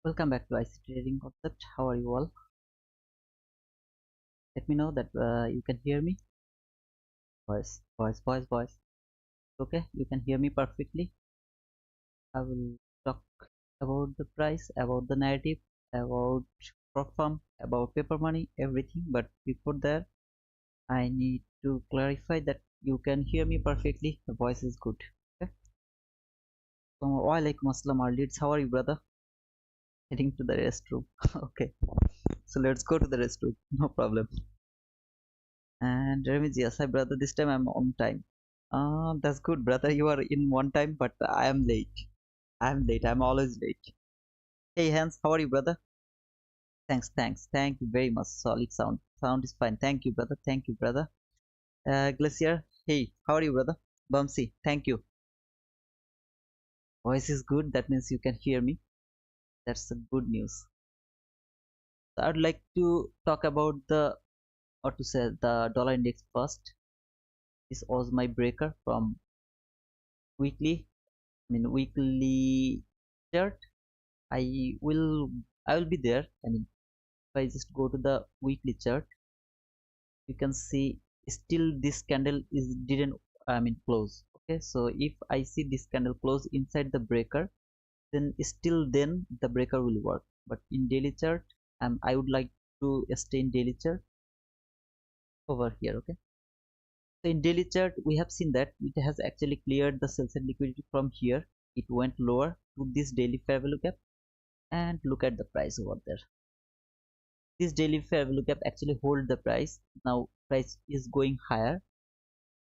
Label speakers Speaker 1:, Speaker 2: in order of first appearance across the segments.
Speaker 1: Welcome back to ICT Trading Concept. How are you all? Let me know that you can hear me. Voice. Okay, you can hear me perfectly. I will talk about the price, about the narrative, about prop firm, about paper money, everything. But before that, I need to clarify that you can hear me perfectly. The voice is good. Okay. So, walaikum assalam, our leads. How are you, brother? Heading to the restroom. Okay. So let's go to the restroom. No problem. And Remiz, yes, hi brother. This time I'm on time. That's good, brother. You are in one time, but I am late. I'm always late. Hey Hans, how are you, brother? Thanks. Thank you very much. Solid sound. Sound is fine. Thank you, brother. Thank you, brother. Glacier, hey, how are you, brother? Bumsy, thank you. Voice is good. That means you can hear me. That's a good news. So I'd like to talk about the dollar index first. This was my breaker from weekly weekly chart. I will be there. If I just go to the weekly chart, you can see still this candle is didn't close. Okay, so if I see this candle close inside the breaker, then the breaker will work. But in daily chart, I would like to stay in daily chart over here. Okay, so in daily chart we have seen that it has actually cleared the sell side liquidity from here. It went lower to this daily fair value gap, and look at the price over there. This daily fair value gap actually hold the price. Now price is going higher.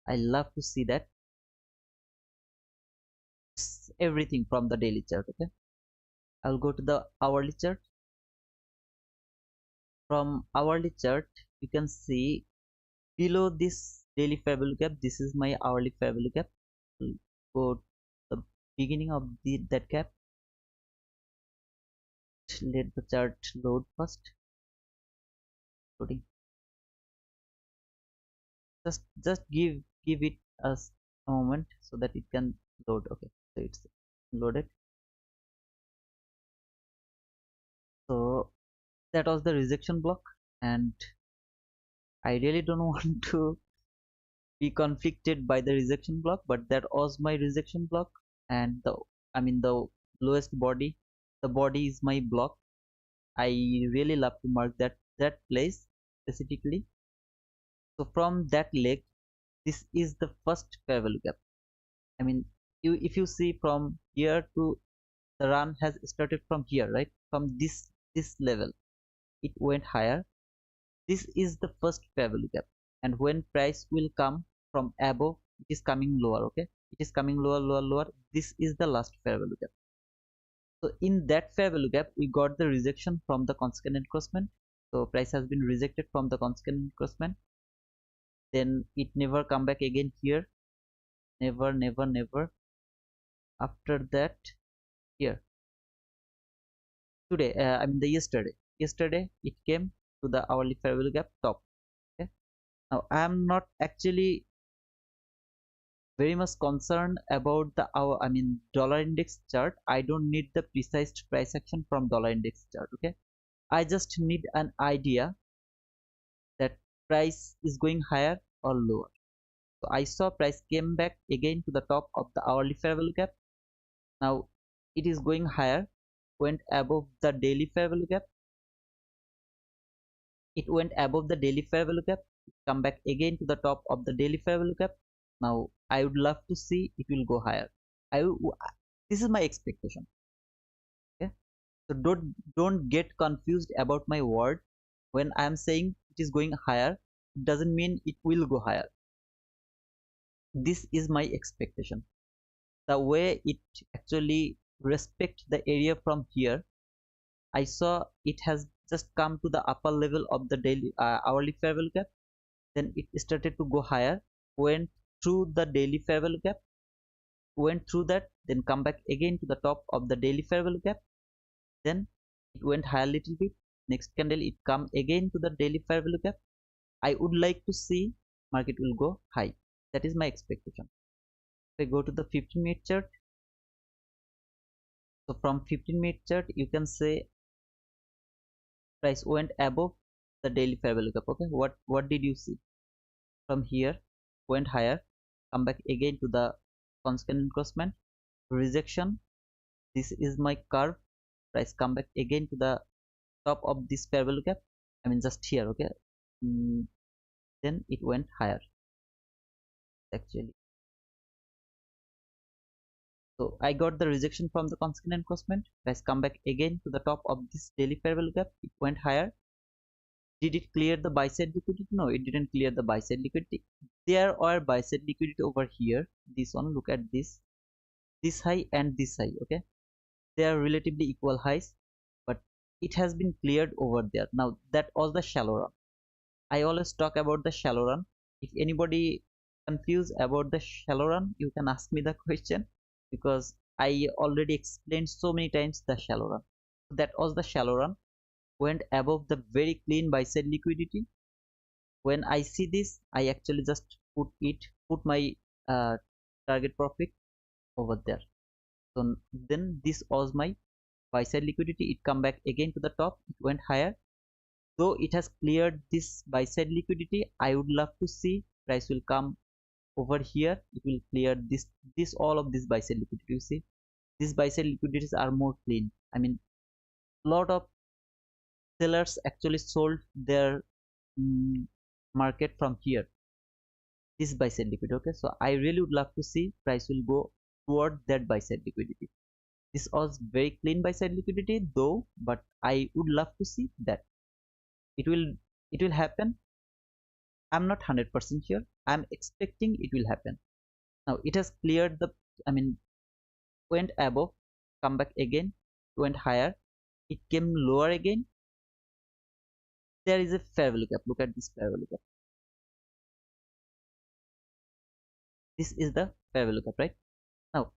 Speaker 1: I love to see that. It's everything from the daily chart. Okay, I'll go to the hourly chart. From hourly chart you can see below this daily fair value gap, this is my hourly fair value gap. We'll go to the beginning of that gap. Let the chart load first. Loading. Just give it a moment so that it can load. Okay, so it's loaded. So that was the rejection block, and I really don't want to be conflicted by the rejection block, but that was my rejection block. And the lowest body, the body is my block. I really love to mark that place specifically. So from that leg, this is the first fair value gap. I mean, if you see from here to the run has started from here, right? From this level, it went higher. This is the first fair value gap, and when price will come from above, it is coming lower. Okay, it is coming lower. This is the last fair value gap. So in that fair value gap, we got the rejection from the consequent encroachment. So price has been rejected from the consequent encroachment. Then it never come back again here. Never. After that, here today, the yesterday it came to the hourly fair value gap top. Okay, now I am not actually very much concerned about the dollar index chart. I don't need the precise price action from dollar index chart. Okay, I just need an idea that price is going higher or lower. So I saw price came back again to the top of the hourly fair value gap. Now it is going higher, went above the daily fair value gap. It went above the daily fair value gap, come back again to the top of the daily fair value gap. Now I would love to see it will go higher. This is my expectation. Okay, so don't get confused about my word. When I am saying it is going higher, it doesn't mean it will go higher. This is my expectation. The way it actually respect the area from here, I saw it has just come to the upper level of the daily hourly fair value gap. Then it started to go higher, went through the daily fair value gap, went through that, then come back again to the top of the daily fair value gap. Then it went higher a little bit. Next candle it come again to the daily fair value gap. I would like to see market will go high. That is my expectation. If I go to the 15-minute chart, so from 15-minute chart you can say price went above the daily fair value gap. Okay, what did you see? From here went higher, come back again to the constant encroachment, rejection. This is my curve. Price come back again to the top of this fair value gap, I mean just here. Okay, then it went higher actually. So I got the rejection from the constant encroachment. Price come back again to the top of this daily fair value gap, it went higher. Did it clear the buy side liquidity? No, it didn't clear the buy side liquidity. There are buy side liquidity over here. This one, look at this high and this high. Okay, they are relatively equal highs, but it has been cleared over there. Now that was the shallow run. I always talk about the shallow run. If anybody confused about the shallow run, you can ask me the question, because I already explained so many times the shallow run. That was the shallow run, went above the very clean buy side liquidity. When I see this, I actually just put my uh, target profit over there. So then this was my buy side liquidity. It come back again to the top, it went higher. Though it has cleared this buy side liquidity, I would love to see price will come over here. It will clear this all of this buy side liquidity. You see, these buy side liquidities are more clean. I mean, lot of sellers actually sold their market from here. This buy side liquidity. Okay, so I really would love to see price will go toward that buy side liquidity. This was very clean buy side liquidity though, but I would love to see that it will happen. I'm not 100% sure. I'm expecting it will happen. Now it has cleared the, I mean, went above, come back again, went higher, it came lower again. There is a fair value gap. Look at this fair value gap. This is the fair value gap, right? Now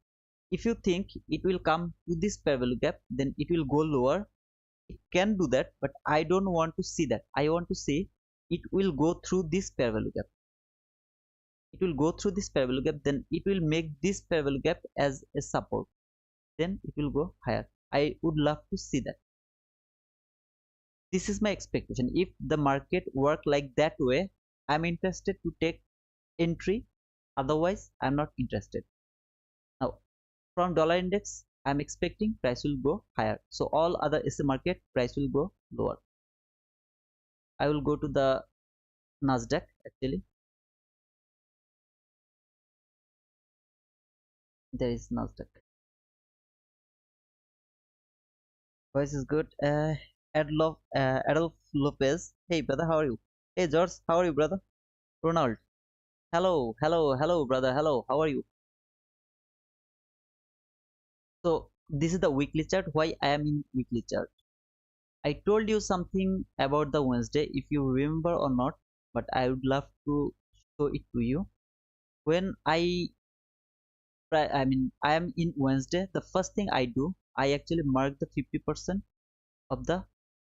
Speaker 1: if you think it will come to this fair value gap, then it will go lower. It can do that, but I don't want to see that. I want to see it will go through this fair value gap. It will go through this fair value gap, then it will make this fair value gap as a support, then it will go higher. I would love to see that. This is my expectation. If the market work like that way, I'm interested to take entry, otherwise I'm not interested. Now from dollar index, I'm expecting price will go higher, so all other SA market price will go lower. I will go to the NASDAQ actually. There is NASDAQ. Voice is good. Adolf Lopez. Hey brother, how are you? Hey George, how are you brother? Ronald. Hello, hello, hello brother. Hello, how are you? So this is the weekly chart. Why I am in weekly chart? I told you something about the Wednesday, if you remember or not, but I would love to show it to you. When I am in Wednesday, the first thing I do, I actually mark the 50% of the,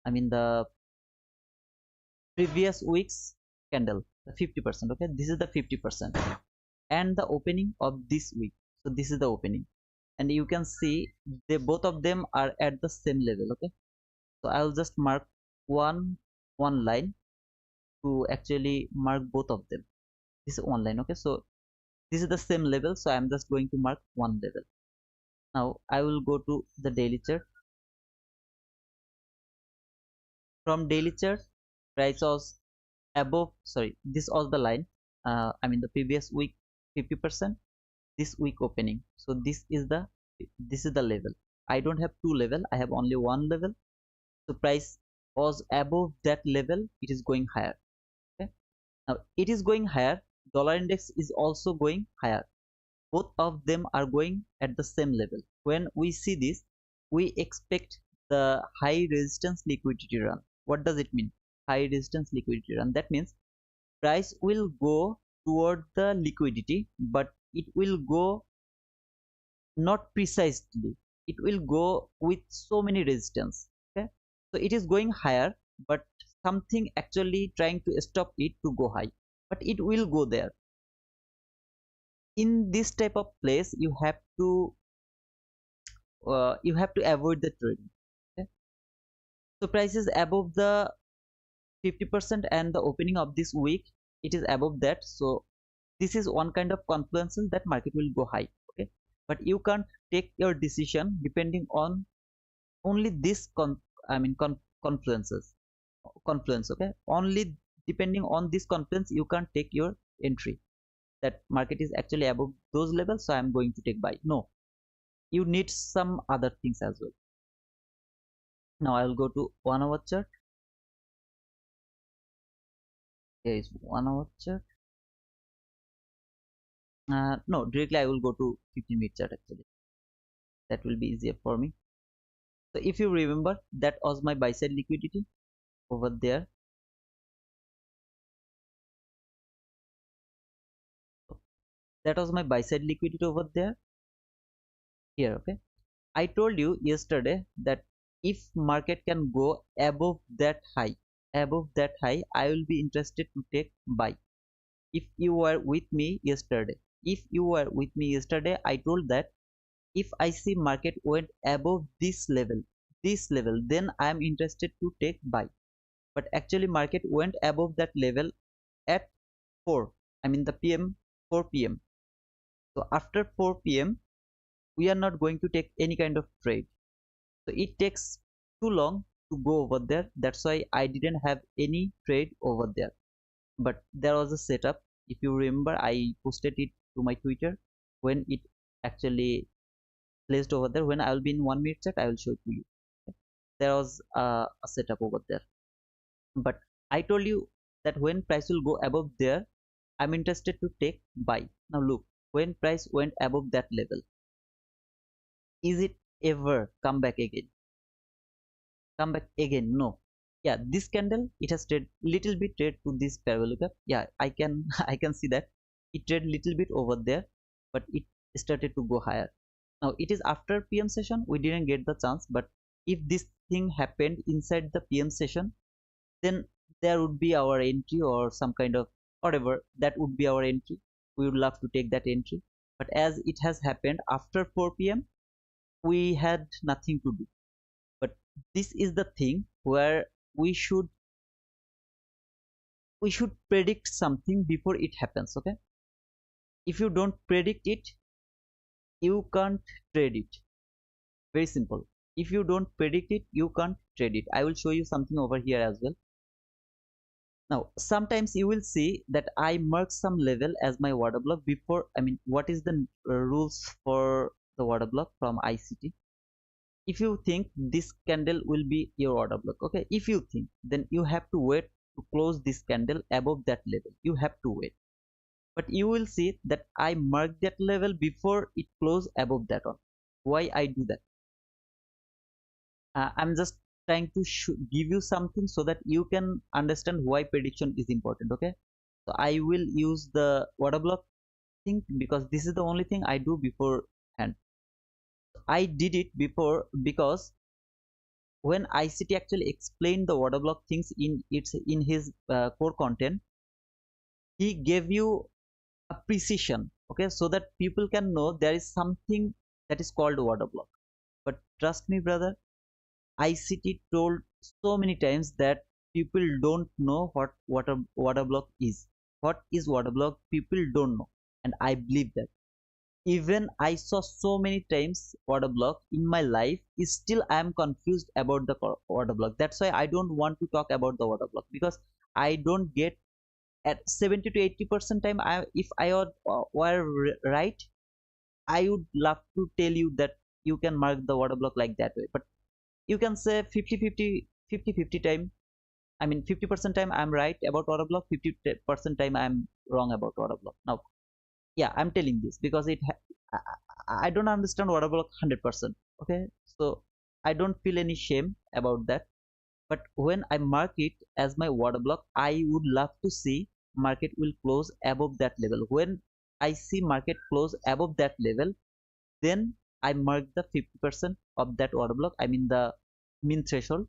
Speaker 1: the previous week's candle, the 50%. Okay, this is the 50% and the opening of this week. So this is the opening, and you can see they both of them are at the same level. Okay, so I will just mark one line to actually mark both of them. This is one line. Okay, so this is the same level, so I'm just going to mark one level. Now I will go to the daily chart. From daily chart, price was above, sorry, this was the line, the previous week 50%, this week opening. So this is the level. I don't have two level, I have only one level. So price was above that level, it is going higher. Okay, now it is going higher, dollar index is also going higher. Both of them are going at the same level. When we see this, we expect the high resistance liquidity run. What does it mean? High resistance liquidity run. That means price will go toward the liquidity, but it will go not precisely. It will go with so many resistance. Okay, so it is going higher, but something actually trying to stop it to go high, but it will go there. In this type of place, you have to avoid the trading. Okay? So price is above the 50% and the opening of this week it is above that. So this is one kind of confluence that market will go high. Okay, but you can't take your decision depending on only this confluences confluence. Okay, only depending on this confluence you can't take your entry that market is actually above those levels, so I'm going to take buy. No, you need some other things as well. Now I will go to 1 hour chart. Here is 1 hour chart. No, directly I will go to 15-minute chart actually. That will be easier for me. So if you remember, that was my buy side liquidity over there. That was my buy side liquidity over there. Here, okay. I told you yesterday that if market can go above that high, I will be interested to take buy. If you were with me yesterday, I told that if I see market went above this level, then I am interested to take buy. But actually market went above that level at 4, I mean the PM, 4 p.m. So after 4 p.m. we are not going to take any kind of trade. So it takes too long to go over there. That's why I didn't have any trade over there. But there was a setup. If you remember, I posted it to my Twitter when it actually placed over there. When I will be in 1 minute chat, I will show it to you. There was a setup over there. But I told you that when price will go above there, I'm interested to take buy. Now look, when price went above that level, is it ever come back again? No. Yeah, this candle it has trade little bit trade to this parabolic. Yeah, I can I can see that it trade little bit over there, but it started to go higher. Now it is after PM session, we didn't get the chance, but if this thing happened inside the PM session, then there would be our entry or some kind of whatever, that would be our entry. We would love to take that entry, but as it has happened after 4 p.m. we had nothing to do. But this is the thing where we should predict something before it happens. Okay, if you don't predict it, you can't trade it. Very simple. If you don't predict it, you can't trade it. I will show you something over here as well. Now sometimes you will see that I mark some level as my order block before, I mean what is the rules for the order block from ICT. If you think this candle will be your order block, okay, if you think, then you have to wait to close this candle above that level. You have to wait, but you will see that I mark that level before it close above that one. Why I do that? I'm just trying to give you something so that you can understand why prediction is important. Okay, so I will use the order block thing because this is the only thing I do beforehand. I did it before because when ICT actually explained the order block things in his core content, he gave you a precision, okay, so that people can know there is something that is called order block. But trust me, brother, ICT told so many times that people don't know what order block is. What is order block? People don't know, and I believe that. Even I saw so many times order block in my life, is still I am confused about the order block. That's why I don't want to talk about the order block, because I don't get at 70 to 80% time. If I were right, I would love to tell you that you can mark the order block like that way. But you can say 50 time, I mean 50% time I'm right about order block, 50% time I'm wrong about order block. Now yeah, I'm telling this because I don't understand order block 100%. Okay, so I don't feel any shame about that. But when I mark it as my order block, I would love to see market will close above that level. When I see market close above that level, then I mark the 50% of that order block, I mean the mean threshold.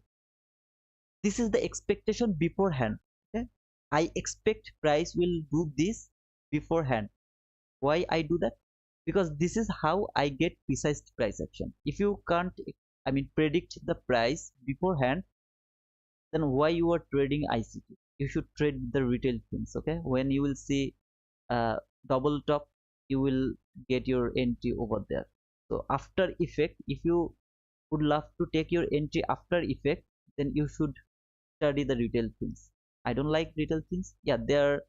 Speaker 1: This is the expectation beforehand. Okay, I expect price will do this beforehand. Why I do that? Because this is how I get precise price action. If you can't, I mean, predict the price beforehand, then why you are trading ICT? You should trade the retail things. Okay, when you will see uh, double top, you will get your entry over there. So after effect, if you would love to take your entry after effect, then you should study the retail things. I don't like retail things. Yeah, their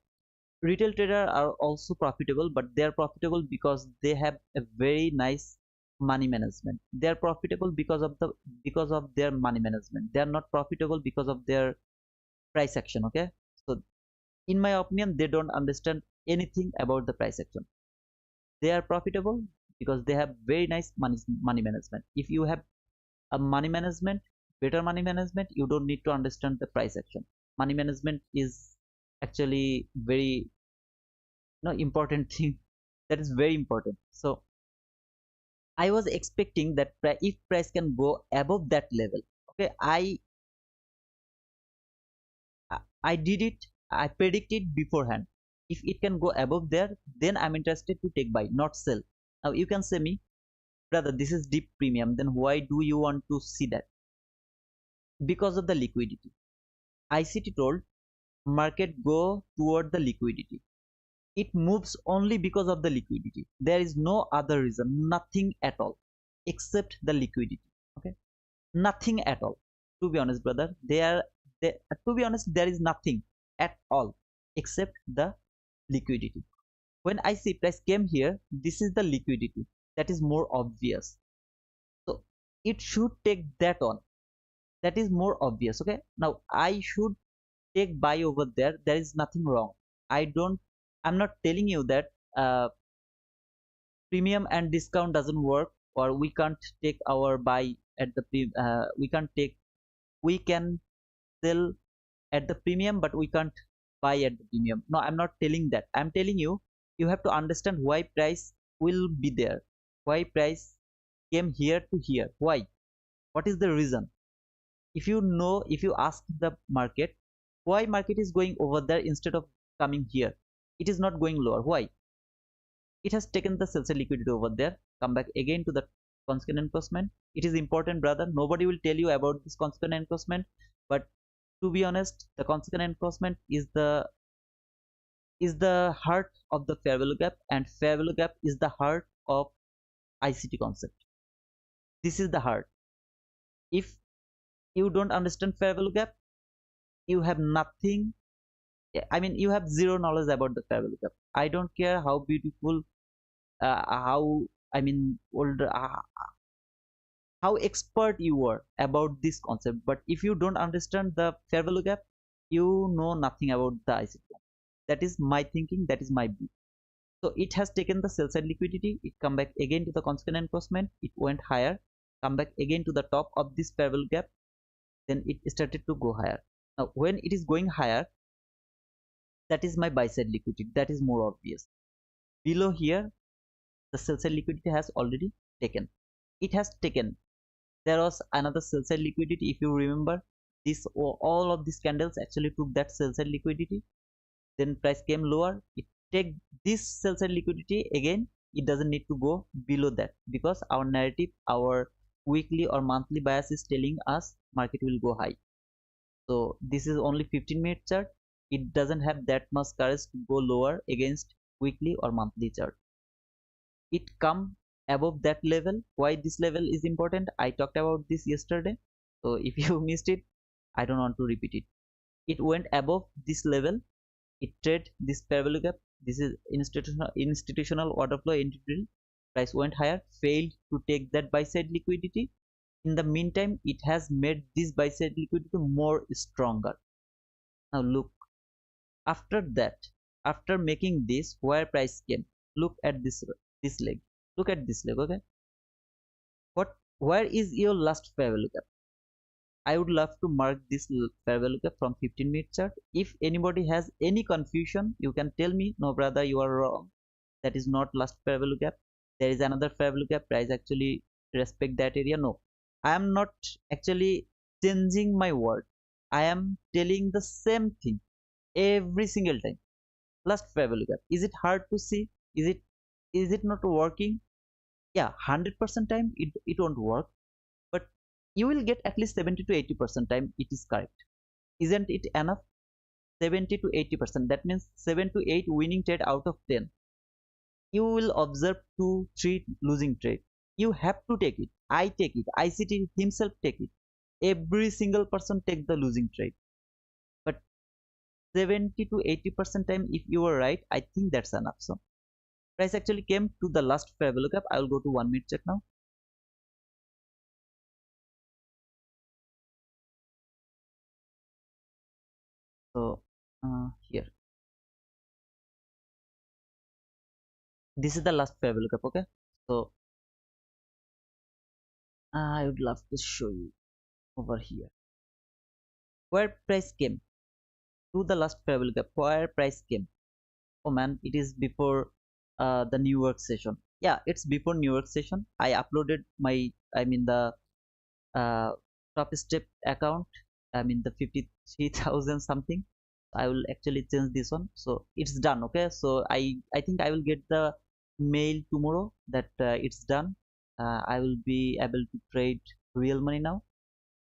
Speaker 1: retail traders are also profitable, but they are profitable because they have a very nice money management. They are profitable because of their money management. They are not profitable because of their price action. Okay, so in my opinion, they don't understand anything about the price action. They are profitable because they have very nice money management. If you have a money management, better money management, you don't need to understand the price action. Money management is actually very important thing. That is very important. So I was expecting that if price can go above that level, okay, I did it. I predicted beforehand. If it can go above there, then I'm interested to take buy, not sell. Now you can say me, brother, this is deep premium. Then why do you want to see that? Because of the liquidity. ICT told market go toward the liquidity. It moves only because of the liquidity. There is no other reason, nothing at all, except the liquidity. Okay, nothing at all. To be honest, brother, to be honest, there is nothing at all except the liquidity. When I see price came here, this is the liquidity. That is more obvious. So it should take that on. That is more obvious. Okay. Now I should take buy over there. There is nothing wrong. I'm not telling you that premium and discount doesn't work, or we can't take our buy at the we can't take we can sell at the premium, but we can't buy at the premium. No, I'm not telling that. I'm telling you, you have to understand why price will be there, why price came here to here, why, what is the reason. If you know, if you ask the market why market is going over there instead of coming here, it is not going lower, why? It has taken the sell side liquidity over there, come back again to the consequent encroachment. It is important, brother. Nobody will tell you about this consequent encroachment, but to be honest, the consequent encroachment is the heart of the fair value gap, and fair value gap is the heart of ICT concept. This is the heart. If you don't understand fair value gap, you have nothing. I mean, you have zero knowledge about the fair value gap. I don't care how beautiful, how I mean, older, how expert you are about this concept, but if you don't understand the fair value gap, you know nothing about the ICT. That is my thinking. That is my view. So it has taken the sell side liquidity. It come back again to the constant encroachment. It went higher, come back again to the top of this fair value gap. Then it started to go higher. Now when it is going higher, that is my buy side liquidity. That is more obvious. Below here, the sell side liquidity has already taken. It has taken. There was another sell side liquidity. If you remember, this all of these candles actually took that sell side liquidity. Then price came lower. It take this sell side liquidity again. It doesn't need to go below that, because our narrative, our weekly or monthly bias is telling us market will go high. So this is only 15-minute chart. It doesn't have that much courage to go lower against weekly or monthly chart. It come above that level. Why this level is important, I talked about this yesterday. So if you missed it, I don't want to repeat it. It went above this level. It trade this fair value gap. This is institutional order flow entry drill. Price went higher, failed to take that buy side liquidity. In the meantime, it has made this buy side liquidity more stronger. Now look, after that, after making this, where price came, look at this leg. Look at this leg. Okay, where is your last fair value gap? I would love to mark this fair value gap from 15-minute chart. If anybody has any confusion, you can tell me, no brother, you are wrong. That is not last fair value gap. There is another fair value gap. Price actually respect that area. No, I am not actually changing my word. I am telling the same thing every single time. Last fair value gap. Is it hard to see? Is it not working? Yeah, 100% time it won't work, but you will get at least 70 to 80% time it is correct. Isn't it enough? 70 to 80%, that means 7 to 8 winning trade out of 10. You will observe 2 3 losing trade. You have to take it. I take it. ICT himself take it. Every single person take the losing trade. But 70 to 80% time, if you are right, I think that's enough. So price actually came to the last fair value gap. I will go to 1 minute check now. So here, this is the last fair value gap. Okay, so I would love to show you over here where price came to the last fair value gap. Where price came? Oh man, it is before the New York session. Yeah, it's before New York session. I uploaded my, I mean the uh, top step account. I mean the 53,000 something. I will actually change this one. So it's done. Okay, so I think I will get the mail tomorrow that it's done. I will be able to trade real money now.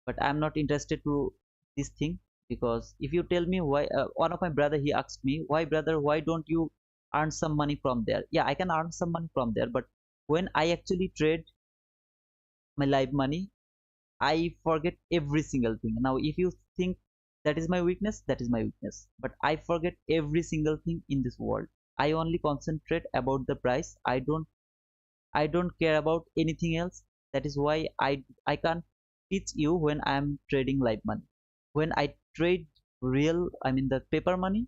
Speaker 1: But I'm not interested to this thing, because if you tell me why, one of my brother, he asked me, why brother, why don't you earn some money from there? Yeah, I can earn some money from there, but when I actually trade my live money, I forget every single thing. Now if you think that is my weakness, that is my weakness, but I forget every single thing in this world. I only concentrate about the price. I don't care about anything else. That is why I can't teach you when I'm trading live money. When I trade real, I mean the paper money,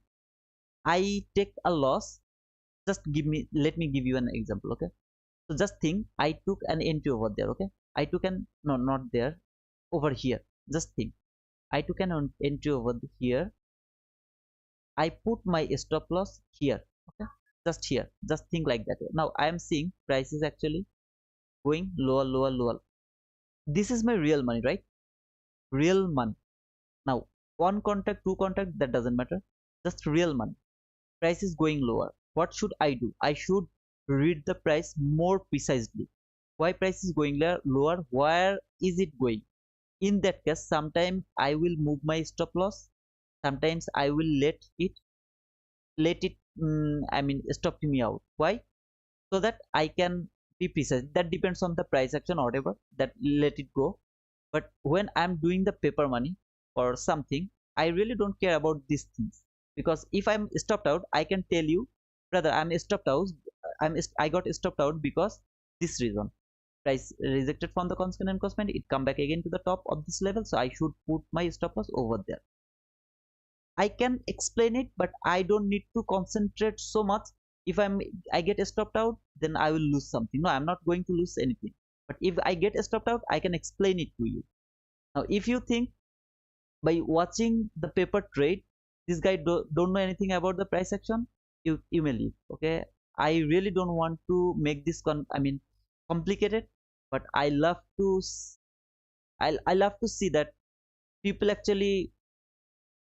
Speaker 1: I take a loss. Just let me give you an example. Okay, so just think, I took an entry over there. Okay, I took an, no, not there, over here. Just think, I took an entry over here. I put my stop loss here. Okay, just here. Just think like that. Now I am seeing price is actually going lower, lower, lower. This is my real money, right? Real money. Now one contract, two contract, that doesn't matter. Just real money. Price is going lower. What should I do? I should read the price more precisely. Why price is going lower? Where is it going? In that case, sometimes I will move my stop loss. Sometimes I will let it I mean stop me out. Why? So that I can be precise. That depends on the price action or whatever, that let it go. But when I'm doing the paper money or something, I really don't care about these things, because if I'm stopped out, I can tell you, brother, I'm stopped out. I got stopped out because this reason. Price rejected from the constant and cosment, it come back again to the top of this level, so I should put my stop loss over there. I can explain it, but I don't need to concentrate so much. If I get stopped out, then I will lose something. No, I'm not going to lose anything. But if I get stopped out, I can explain it to you. Now, if you think by watching the paper trade, this guy don't know anything about the price action, you may leave. Okay, I really don't want to make this complicated, but I love to see that people actually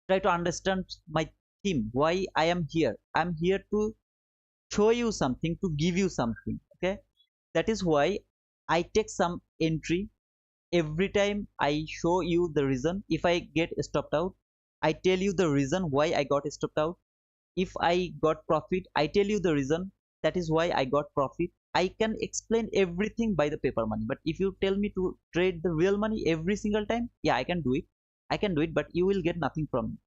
Speaker 1: try to understand my theme, why I am here. I'm here to show you something, to give you something. Okay, that is why I take some entry. Every time I show you the reason. If I get stopped out, I tell you the reason why I got stopped out. If I got profit, I tell you the reason, that is why I got profit. I can explain everything by the paper money. But if you tell me to trade the real money every single time, yeah, I can do it. I can do it, but you will get nothing from me.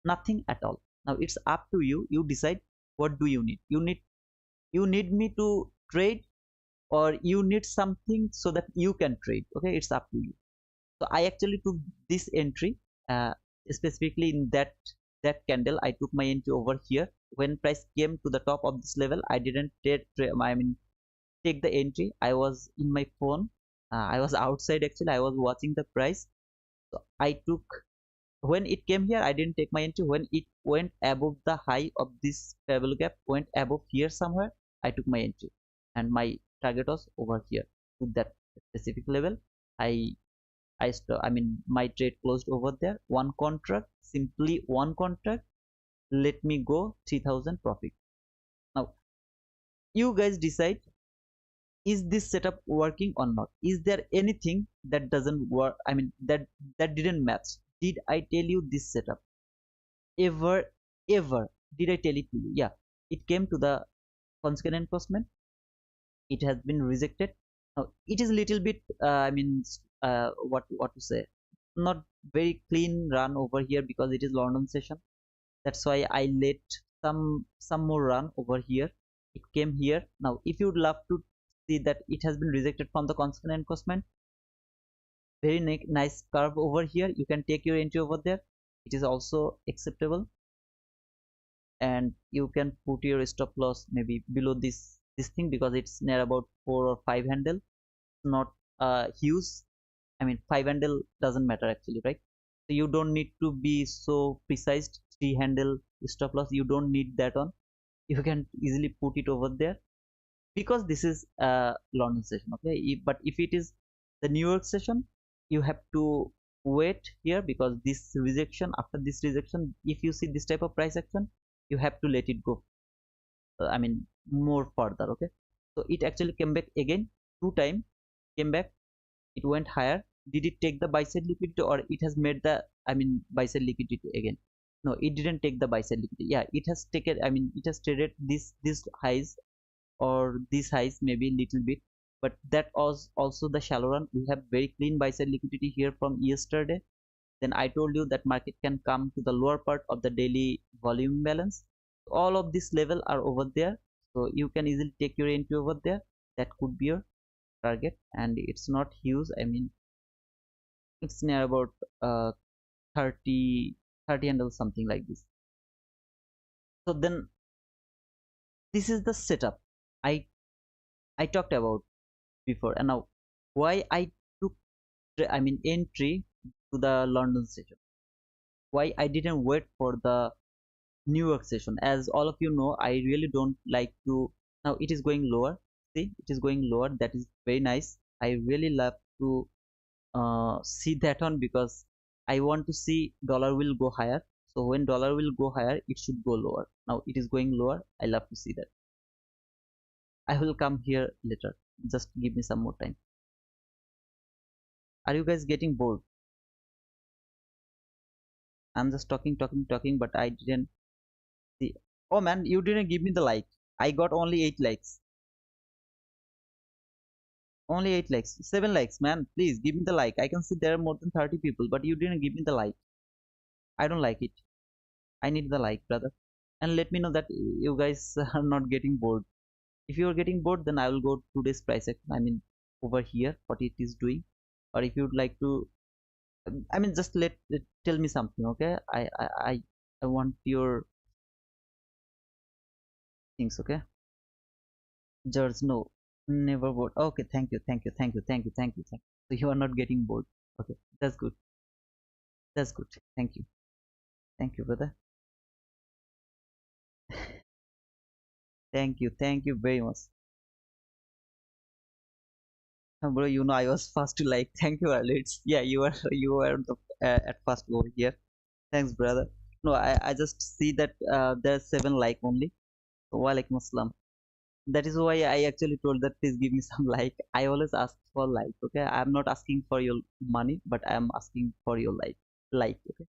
Speaker 1: Nothing at all. Now it's up to you. You decide, what do you need? You need me to trade, or you need something so that you can trade. Okay, it's up to you. So I actually took this entry, uh, specifically in that candle. I took my entry over here. When price came to the top of this level, I didn't take the entry. I was in my phone. I was outside. Actually, I was watching the price. So I took, when it came here, I didn't take my entry. When it went above the high of this travel gap, went above here somewhere, I took my entry, and my target was over here to that specific level. I i st- i mean my trade closed over there. One contract, simply one contract, let me go 3000 profit. Now you guys decide, is this setup working or not? Is there anything that doesn't work? I mean that didn't match did I tell you this setup? Ever did I tell it to you? Yeah, it came to the consequent encroachment. It has been rejected. Now it is a little bit what to say, not very clean run over here because it is London session. That's why I let some more run over here. It came here. Now if you would love to see that it has been rejected from the consequent encroachment, very nice curve over here, you can take your entry over there. It is also acceptable, and you can put your stop loss maybe below this thing because it's near about 4 or 5 handle, not huge. I mean 5 handle doesn't matter actually, right? So you don't need to be so precise. 3 handle stop loss, you don't need that on. You can easily put it over there because this is a London session, okay? But if it is the New York session, you have to wait here because this rejection, after this rejection, if you see this type of price action, you have to let it go. I mean more further, okay? So it actually came back again 2 times, came back, it went higher. Did it take the buy side liquidity, or it has made the buy side liquidity again? No, it didn't take the buy side liquidity. Yeah, it has taken, it has traded this highs or these highs maybe little bit, but that was also the shallow run. We have very clean buy side liquidity here from yesterday. Then I told you that market can come to the lower part of the daily volume balance. All of this level are over there, so you can easily take your entry over there. That could be your target, and it's not huge. It's near about uh 30 handle, something like this. So then this is the setup I talked about before. And now why I took entry to the London session, why I didn't wait for the New York session. As all of you know, I really don't like to. Now it is going lower. See, it is going lower. That is very nice. I really love to see that one because I want to see dollar will go higher. So when dollar will go higher, it should go lower. Now it is going lower. I love to see that. I will come here later. Just give me some more time. Are you guys getting bored? I'm just talking, but I didn't see. Oh man, you didn't give me the like. I got only 8 likes. Only 8 likes. 7 likes, man. Please give me the like. I can see there are more than 30 people, but you didn't give me the like. I don't like it. I need the like, brother. And let me know that you guys are not getting bored. If you are getting bored, then I will go to today's price action. Over here, what it is doing. Or if you would like to, just tell me something, okay? I want your things, okay? George, no, never bored. Okay, thank you. So you are not getting bored. Okay, that's good. That's good. Thank you, brother. Thank you very much. Bro, you know I was first to like. Thank you, Alex. Yeah, you were at first over here. Thanks, brother. No, I just see that there's 7 like only. So, walaikum assalam. That is why I actually told that please give me some like. I always ask for like. Okay, I'm not asking for your money, but I'm asking for your like. Like. Okay.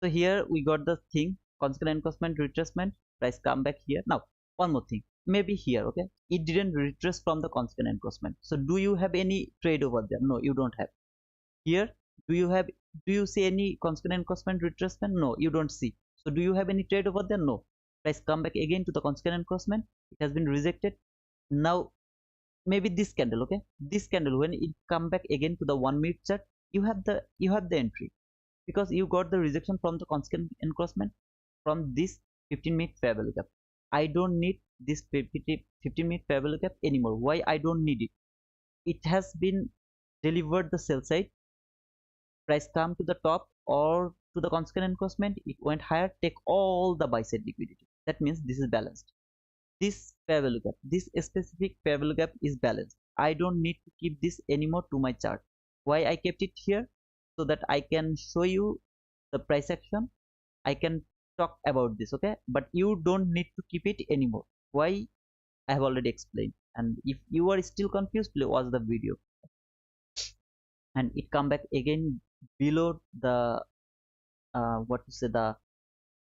Speaker 1: So here we got the thing, consequent encroachment, retracement, price come back here. Now, one more thing, maybe here, okay, it didn't retrace from the consequent encroachment. So do you have any trade over there? No, you don't have. Here, do you see any consequent encroachment, retracement? No, you don't see. So do you have any trade over there? No. Price come back again to the consequent encroachment. It has been rejected. Now, maybe this candle, okay, this candle, when it come back again to the 1 minute chart, you have the entry because you got the rejection from the constant encroachment from this 15-minute fair value gap. I don't need this 15-minute fair value gap anymore. Why I don't need it? It has been delivered the sell side. Price come to the top or to the constant encroachment. It went higher. Take all the buy side liquidity. That means this is balanced. This fair value gap, this specific fair value gap is balanced. I don't need to keep this anymore to my chart. Why I kept it here? So that I can show you the price action. I can talk about this, okay? But you don't need to keep it anymore. Why? I have already explained. And if you are still confused, please watch the video. And it come back again below the what to say, the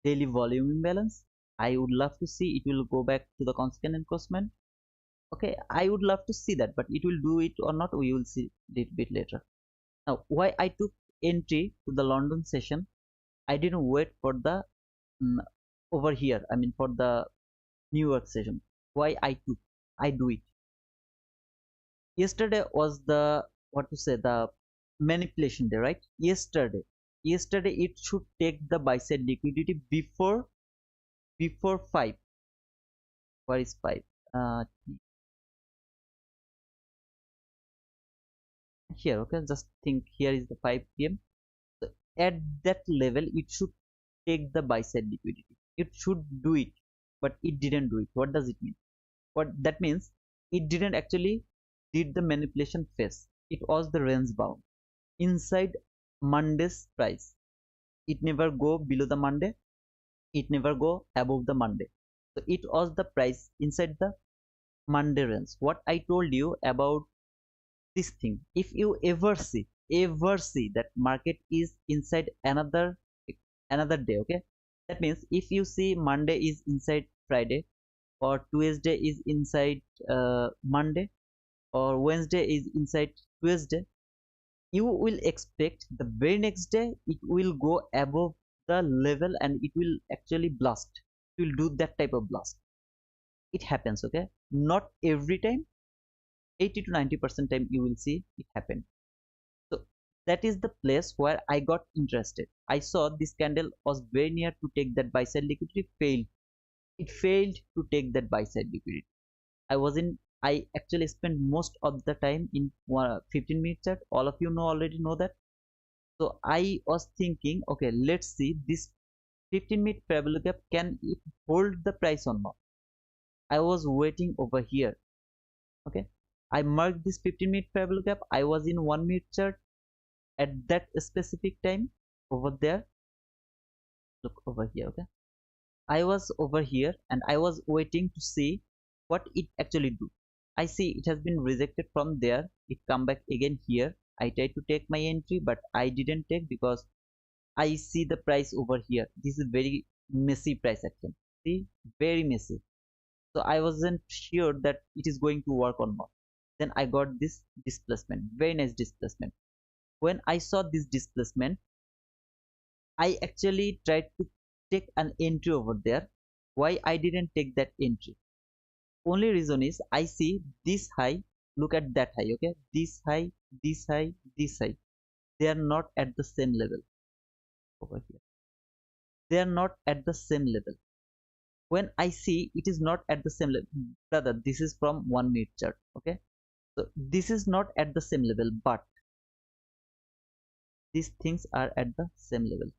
Speaker 1: daily volume imbalance. I would love to see it will go back to the constant encroachment. Okay, I would love to see that, but it will do it or not, we will see it a bit later. Now, why I took entry to the London session, I didn't wait for the mm, over here, I mean for the New York session. Why I do it. Yesterday was the, what to say, the manipulation day, right? Yesterday it should take the buy side liquidity before 5. Where is 5? uh Here, okay, just think, here is the 5 p.m. So at that level it should take the buy side liquidity, it should do it, but it didn't do it. What does it mean? What that means, it didn't actually did the manipulation phase. It was the range bound inside Monday's price. It never go below the Monday, it never go above the Monday. So it was the price inside the Monday range. What I told you about this thing, if you ever see that market is inside another day, okay, that means if you see Monday is inside Friday, or Tuesday is inside Monday, or Wednesday is inside Tuesday, you will expect the very next day it will go above the level and it will actually blast. It will do that type of blast. It happens, okay, not every time, 80 to 90% time you will see it happen. So that is the place where I got interested. I saw this candle was very near to take that buy side liquidity, failed. It failed to take that buy side liquidity. I actually spent most of the time in 15-minute chart. All of you already know that. So I was thinking, okay, let's see this 15-minute parabolic gap, can it hold the price or not? I was waiting over here. Okay, I marked this 15-minute parabolic gap. I was in 1-minute chart at that specific time over there. Look over here. Okay, I was over here and I was waiting to see what it actually do. I see it has been rejected from there. It come back again here. I tried to take my entry, but I didn't take because I see the price over here. This is very messy price action. See, very messy. So I wasn't sure that it is going to work or not. Then I got this displacement, very nice displacement. When I saw this displacement, I actually tried to take an entry over there. Why I didn't take that entry? Only reason is I see this high, look at that high, okay? This high, this high, this high. They are not at the same level over here. They are not at the same level. When I see it is not at the same level, brother, this is from 1-minute chart, okay? So this is not at the same level, but these things are at the same level.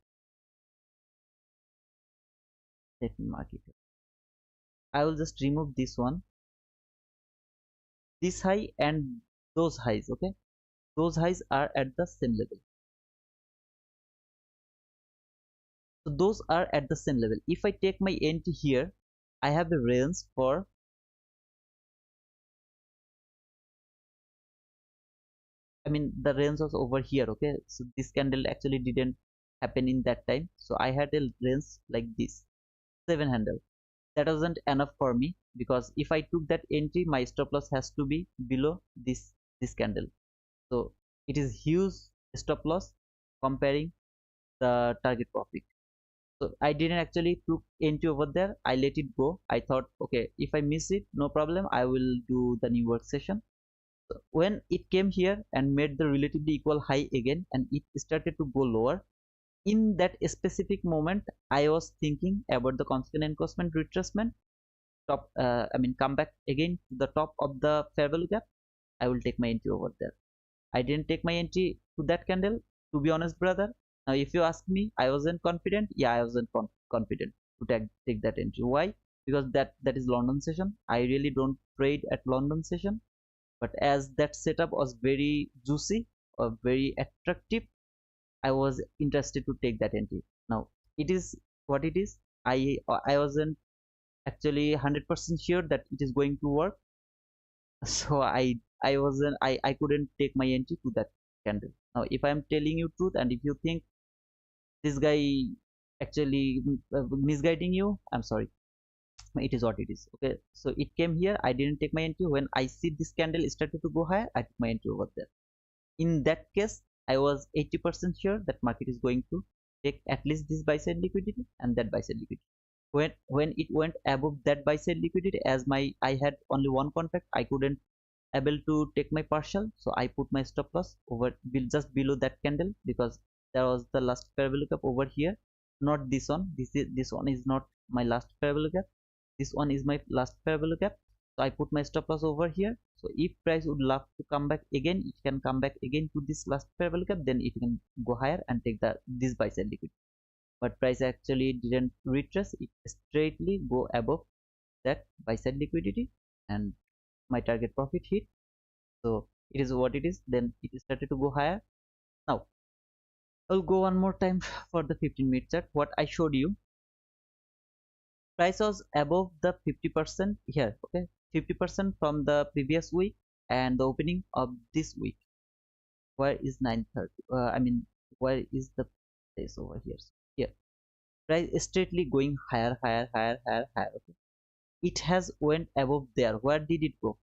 Speaker 1: Let me mark it. I will just remove this one, this high and those highs, okay? Those highs are at the same level. So those are at the same level. If I take my entry here, I have a range for, I mean the range was over here, okay? So this candle actually didn't happen in that time. So I had a range like this, 7 handle. That wasn't enough for me because if I took that entry, my stop loss has to be below this candle. So it is huge stop loss comparing the target profit. So I didn't actually took entry over there. I let it go. I thought, okay, if I miss it, no problem, I will do the new work session. So when it came here and made the relatively equal high again and it started to go lower, in that specific moment I was thinking about the constant encroachment retracement, top I mean come back again to the top of the fair value gap. I will take my entry over there. I didn't take my entry to that candle, to be honest, brother. Now, if you ask me, I wasn't confident. Yeah, I wasn't confident to take that entry. Why? Because that is London session. I really don't trade at London session. But as that setup was very juicy or very attractive, I was interested to take that entry. Now, it is what it is. I wasn't actually 100% sure that it is going to work. So I couldn't take my entry to that candle. Now if I'm telling you truth and if you think this guy actually misguiding you. I'm sorry, it is what it is. Okay, so it came here, I didn't take my entry. When I see this candle started to go higher, I took my entry over there. In that case, I was 80% sure that market is going to take at least this buy side liquidity and that buy side liquidity. When it went above that buy side liquidity, as I had only one contract, I couldn't able to take my partial, so I put my stop loss over just below that candle, because there was the last fair value gap over here, not this one. This one is not my last fair value gap, this one is my last fair value gap. So I put my stop loss over here. So if price would love to come back again, it can come back again to this last fair value gap, then it can go higher and take this buy side liquidity. But price actually didn't retrace, it straightly go above that buy side liquidity, and my target profit hit. So it is what it is. Then it started to go higher. Now I'll go one more time for the 15-minute chart. What I showed you, price was above the 50% here. Okay, 50% from the previous week and the opening of this week. Where is 930? I mean, where is the place over here? Here, price is straightly going higher, higher, higher, higher, higher. Okay, it has went above there. Where did it go?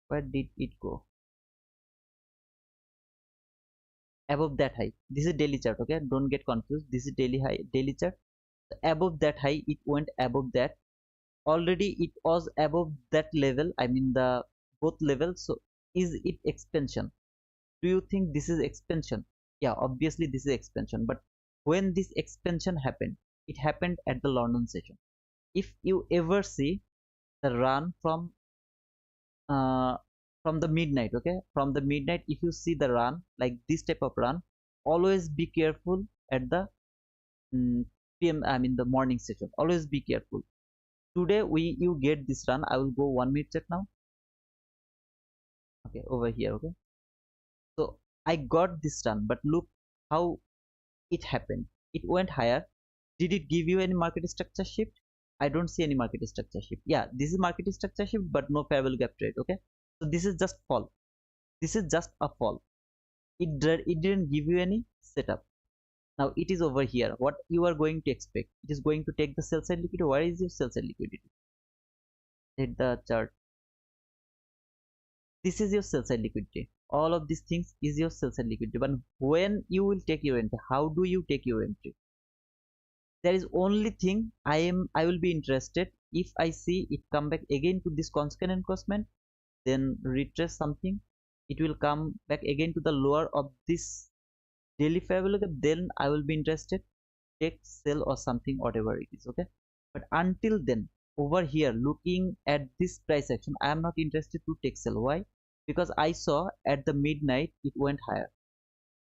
Speaker 1: Where did it go? Above that high. This is daily chart. Okay, don't get confused. This is daily high, daily chart. Above that high, it went above that. Already it was above that level, I mean the both levels. So is it expansion? Do you think this is expansion? Yeah, obviously this is expansion. But when this expansion happened, it happened at the London session. If you ever see the run uh, from the midnight, okay, from the midnight, if you see the run like this type of run, always be careful at the PM, I mean the morning session. Always be careful. Today you get this run. I will go 1 minute check now. Okay, over here. Okay, so I got this run, but look how it happened. It went higher. Did it give you any market structure shift? I don't see any market structure shift. Yeah, this is market structure shift, but no fair value gap trade. Okay, so this is just fall. This is just a fall. It didn't give you any setup. Now it is over here. What you are going to expect? It is going to take the sell side liquidity. Where is your sell side liquidity? Hit the chart. This is your sell side liquidity. All of these things is your sell side liquidity. But when you will take your entry, how do you take your entry? There is only thing I will be interested if I see it come back again to this constant encroachment, then retrace something. It will come back again to the lower of this daily fair value gap, then I will be interested, take sell or something, whatever it is. Okay, but until then, over here looking at this price action, I am not interested to take sell. Why? Because I saw at the midnight it went higher.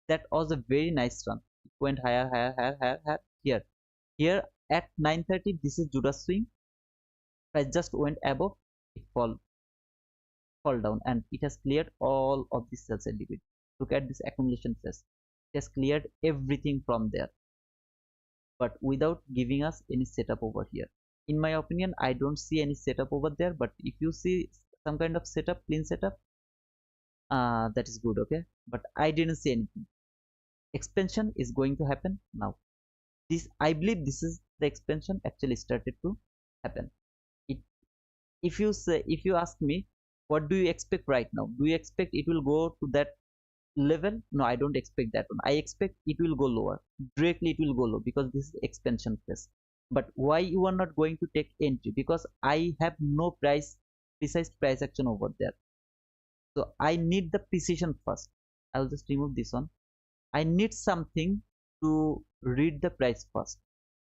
Speaker 1: That was a very nice run. It went higher, higher, higher, higher, higher. Here at 9:30, this is Judas swing. Price just went above, it fall down, and it has cleared all of this sell side liquidity. Look at this accumulation phase. It has cleared everything from there, but without giving us any setup over here. In my opinion, I don't see any setup over there, but if you see some kind of setup, clean setup, that is good. Okay, but I didn't see anything. Expansion is going to happen now. This, I believe, this is the expansion actually started to happen. It, if you ask me, what do you expect right now? Do you expect it will go to that level? No, I don't expect that one. I expect it will go lower. Directly it will go low, because this is expansion phase. But why you are not going to take entry? Because I have no precise price action over there. So I need the precision first. I will just remove this one. I need something to read the price first,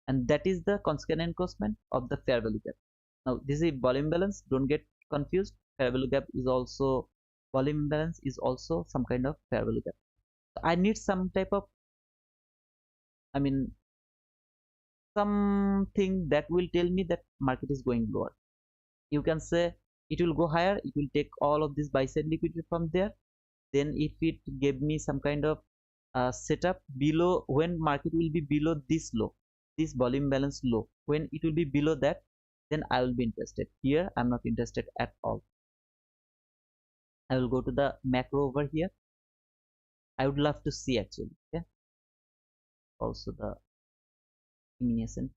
Speaker 1: and that is the constant encroachment of the fair value gap. Now this is volume balance. Don't get confused. Fair value gap is also, volume imbalance is also some kind of fair value gap. So I need some type of, I mean, something that will tell me that market is going lower. You can say it will go higher. It will take all of this buy side liquidity from there. Then if it gave me some kind of setup below, when market will be below this low, this volume balance low, when it will be below that, then I will be interested. Here I'm not interested at all. I will go to the macro over here. I would love to see actually. Okay, also the elimination.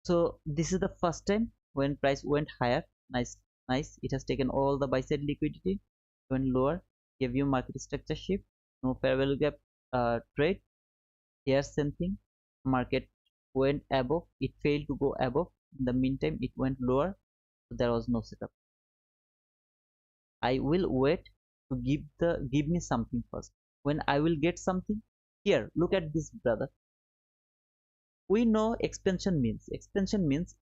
Speaker 1: So this is the first time when price went higher. Nice, nice. It has taken all the buy side liquidity, went lower, gave you market structure shift, no fair value gap trade. Here same thing. Market went above. It failed to go above. In the meantime, it went lower. So there was no setup. I will wait to give me something first. When I will get something, here look at this, brother. We know expansion means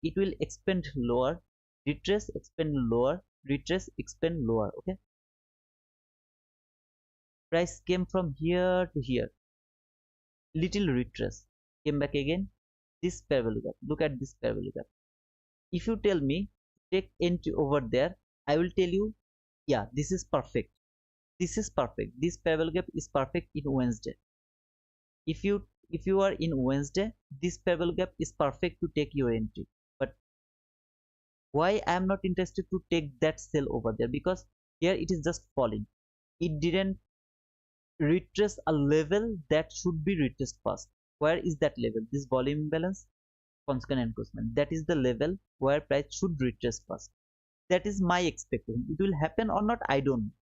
Speaker 1: it will expand lower, retrace, expand lower, retrace, expand lower. Okay, price came from here to here, little retrace, came back again. This pair value gap, look at this pair value gap. If you tell me take entry over there, I will tell you, yeah, this is perfect, this is perfect, this pair value gap is perfect in Wednesday. If you are in Wednesday, this pair value gap is perfect to take your entry. But why I am not interested to take that sell over there? Because here it is just falling. It didn't retrace a level that should be retraced first. Where is that level? This volume imbalance, constant encroachment. That is the level where price should retrace first. That is my expectation. It will happen or not, I don't know.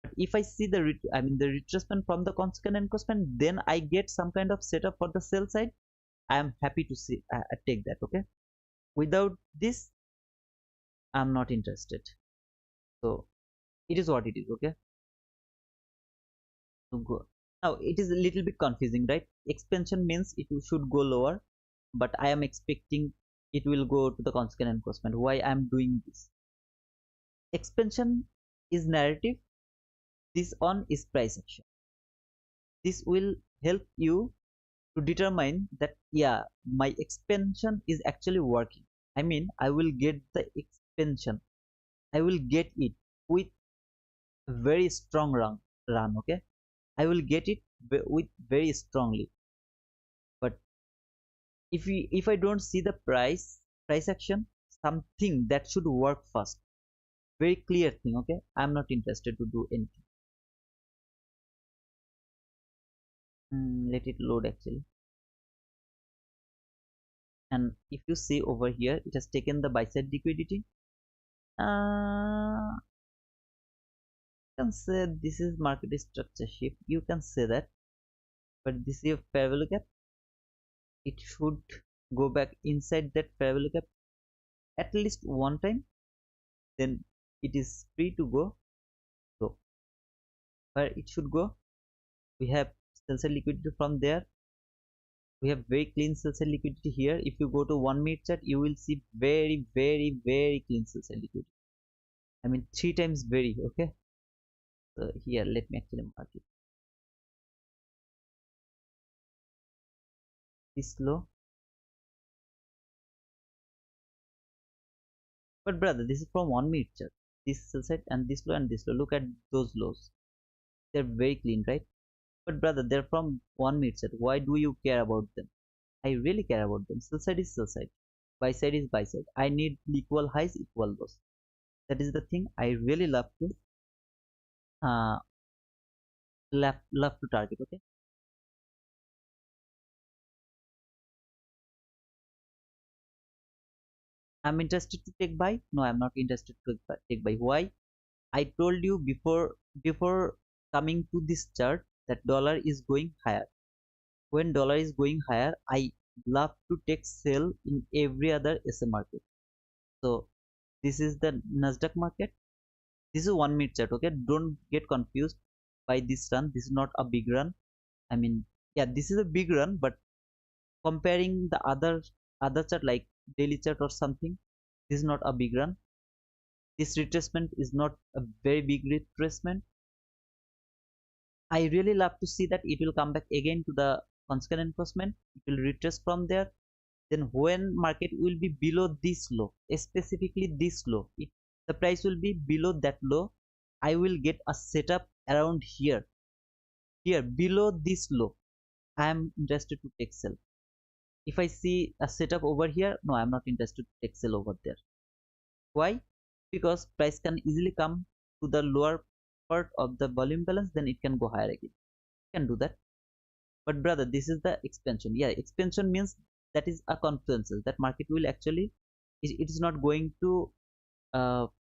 Speaker 1: But if I see the the retracement from the constant encroachment, then I get some kind of setup for the sell side. I am happy to see take that. Okay. Without this, I'm not interested. So it is what it is. Okay. So go. Now it is a little bit confusing, right? Expansion means it should go lower, but I am expecting it will go to the constant encroachment. Why I am doing this? Expansion is narrative. This on is price action. This will help you to determine that, yeah, my expansion is actually working. I mean, I will get the expansion. I will get it with very strong run. Okay, I will get it with very strongly. But if I don't see the price action, something that should work first, very clear thing. Okay, I'm not interested to do anything. Let it load actually. And if you see over here, it has taken the buy side liquidity. You can say this is market structure shift, you can say that, but this is a fair value gap. It should go back inside that fair value gap at least one time, then it is free to go. So where it should go, we have sell side liquidity. From there we have very clean sell side liquidity. Here if you go to 1 minute chart, you will see very clean sell side liquidity. I mean 3 times very. Okay, so here let me actually mark it. This low, but brother, this is from 1 minute chart. This sell side and this low and this low, look at those lows, they're very clean, right? But brother, they're from 1 minute chart. Why do you care about them? I really care about them. Sell side is sell side, buy side is buy side. I need equal highs, equal lows. That is the thing I really love to uh love to target. Okay, I'm interested to take buy. No, I'm not interested to take buy. Why? I told you before coming to this chart that dollar is going higher. When dollar is going higher, I love to take sell in every other SA market. So this is the NASDAQ market. This is 1 minute chart. Okay, don't get confused by this run. This is not a big run. I mean, yeah, this is a big run, but comparing the other chart like daily chart or something, this is not a big run. This retracement is not a very big retracement. I really love to see that it will come back again to the constant encroachment. It will retrace from there. Then when market will be below this low, specifically this low, if the price will be below that low, I will get a setup around here below this low. I am interested to take sell. If I see a setup over here, no, I'm not interested to take sell over there. Why? Because price can easily come to the lower part of the volume balance, then it can go higher again. You can do that. But brother, this is the expansion. Yeah, expansion means that is a confluence that market will actually, it is not going to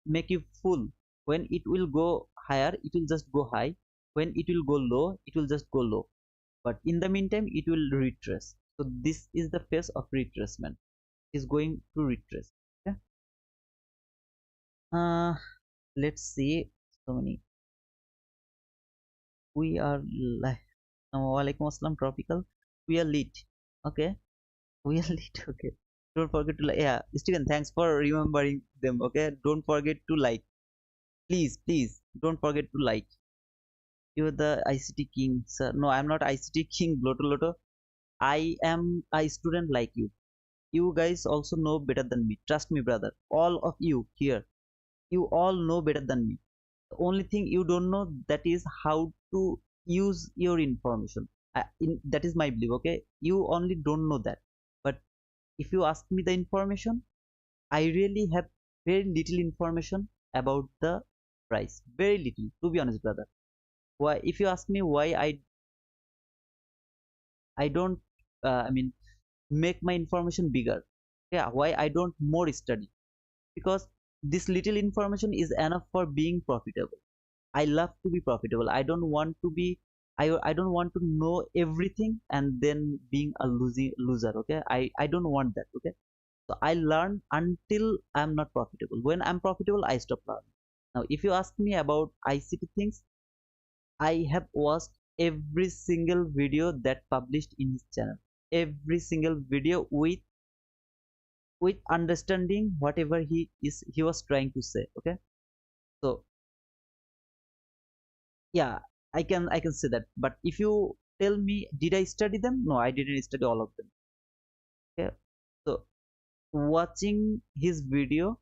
Speaker 1: make you full. When it will go higher, it will just go high. When it will go low, it will just go low. But in the meantime, it will retrace. So this is the phase of retracement. It is going to retrace. Okay. Uh, let's see. So many. We are like. Walaikum assalam tropical. We are lit. Okay. We are lit. Okay. Don't forget to like. Yeah, Steven. Thanks for remembering them. Okay. Don't forget to like. Please, please. Don't forget to like. You're the ICT king, sir. No, I'm not ICT king, Bloto Loto. I am a student like you. You guys also know better than me. Trust me, brother. All of you here, you all know better than me. The only thing you don't know that is how to use your information. That is my belief. Okay, you only don't know that. But if you ask me the information, I really have very little information about the price. Very little, to be honest, brother. Why? If you ask me why I don't, I mean, make my information bigger. Yeah, why I don't more study? Because this little information is enough for being profitable. I love to be profitable. I don't want to be, I don't want to know everything and then being a loser. Okay, I don't want that. Okay, so I learn until I'm not profitable. When I'm profitable, I stop learning. Now, if you ask me about ICT things, I have watched every single video that published in his channel. Every single video with understanding whatever he was trying to say. Okay, so yeah, I can say that. But if you tell me, did I study them? No, I didn't study all of them. Okay, so watching his video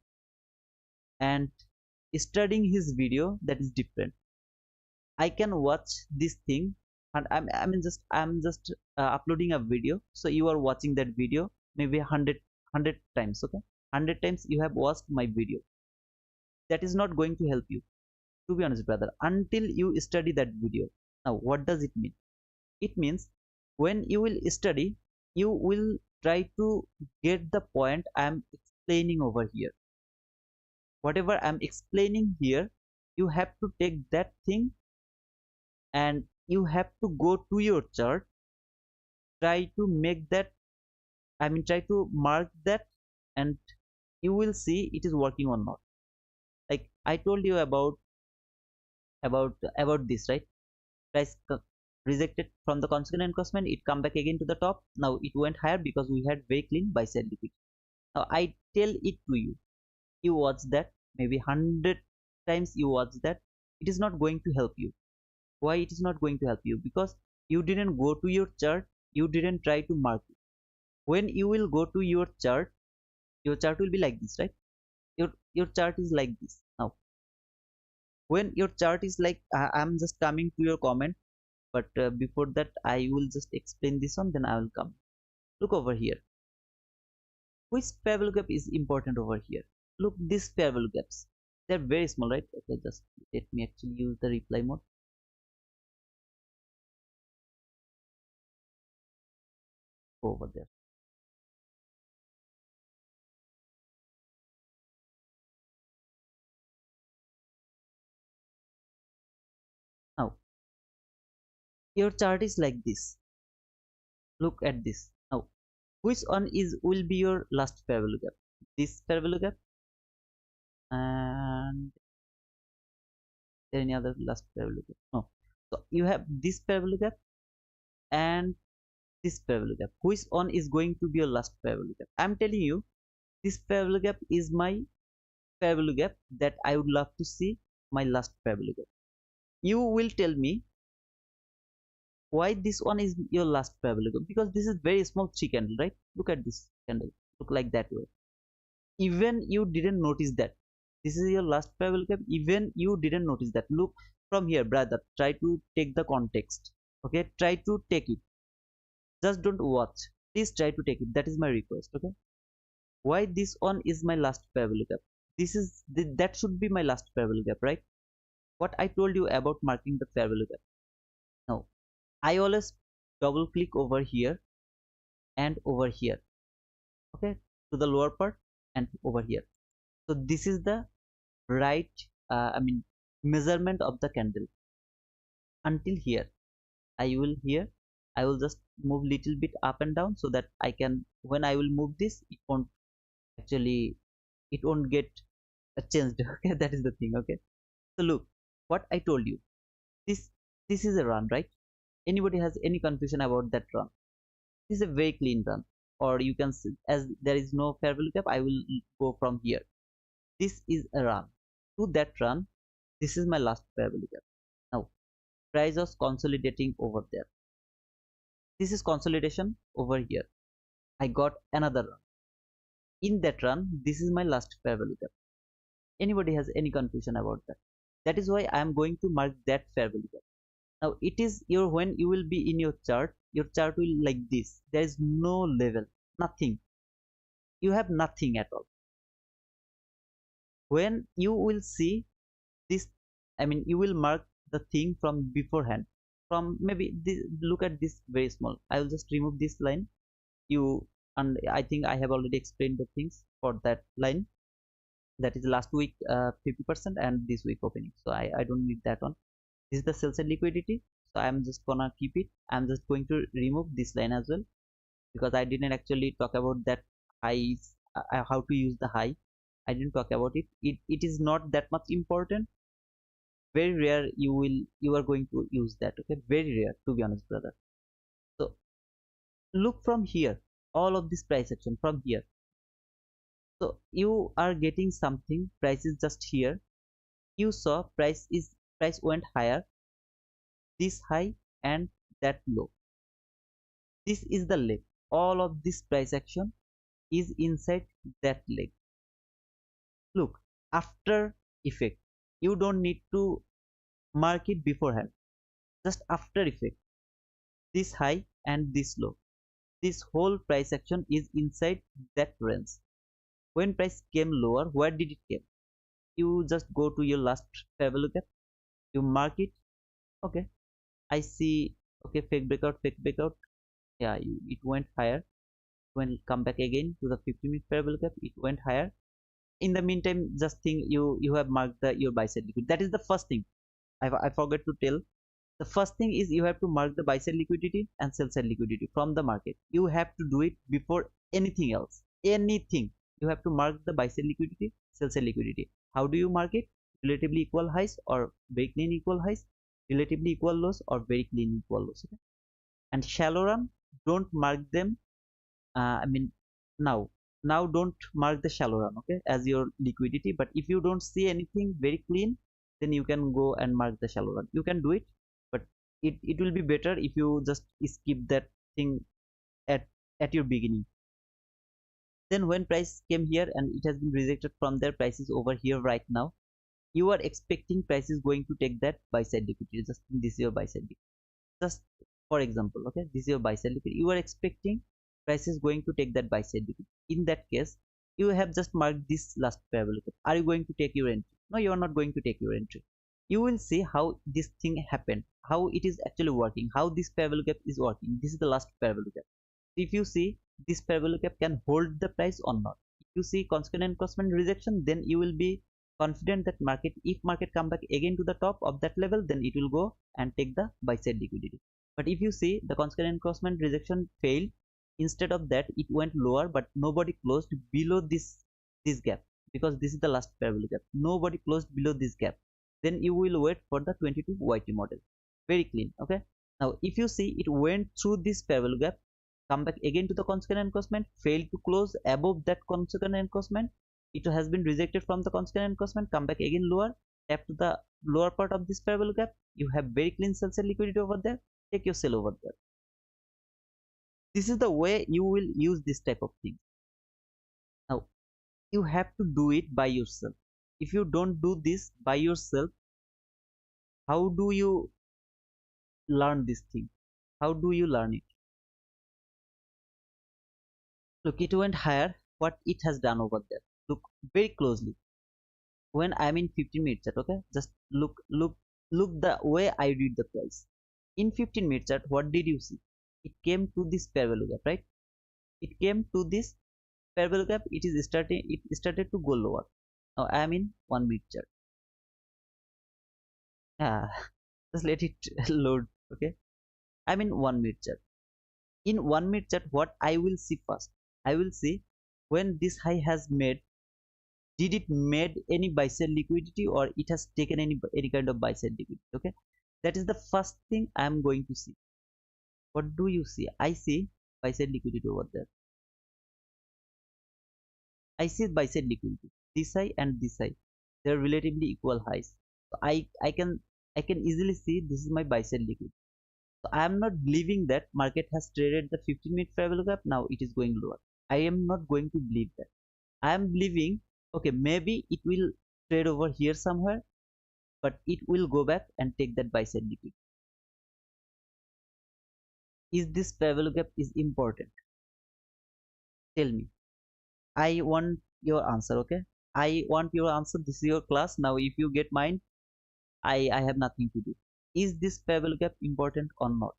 Speaker 1: and studying his video, that is different. I can watch this thing and I'm just uploading a video. So you are watching that video maybe 100 times. Okay, 100 times you have watched my video. That is not going to help you, to be honest, brother, until you study that video. Now, what does it mean? It means when you will study, you will try to get the point I am explaining over here. Whatever I'm explaining here, you have to take that thing and you have to go to your chart, try to make that, try to mark that, and you will see it is working or not. Like I told you about this, right? Price rejected from the consequent encroachment, it come back again to the top. Now it went higher because we had very clean buy side liquidity. Now I tell it to you, you watch that maybe 100 times, you watch that, it is not going to help you. Why it is not going to help you? Because you didn't go to your chart, you didn't try to mark it. When you will go to your chart will be like this, right? Your chart is like this. Now when your chart is like, I'm just coming to your comment, but before that I will just explain this one, then I will come. Look over here, which fair value gap is important over here. Look, these fair value gaps, they're very small, right? Okay, just let me actually use the reply mode. Go over there. Now your chart is like this. Look at this. Now which one is will be your last fair value gap? This fair value gap, and any other last fair value gap? No. So you have this fair value gap and this fair value gap. Which one is going to be your last fair value gap? I'm telling you, this fair value gap is my fair value gap that I would love to see my last fair value gap. You will tell me why this one is your last fair value gap, because this is very small three candle, right? Look at this candle, look like that way. Even you didn't notice that this is your last fair value gap, even you didn't notice that. Look from here, brother, try to take the context. Okay, try to take it, just don't watch, please try to take it, that is my request. Okay, why this one is my last fair value gap? This is that should be my last fair value gap, right? what I told you about marking the fair value gap. Now I always double click over here and over here, okay, to the lower part and over here. So this is the right measurement of the candle until here. I will just move little bit up and down so that I can, when I will move this, it won't actually, it won't get changed. Okay, that is the thing. Okay, so look what I told you. This is a run, right? Anybody has any confusion about that run? This is a very clean run. Or you can see, as there is no fair value gap, I will go from here. This is a run. To that run, this is my last fair value gap. Now price was consolidating over there. This is consolidation over here. I got another run. In that run, this is my last fair value gap. Anybody has any confusion about that? That is why I am going to mark that fair value gap. Now it is your, when you will be in your chart will like this. There is no level, nothing. You have nothing at all. When you will see this, you will mark the thing from beforehand. From maybe this, look at this very small. I will just remove this line. You, and I think I have already explained the things for that line. That is last week 50% and this week opening. So I don't need that one. This is the sell side liquidity. So I'm just gonna keep it. I'm just going to remove this line as well, because I didn't actually talk about that highs, how to use the high. I didn't talk about it. It is not that much important. Very rare you are going to use that. Okay, very rare, to be honest, brother. So look from here, all of this price action from here. So you are getting something, price is just here. You saw price went higher, this high and that low. This is the leg. All of this price action is inside that leg. Look, after effect, you don't need to mark it beforehand. Just after effect, this high and this low, this whole price action is inside that range. When price came lower, where did it came? You just go to your last fair value gap, you mark it. Okay, I see. Okay, fake breakout. Yeah, it went higher. When come back again to the 50-minute fair value gap, it went higher. In the meantime, just think you have marked your buy side liquidity. That is the first thing. I forgot to tell. The first thing is you have to mark the buy side liquidity and sell side liquidity from the market. You have to do it before anything else. Anything. You have to mark the buy side liquidity, sell side liquidity. How do you mark it? Relatively equal highs or very clean equal highs, relatively equal lows or very clean equal lows. Okay? And shallow run, don't mark them. I mean, now don't mark the shallow run, okay, as your liquidity. But if you don't see anything very clean, then you can go and mark the shallow run. You can do it, but it will be better if you just skip that thing at your beginning. Then when price came here and it has been rejected from there, price is over here right now. You are expecting price is going to take that buy side liquidity. Just this is your buy side liquidity. Just for example, okay, this is your buy side liquidity. You are expecting price is going to take that buy side liquidity. In that case, you have just marked this last fair value gap. Are you going to take your entry? No, you are not going to take your entry. You will see how this thing happened, how it is actually working, how this fair value gap is working. This is the last fair value gap. If you see this fair value gap can hold the price or not. If you see consequent encroachment rejection, then you will be confident that market, if market come back again to the top of that level, then it will go and take the buy side liquidity. But if you see the consequent encroachment rejection failed, instead of that it went lower, but nobody closed below this gap, because this is the last fair value gap. Nobody closed below this gap. Then you will wait for the 22 YT model. Very clean. Okay, now if you see it went through this fair value gap, come back again to the consequent encroachment, failed to close above that consequent encroachment, it has been rejected from the consequent encroachment, come back again lower, tap to the lower part of this fair value gap, you have very clean sell side liquidity over there, take your sell over there. This is the way you will use this type of thing. Now you have to do it by yourself. If you don't do this by yourself, how do you learn this thing? How do you learn it? Look, it went higher. What it has done over there, look very closely. when I'm in 15-minute chart, okay, just look the way I read the price. In 15-minute chart, what did you see? It came to this fair value gap, right? It came to this fair value gap. It started to go lower. Now I am in 1-minute chart. Yeah, just let it load. Okay, I'm in 1-minute chart. In 1-minute chart, what I will see first, I will see when this high has made, did it made any buy side liquidity, or it has taken any kind of buy side liquidity. Okay, that is the first thing I am going to see. What do you see? I see buy side liquidity over there. I see buy side liquidity, this high and this high, they're relatively equal highs. So I can easily see this is my buy side liquidity. So I am not believing that market has traded the 15-minute fair value gap, now it is going lower. I am not going to believe that. I am believing, okay, maybe it will trade over here somewhere, but it will go back and take that buy side liquidity. Is this fair value gap is important? Tell me. I want your answer. Okay, I want your answer. This is your class now. If you get mine, I have nothing to do. Is this fair value gap important or not?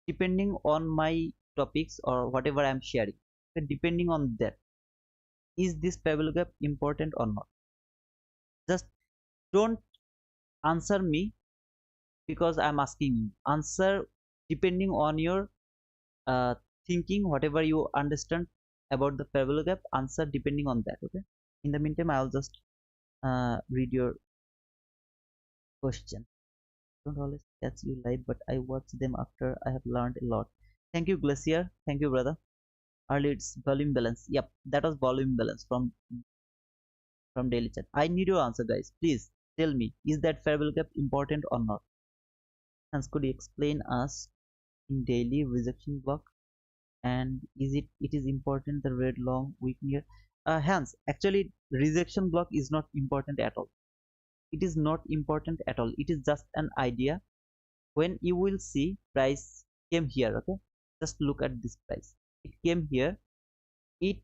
Speaker 1: Depending on my topics or whatever I'm sharing, okay, depending on that, is this fair value gap important or not? Just don't answer me because I'm asking you. Answer depending on your uh, thinking, whatever you understand about the fair value gap. Answer depending on that. Okay. In the meantime, I'll just read your question. Don't always catch you live, but I watch them after I have learned a lot. Thank you, Glacier. Thank you, brother. Early it's volume balance. Yep, that was volume balance from daily chat. I need your answer, guys. Please tell me, is that fair value gap important or not? Hans, could you explain us in daily rejection block, and it is important the red long week near? Hans, actually rejection block is not important at all. It is not important at all. It is just an idea. When you will see price came here, okay, just look at this price. It came here, it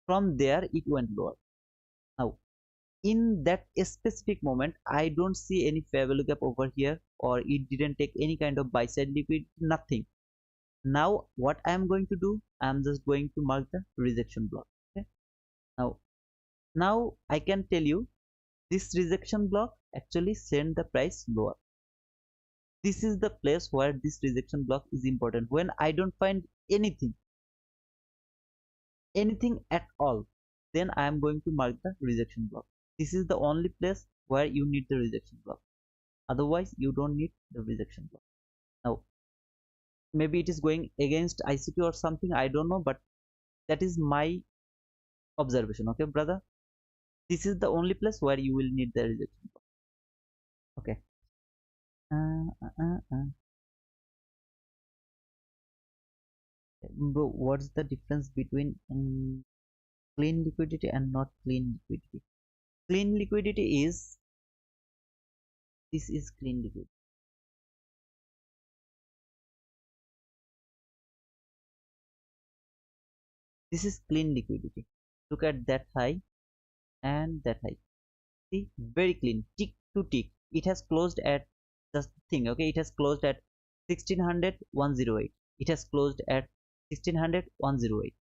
Speaker 1: from there it went lower. Now in that specific moment, I don't see any fair value gap over here, or it didn't take any kind of buy side liquidity, nothing. Now what I am going to do, I am just going to mark the rejection block. Okay, now I can tell you this rejection block actually send the price lower. This is the place where this rejection block is important. When I don't find anything at all, then I am going to mark the rejection block. This is the only place where you need the rejection block. Otherwise you don't need the rejection block. Now maybe it is going against ICT or something, I don't know, but that is my observation. Okay, brother, this is the only place where you will need the rejection block. Okay. Bro, what's the difference between clean liquidity and not clean liquidity? Clean liquidity is, this is clean liquidity. This is clean liquidity. Look at that high and that high. See, very clean, tick to tick. It has closed at the thing. Okay, it has closed at 1600 108. It has closed at 1600 108.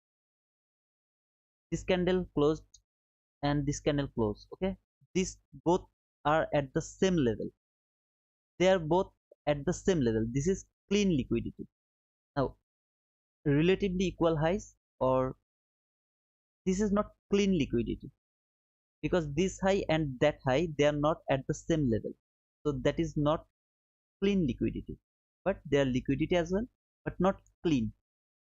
Speaker 1: This candle closed and this candle closed. Okay, these both are at the same level. They are both at the same level. This is clean liquidity. Now relatively equal highs, or this is not clean liquidity, because this high and that high, they are not at the same level. So that is not clean liquidity, but they are liquidity as well, but not clean.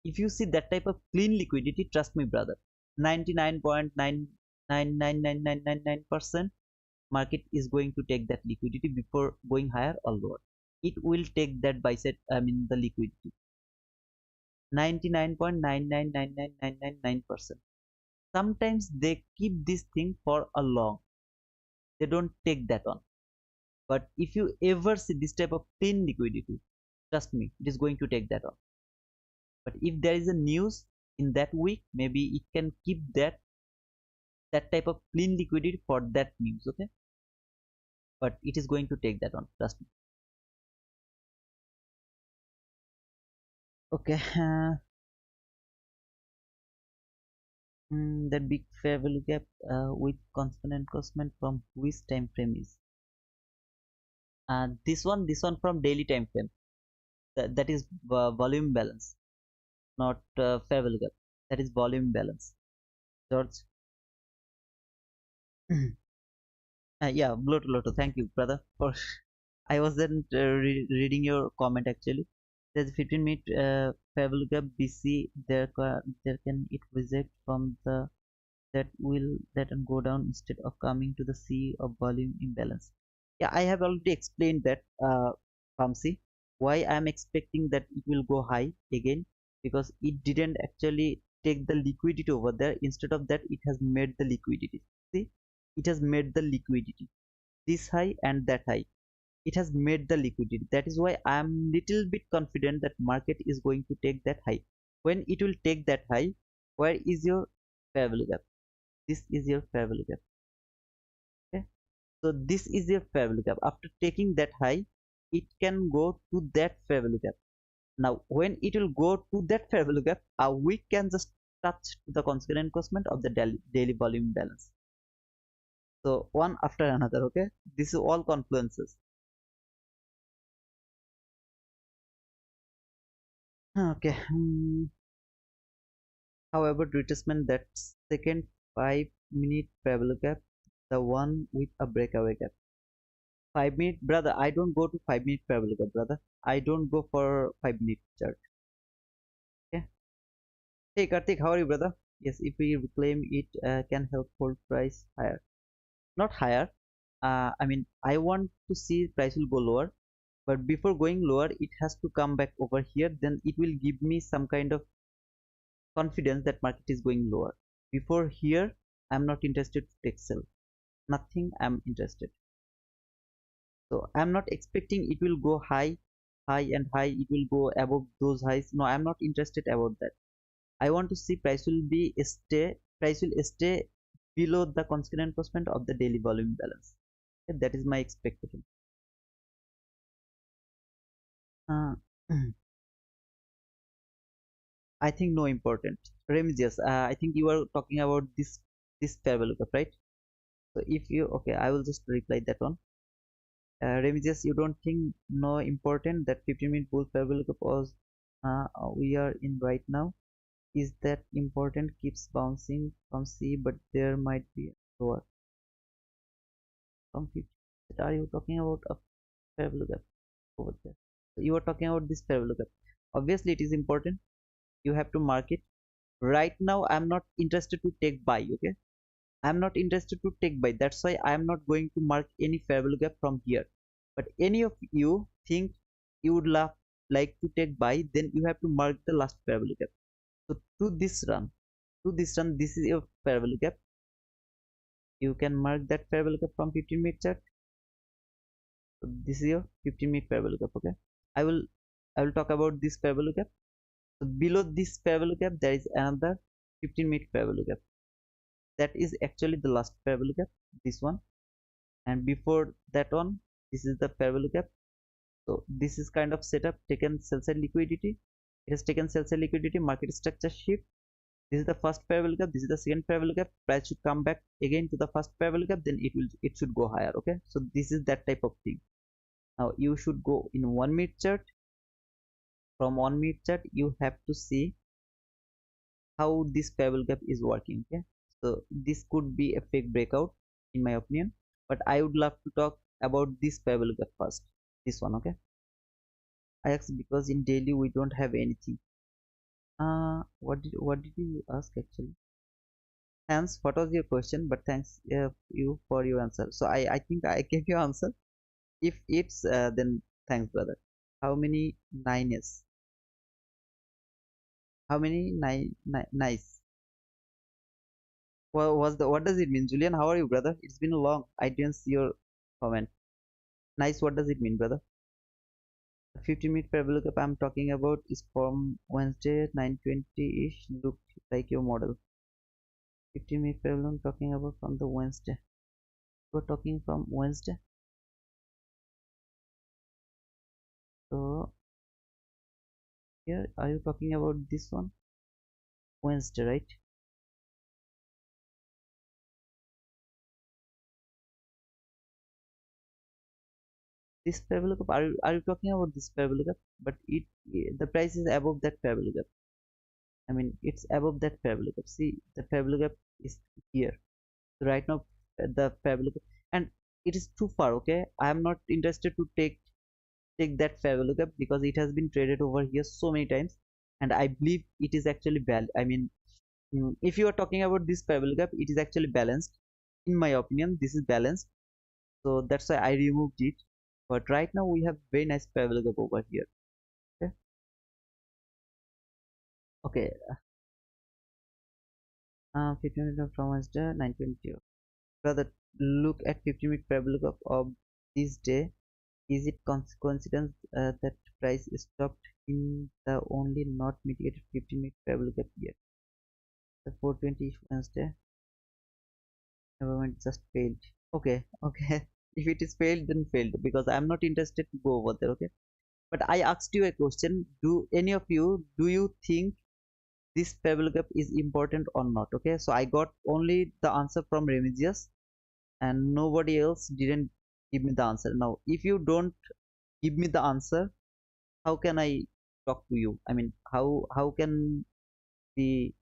Speaker 1: If you see that type of clean liquidity, trust me, brother, 99.999999% market is going to take that liquidity before going higher or lower. It will take that bicep, I mean the liquidity, 99.999999%. Sometimes they keep this thing for a long, they don't take that on. But if you ever see this type of clean liquidity, trust me, it is going to take that on. But if there is a news in that week, maybe it can keep that that type of clean liquidity for that news. Okay, but it is going to take that on, trust me. Okay. That big fair value gap with constant encroachment from which time frame is this one from daily time frame. That is volume balance, not fair value gap. That is volume balance, George. Yeah, Bloto, thank you, brother. For I wasn't reading your comment actually. There's 15-minute fair value gap BC. There can it reject from the that and go down instead of coming to the sea of volume imbalance. Yeah, I have already explained that, Pamsi, why I am expecting that it will go high again, because it didn't actually take the liquidity over there. Instead of that, it has made the liquidity. See, it has made the liquidity this high and that high. It has made the liquidity. That is why I am little bit confident that market is going to take that high. When it will take that high, where is your fair value gap? This is your fair value gap. Okay, so this is your fair value gap. After taking that high, it can go to that fair value gap. Now when it will go to that fair value gap, we can just touch the consequent encroachment of the daily volume balance. So one after another. Okay, this is all confluences. Okay. However, retracement, that second 5-minute fair value gap, the one with a breakaway gap. 5 minute, brother, I don't go to 5-minute fair value gap, brother. I don't go for 5-minute chart. Okay. Hey Karthik, how are you, brother? Yes, if we reclaim it, can help hold price higher. Not higher. I mean, I want to see price will go lower, but before going lower, it has to come back over here. Then it will give me some kind of confidence that market is going lower. Before here, I'm not interested to take sell. Nothing. I'm interested. So I'm not expecting it will go high, high and high. It will go above those highs. No, I'm not interested about that. I want to see price will stay below the constant encroachment of the daily volume balance. Okay, that is my expectation. Uh, I think no important. Remedios, I think you are talking about this fair value gap, right? So if you okay, I will just reply that one. Remedios, you don't think no important that 15-minute bull fair value gap was we are in right now? Is that important? Keeps bouncing from C, but there might be lower from 50. Are you talking about a fair value gap over there? So you are talking about this fair value gap. Obviously, it is important. You have to mark it. Right now, I'm not interested to take buy. Okay, I'm not interested to take buy. That's why I'm not going to mark any fair value gap from here. But any of you think you would like to take buy, then you have to mark the last fair value gap. So this run, this is your fair value gap. You can mark that fair value gap from 15-minute chart. So this is your 15-minute fair value gap. Okay, I will talk about this fair value gap. So below this fair value gap, there is another 15-minute fair value gap. That is actually the last fair value gap, this one. And before that one, this is the fair value gap. So this is kind of setup taken sell side liquidity. It has taken sell side liquidity, market structure shift. This is the first fair value gap. This is the second fair value gap. Price should come back again to the first fair value gap. Then it should go higher. Okay. So this is that type of thing. Now you should go in 1-minute chart. From 1-minute chart, you have to see how this fair value gap is working. Okay. So this could be a fake breakout in my opinion, but I would love to talk about this fair value gap first. This one. Okay. I asked because in daily we don't have anything. What did you ask actually? Hans, what was your question? But thanks you for your answer. So I think I gave you answer. If it's then thanks, brother. How many nines? How many nice? What does it mean, Julian? How are you, brother? It's been long. I didn't see your comment. Nice. What does it mean, brother? 15-minute fair value gap I'm talking about is from Wednesday 9:20 ish. Look like your model. 50-minute problem talking about from the Wednesday. We're talking from Wednesday. So here, are you talking about this one? Wednesday, right? This parabolic, are you talking about this parabolic? But the price is above that parabolic. I mean, it's above that parabolic. See, the parabolic is here. So right now, the parabolic, and it is too far. Okay, I am not interested to take that parabolic because it has been traded over here so many times, and I believe it is actually I mean, if you are talking about this parabolic it is actually balanced. In my opinion, this is balanced, so that's why I removed it. But right now we have very nice parabolic over here. Okay, okay. 15 minutes from Wednesday 9:20. Brother, look at 50-minute parabolic of this day. Is it coincidence that price stopped in the only not mitigated 15-minute parabolic here? The 420 Wednesday, government just failed. Okay, okay. If it is failed, then failed because I'm not interested to go over there. Okay, but I asked you a question. Do any of you think this parabolic is important or not? Okay, so I got only the answer from Remigius, and nobody else didn't give me the answer. Now, if you don't give me the answer, how can I talk to you? I mean, how can be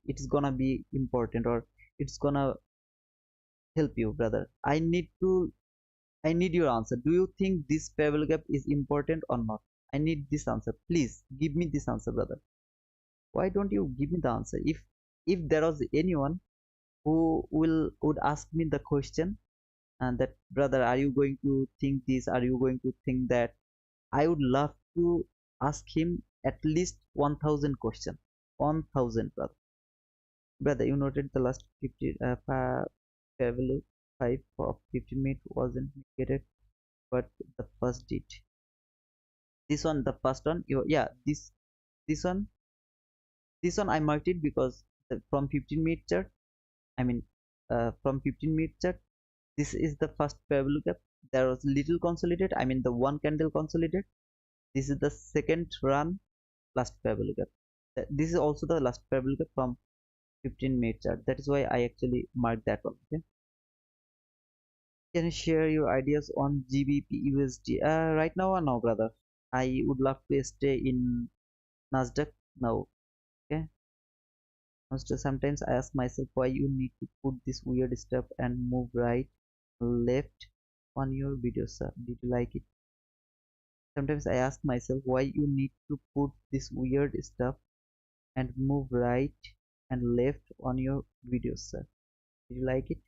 Speaker 1: it's gonna be important or it's gonna help you, brother? I need your answer. Do you think this parallel gap is important or not? I need this answer. Please give me this answer, brother. Why don't you give me the answer? If there was anyone who would ask me the question, and that, brother, are you going to think this? Are you going to think that? I would love to ask him at least 1,000 questions. 1,000, brother. Brother, you noted the last 50 parallel 5 of 50 minutes wasn't mitigated, but the first did. This one, the first one, yeah, this one, this one I marked it because from 15-minute chart, I mean, from 15-minute chart, this is the first parabolic gap. There was little consolidate, I mean the one candle consolidate. This is the second run, last parabolic gap. This is also the last parabolic gap from 15-minute chart. That is why I actually marked that one. Okay, can you share your ideas on GBP USD? Right now or no, brother? I would love to stay in NASDAQ now. Okay. Sometimes I ask myself why you need to put this weird stuff and move right, left on your video, sir. Did you like it? Sometimes I ask myself why you need to put this weird stuff and move right and left on your videos, sir. Did you like it?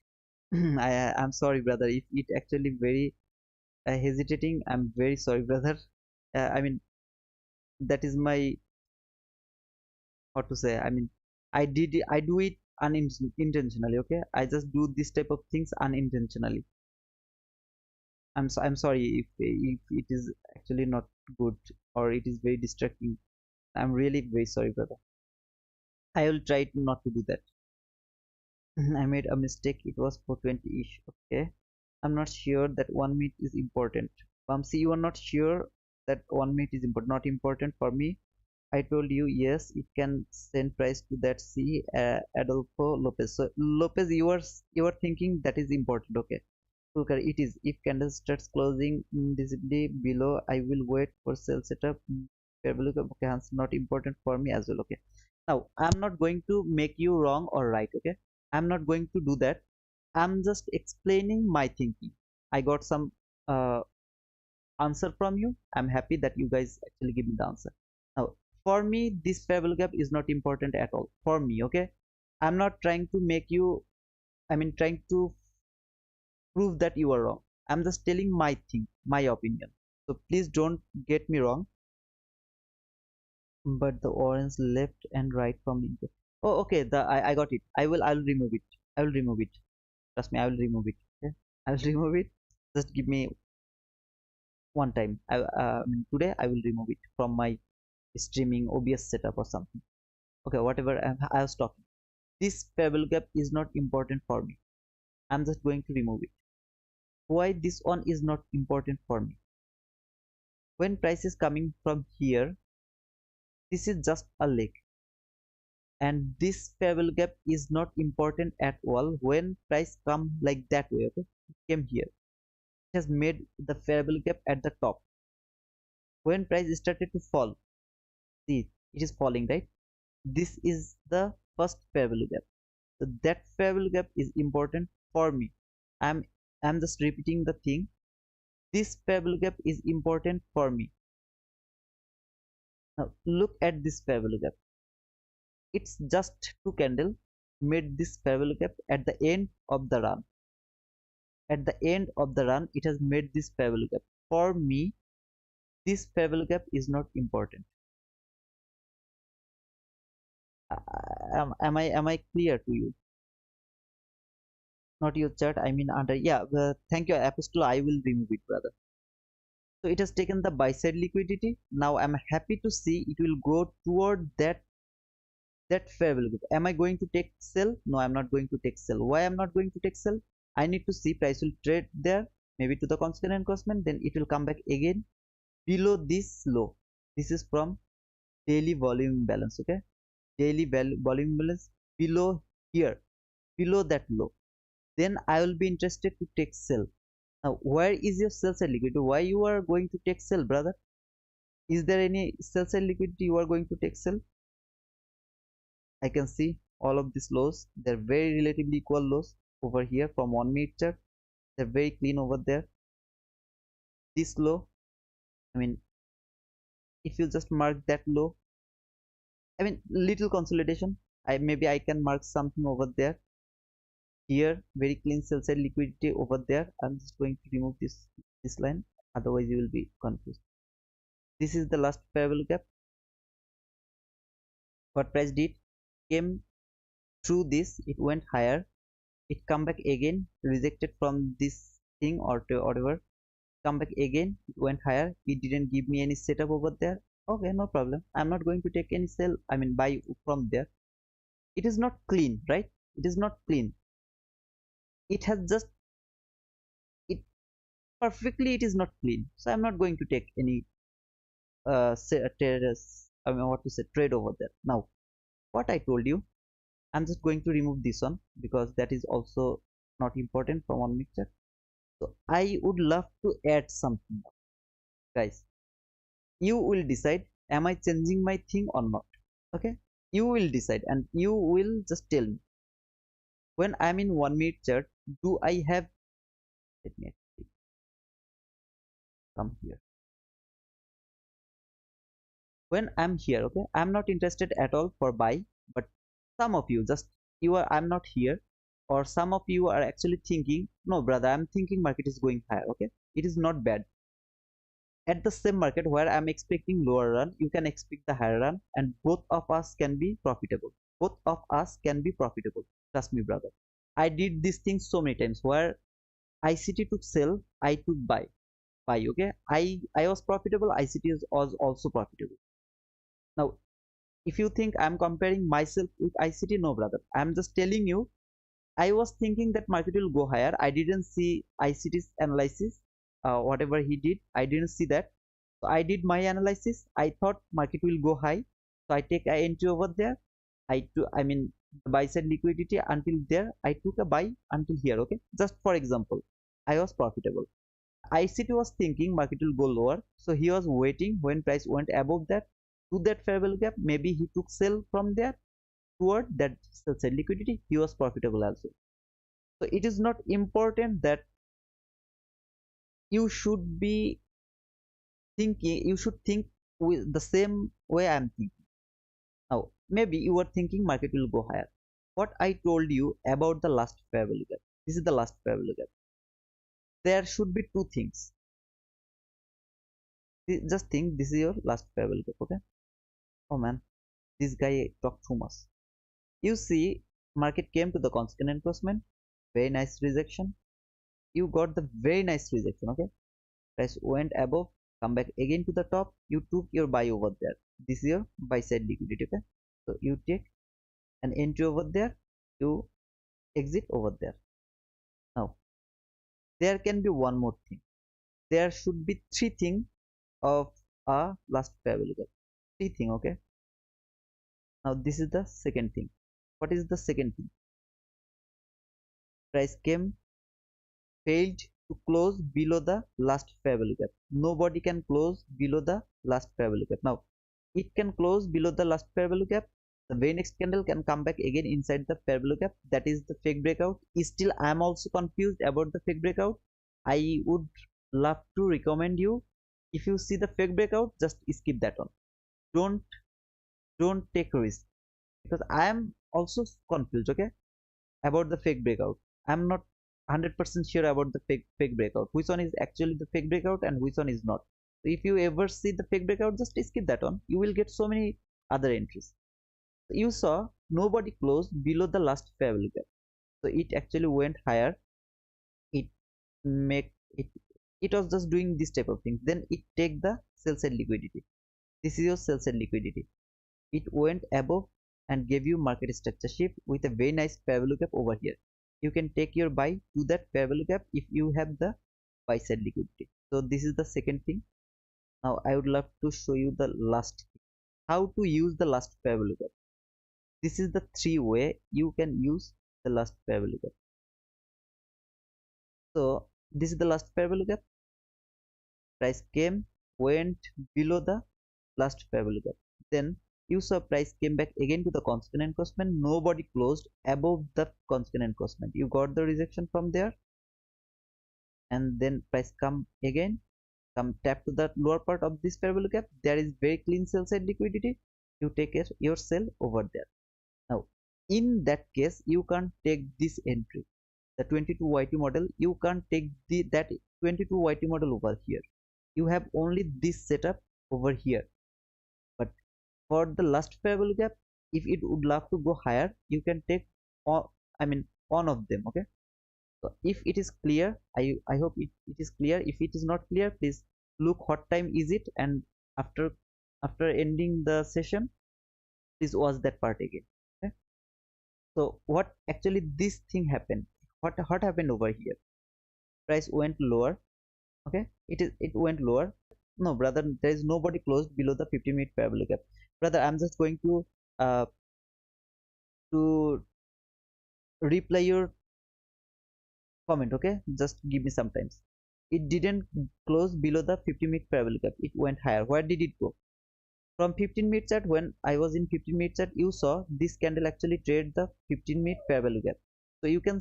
Speaker 1: I'm sorry, brother. If it actually very hesitating, I'm very sorry, brother. I mean, that is my, what to say, I mean, I do it unintentionally. Okay, I just do this type of things unintentionally. I'm sorry if it is actually not good or it is very distracting. I'm really very sorry, brother. I will try not to do that. I made a mistake. It was 420-ish. Okay, I'm not sure that 1 minute is important. See, you are not sure that 1 minute is not important for me. I told you yes, it can send price to that C. Adolfo Lopez. So Lopez, you are thinking that is important. Okay, okay, it is. If candle starts closing visibly below, I will wait for sell setup. Okay, hence not important for me as well. Okay, now I'm not going to make you wrong or right. Okay, I'm not going to do that. I'm just explaining my thinking. I got some uh, answer from you. I'm happy that you guys actually give me the answer. Now, for me, this parallel gap is not important at all. For me, okay? I'm not trying to make you, I mean, trying to prove that you are wrong. I'm just telling my thing, my opinion. So please don't get me wrong. But the orange left and right from India. Oh, okay. I got it. I will remove it. I will remove it. Trust me, I will remove it. Okay? I will remove it. Just give me one time. I mean, today I will remove it from my streaming OBS setup or something. Okay, whatever I was talking. This fair gap is not important for me. I'm just going to remove it. Why this one is not important for me? When price is coming from here, this is just a leg, and this fair gap is not important at all when price come like that way. Okay, it came here, it has made the fair gap at the top. When price started to fall, see, it is falling, right? This is the first fair gap. So that fair gap is important for me. I'm i'm just repeating the thing. This fair gap is important for me. Now look at this fair gap. It's just two candle made this fair gap at the end of the run. At the end of the run, it has made this fair gap. For me, this fair gap is not important. Am I clear to you? Not your chart, I mean under. Yeah, thank you, Apostle. I will remove it, brother. So it has taken the buy side liquidity. Now I'm happy to see it will go toward that fair value. Am I going to take sell? No, I'm not going to take sell. Why I'm not going to take sell? I need to see price will trade there, maybe to the constant encroachment, then it will come back again below this low. This is from daily volume balance. Okay, daily volume balance below here, below that low. Then I will be interested to take sell. Now, where is your sell side liquidity? Why you are going to take sell, brother? Is there any sell side liquidity you are going to take sell? I can see all of these lows. They're very relatively equal lows over here from 1 minute chart. They're very clean over there. This low, I mean, if you just mark that low, I mean, little consolidation. Maybe I can mark something over there. Here, very clean sell side liquidity over there. I'm just going to remove this line. Otherwise, you will be confused. This is the last fair value gap. What price did? Came through this, it went higher, it come back again, rejected from this thing or whatever, come back again, it went higher, it didn't give me any setup over there. Okay, no problem, I'm not going to take any sell, I mean buy from there. It is not clean, right? It is not clean. It has just, it perfectly, it is not clean, so I'm not going to take any I mean what to say, trade over there. Now what I told you, I'm just going to remove this one because that is also not important from 1 minute chart. So I would love to add something, guys. You will decide, am I changing my thing or not? Okay, you will decide and you will just tell me. When I'm in 1 minute chart, do I have, let me come here. When I'm here, okay, I'm not interested at all for buy, but some of you just, you are, I'm not here, or some of you are actually thinking, no brother, I'm thinking market is going higher. Okay, it is not bad. At the same market where I'm expecting lower run, you can expect the higher run, and both of us can be profitable. Both of us can be profitable. Trust me, brother. I did this thing so many times where ICT took sell, I took buy. Okay, I was profitable, ICT was also profitable. Now if you think I'm comparing myself with ICT, no brother, I'm just telling you, I was thinking that market will go higher. I didn't see ICT's analysis, whatever he did, I didn't see that. So I did my analysis. I thought market will go high, so I take a entry over there. I mean the buy side liquidity until there. I took a buy until here. Okay, just for example, I was profitable. ICT was thinking market will go lower, so he was waiting when price went above that to that fair value gap. Maybe he took sell from there toward that sell side liquidity. He was profitable also. So it is not important that you should be thinking, you should think with the same way I'm thinking. Now maybe you are thinking market will go higher. What I told you about the last fair value gap, this is the last fair value gap. There should be two things. Just think, this is your last fair value gap. Okay, oh man, this guy talked too much. You see, market came to the constant encroachment, very nice rejection. You got the very nice rejection. Okay, price went above, come back again to the top, you took your buy over there. This is your buy side liquidity. Okay, so you take an entry over there, you exit over there. Now there can be one more thing. There should be three things of a last payable gap. Three thing, okay. Now this is the second thing. What is the second thing? Price came, failed to close below the last payable gap. Nobody can close below the last payable gap. Now it can close below the last payable gap. The very next candle can come back again inside the payable gap. That is the fake breakout. Still I am also confused about the fake breakout. I would love to recommend you, if you see the fake breakout, just skip that one. Don't take risk, because I am also confused, okay, about the fake breakout. I'm not 100% sure about the fake breakout, which one is actually the fake breakout and which one is not. So if you ever see the fake breakout, just skip that one. You will get so many other entries. So you saw nobody closed below the last payable gap, so it actually went higher. It make it it was just doing this type of thing. Then it take the sell side liquidity. This is your sell side liquidity. It went above and gave you market structure shift with a very nice payable gap over here. You can take your buy to that payable gap if you have the buy side liquidity. So this is the second thing. Now I would love to show you the last thing. How to use the last payable gap. This is the three way you can use the last payable gap. So this is the last payable gap. Price came, went below the last payable gap. Then you saw price came back again to the constant encroachment. Nobody closed above the constant encroachment. You got the rejection from there, and then price come again, come tap to the lower part of this payable gap. There is very clean sell side liquidity. You take your sell over there. Now in that case, you can't take this entry, the 22 YT model. You can't take that 22 YT model over here. You have only this setup over here. But for the last payable gap, if it would love to go higher, you can take all, one of them, okay. So if it is clear, I hope it is clear. If it is not clear, please look what time is it, and after ending the session, please watch that part again, okay. So what actually this thing happened, what happened over here? Price went lower, okay. It went lower. No brother, there is nobody closed below the 50-minute parabolic gap. Brother, I'm just going uh to reply your comment, okay. Just give me some time. It didn't close below the 50-minute parabolic gap. It went higher. Where did it go? From 15-minute chart, when I was in 15-minute chart, you saw this candle actually trade the 15-minute parabolic gap. So you can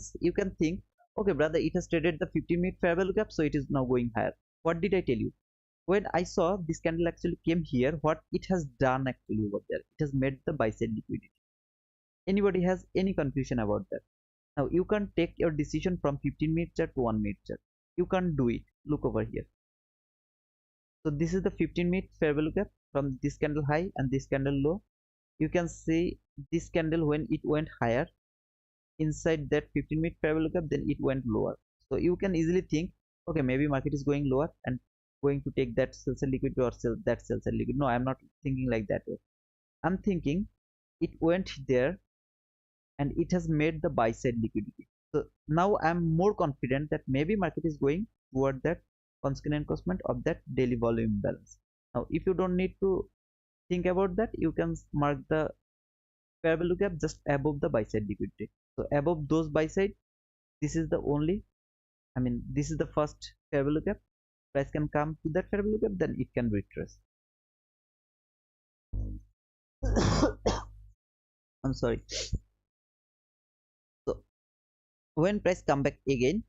Speaker 1: think, okay brother, it has traded the 15-minute parabolic gap, so it is now going higher. What did I tell you? When I saw this candle actually came here, what it has done actually over there, it has made the buy side liquidity. Anybody has any confusion about that? Now you can't take your decision from 15-minute chart to 1-minute chart. You can't do it. Look over here. So this is the 15-minute fair value gap from this candle high and this candle low. You can see this candle, when it went higher inside that 15-minute fair value gap, then it went lower. So you can easily think, okay, maybe market is going lower and going to take that sell side liquidity or sell that sell side liquidity. No, I'm not thinking like that way. I'm thinking it went there and it has made the buy side liquidity. So now I'm more confident that maybe market is going toward that consequent encroachment of that daily volume imbalance. Now if you don't need to think about that, you can mark the fair value gap just above the buy side liquidity. So above those buy side, this is the only, this is the first fair value gap. Price can come to that fair value gap, then it can retrace. I'm sorry. So when price come back again,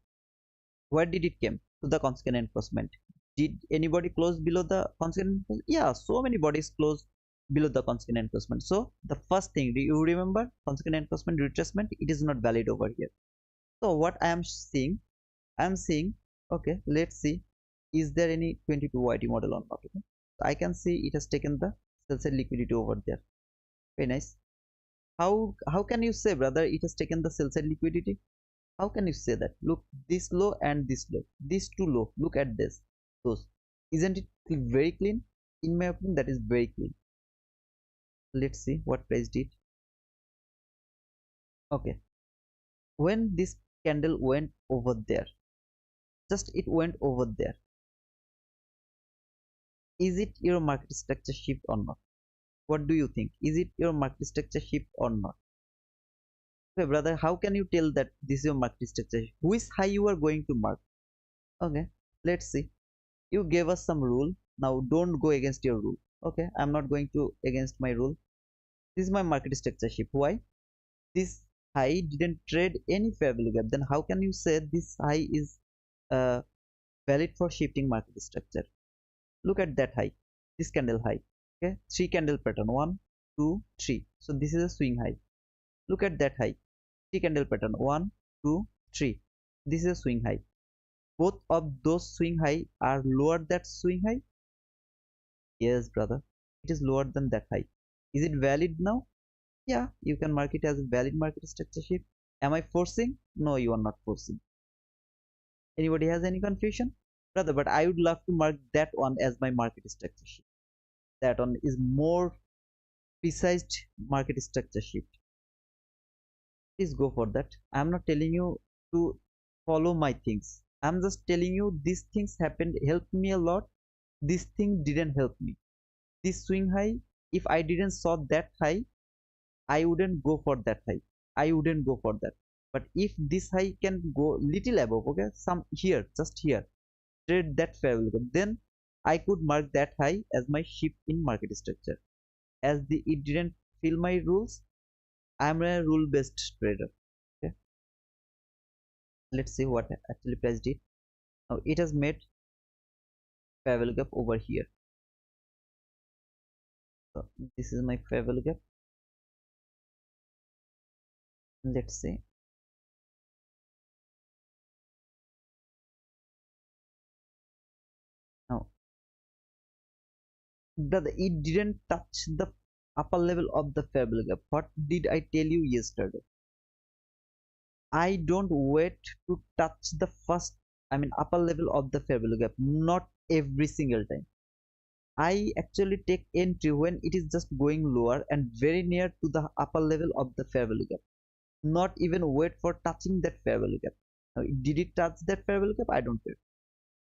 Speaker 1: where did it came? To the consequent encroachment. Did anybody close below the consequent? Yeah, so many bodies close below the consequent encroachment. So the first thing, do you remember consequent encroachment retracement? It is not valid over here. So what I am seeing, okay, let's see, is there any 22 YT model or not? Okay, so I can see it has taken the sell side liquidity over there. Very nice. How can you say, brother, it has taken the sell side liquidity? How can you say that? Look, this low and this low, these two low, look at this, those. Isn't it very clean? In my opinion, that is very clean. Let's see what price did. Okay, when this candle went over there, just it went over there, is it your market structure shift or not? What do you think? Is it your market structure shift or not? Okay, brother, how can you tell that this is your market structure? Which high you are going to mark? Okay, let's see. You gave us some rule. Now don't go against your rule. Okay, I'm not going to against my rule. This is my market structure shift. Why? This high didn't trade any fair value gap. Then how can you say this high is uh, valid for shifting market structure? Look at that high, this candle high. Okay, three candle pattern, 1 2 3. So this is a swing high. Look at that high, three candle pattern, 1 2 3. This is a swing high. Both of those swing high are lower that swing high. Yes, brother, it is lower than that high. Is it valid now? Yeah, you can mark it as a valid market structure shift. Am I forcing? No, you are not forcing. Anybody has any confusion? Brother, but I would love to mark that one as my market structure shift. That one is more precise market structure shift. Please go for that. I'm not telling you to follow my things. I'm just telling you these things happened, helped me a lot. This thing didn't help me. This swing high, if I didn't saw that high, I wouldn't go for that high. I wouldn't go for that. But if this high can go little above, okay, some here, just here, trade that fair value, then I could mark that high as my shift in market structure. As it didn't fill my rules, I'm a rule based trader. Okay, let's see what actually price did. Now it has made fair value gap over here. So this is my fair value gap. Let's see. Now it didn't touch the upper level of the fair value gap. What did I tell you yesterday? I don't wait to touch the first, I mean upper level of the fair value gap, not every single time. I actually take entry when it is just going lower and very near to the upper level of the fair value gap. Not even wait for touching that fair value gap. Now, did it touch that fair value gap? I don't care.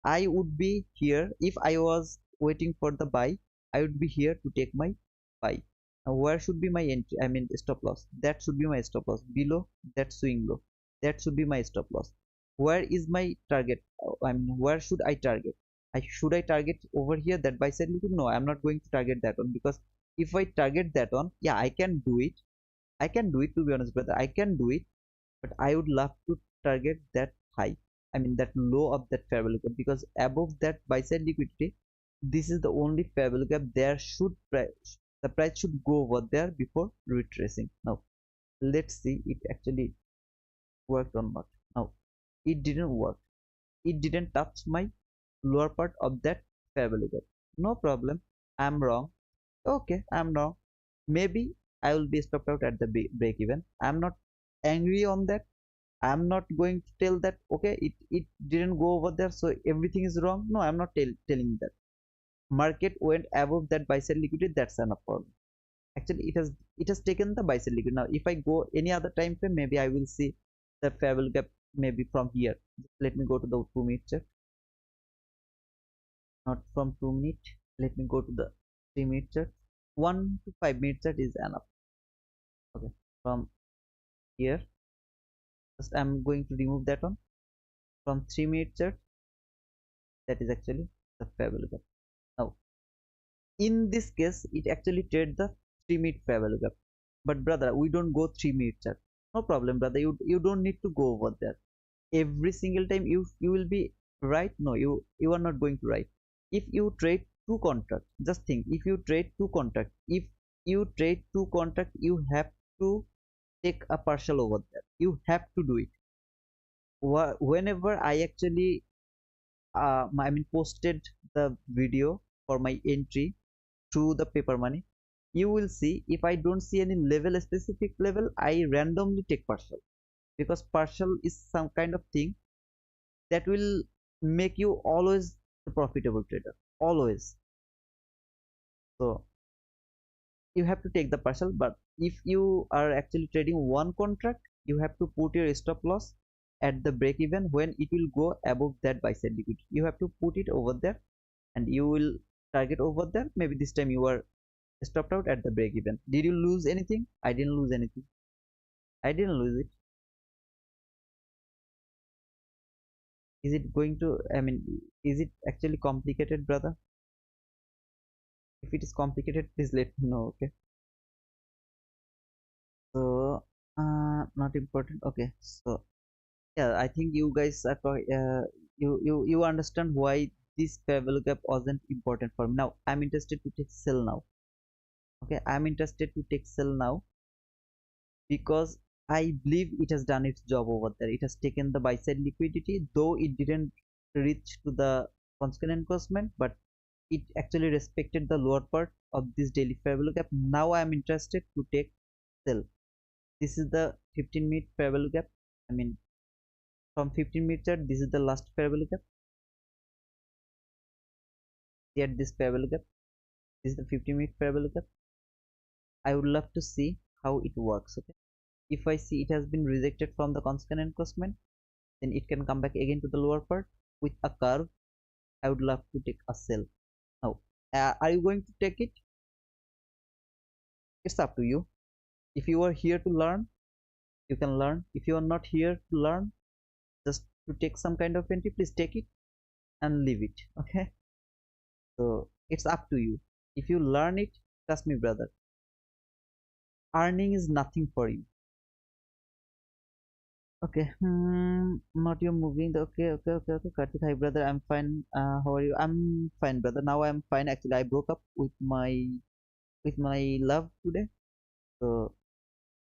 Speaker 1: I would be here if I was waiting for the buy. I would be here to take my buy. Now, where should be my entry? I mean stop loss. That should be my stop loss. Below that swing low. That should be my stop loss. Where is my target? I mean, where should I target? Should I target over here that buy side liquid? No, I'm not going to target that one, because if I target that one, yeah, I can do it. I can do it, to be honest, brother. I can do it, but I would love to target that high. I mean that low of that fair value gap, because above that buy side liquidity, this is the only fair value gap. There should the price should go over there before retracing. Now let's see it actually worked or not. Now it didn't work. It didn't touch my lower part of that fair value gap. No problem. I'm wrong. Okay, I'm wrong. Maybe I will be stopped out at the break even. I'm not angry on that. I'm not going to tell that okay, it didn't go over there, so everything is wrong. No, I'm not telling that. Market went above that buy side liquidity, that's enough for me. Actually it has taken the buy side liquidity. Now if I go any other time frame, maybe I will see the fair value gap maybe from here. Let me go to the 2-minute chart. Not from 2-minute. Let me go to the 3-minute chart. 1 to 5-minute chart is enough. Okay, from here, just I'm going to remove that one. From 3-minute chart, that is actually the fair value gap. Now in this case, it actually trade the 3-minute fair value gap. But brother, we don't go 3-minute chart. No problem, brother. You don't need to go over there. Every single time you will be right. No, you are not going to right. If you trade two contract, just think, if you trade two contract, you have to take a partial over there. You have to do it. Whenever I actually I mean posted the video for my entry through the paper money, you will see if I don't see any level, specific level, I randomly take partial, because partial is some kind of thing that will make you always a profitable trader, always. So you have to take the partial. But if you are actually trading one contract, you have to put your stop loss at the break even when it will go above that buy side liquidity. You have to put it over there and you will target over there. Maybe this time you are stopped out at the break even. Did you lose anything? I didn't lose anything. I didn't lose it. Is it going to, I mean, is it actually complicated, brother? If it is complicated, please let me know. Okay, so not important. Okay, so yeah, I think you guys are you understand why this parallel gap wasn't important for me. Now I'm interested to take sell now. Okay, I'm interested to take sell now because I believe it has done its job over there. It has taken the buy side liquidity, though it didn't reach to the constant encroachment, but it actually respected the lower part of this daily fair value gap. Now I am interested to take sell. This is the 15-minute fair value gap. I mean, from 15-minute chart, this is the last fair value gap. See at this fair value gap. This is the 15-minute fair value gap. I would love to see how it works. Okay, if I see it has been rejected from the constant encroachment, then it can come back again to the lower part with a curve. I would love to take a sell. Now, are you going to take it? It's up to you. If you are here to learn, you can learn. If you are not here to learn, just to take some kind of entry, please take it and leave it. Okay, so it's up to you. If you learn it, trust me, brother, earning is nothing for you. Okay, not you moving the okay, Karthik. Hi, brother, I'm fine. How are you? I'm fine, brother. Now I'm fine. Actually, I broke up with my love today, so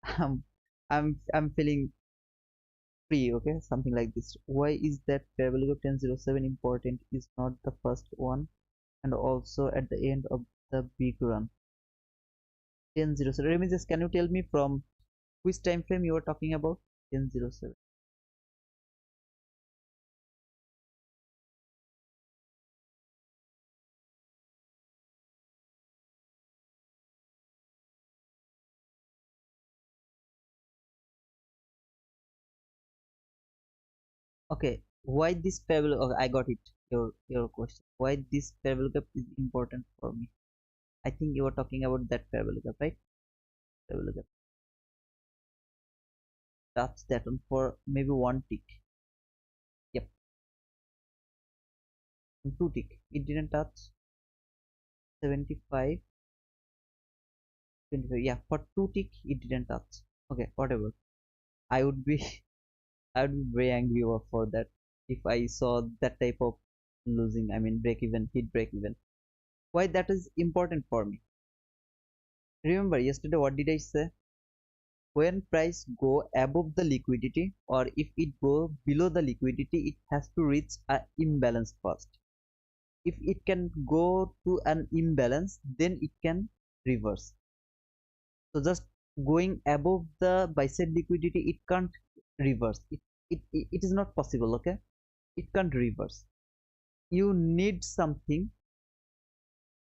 Speaker 1: I'm I'm feeling free. Okay, something like this. Why is that parallel of 1007 important? Is not the first one, and also at the end of the big run. 1007. Let me just, can you tell me from which time frame you are talking about? 1007. Okay, why this parallel? Okay, I got it. Your question. Why this parallel gap is important for me? I think you are talking about that parallel gap, right? Parallel gap. Touch that one for maybe one tick. Yep, two tick. It didn't touch 75, 25. Yeah, for two tick it didn't touch. Okay, whatever. I would be I would be very angry for that if I saw that type of losing. I mean, break even, hit break even. Why that is important for me? Remember yesterday what did I say? When price go above the liquidity or if it go below the liquidity, it has to reach a imbalance first. If it can go to an imbalance, then it can reverse. So just going above the buy side liquidity, it can't reverse. It is not possible. Okay, it can't reverse. You need something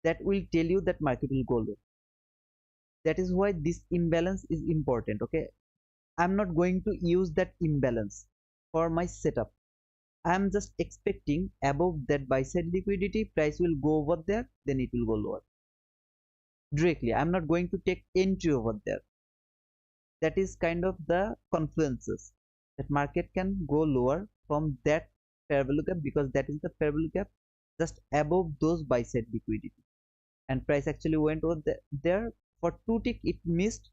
Speaker 1: that will tell you that market will go low. That is why this imbalance is important. Okay, I'm not going to use that imbalance for my setup. I'm just expecting above that buy side liquidity, price will go over there, then it will go lower directly. I'm not going to take entry over there. That is kind of the confluences that market can go lower from that fair value gap, because that is the fair value gap just above those buy side liquidity, and price actually went over there for two tick. It missed.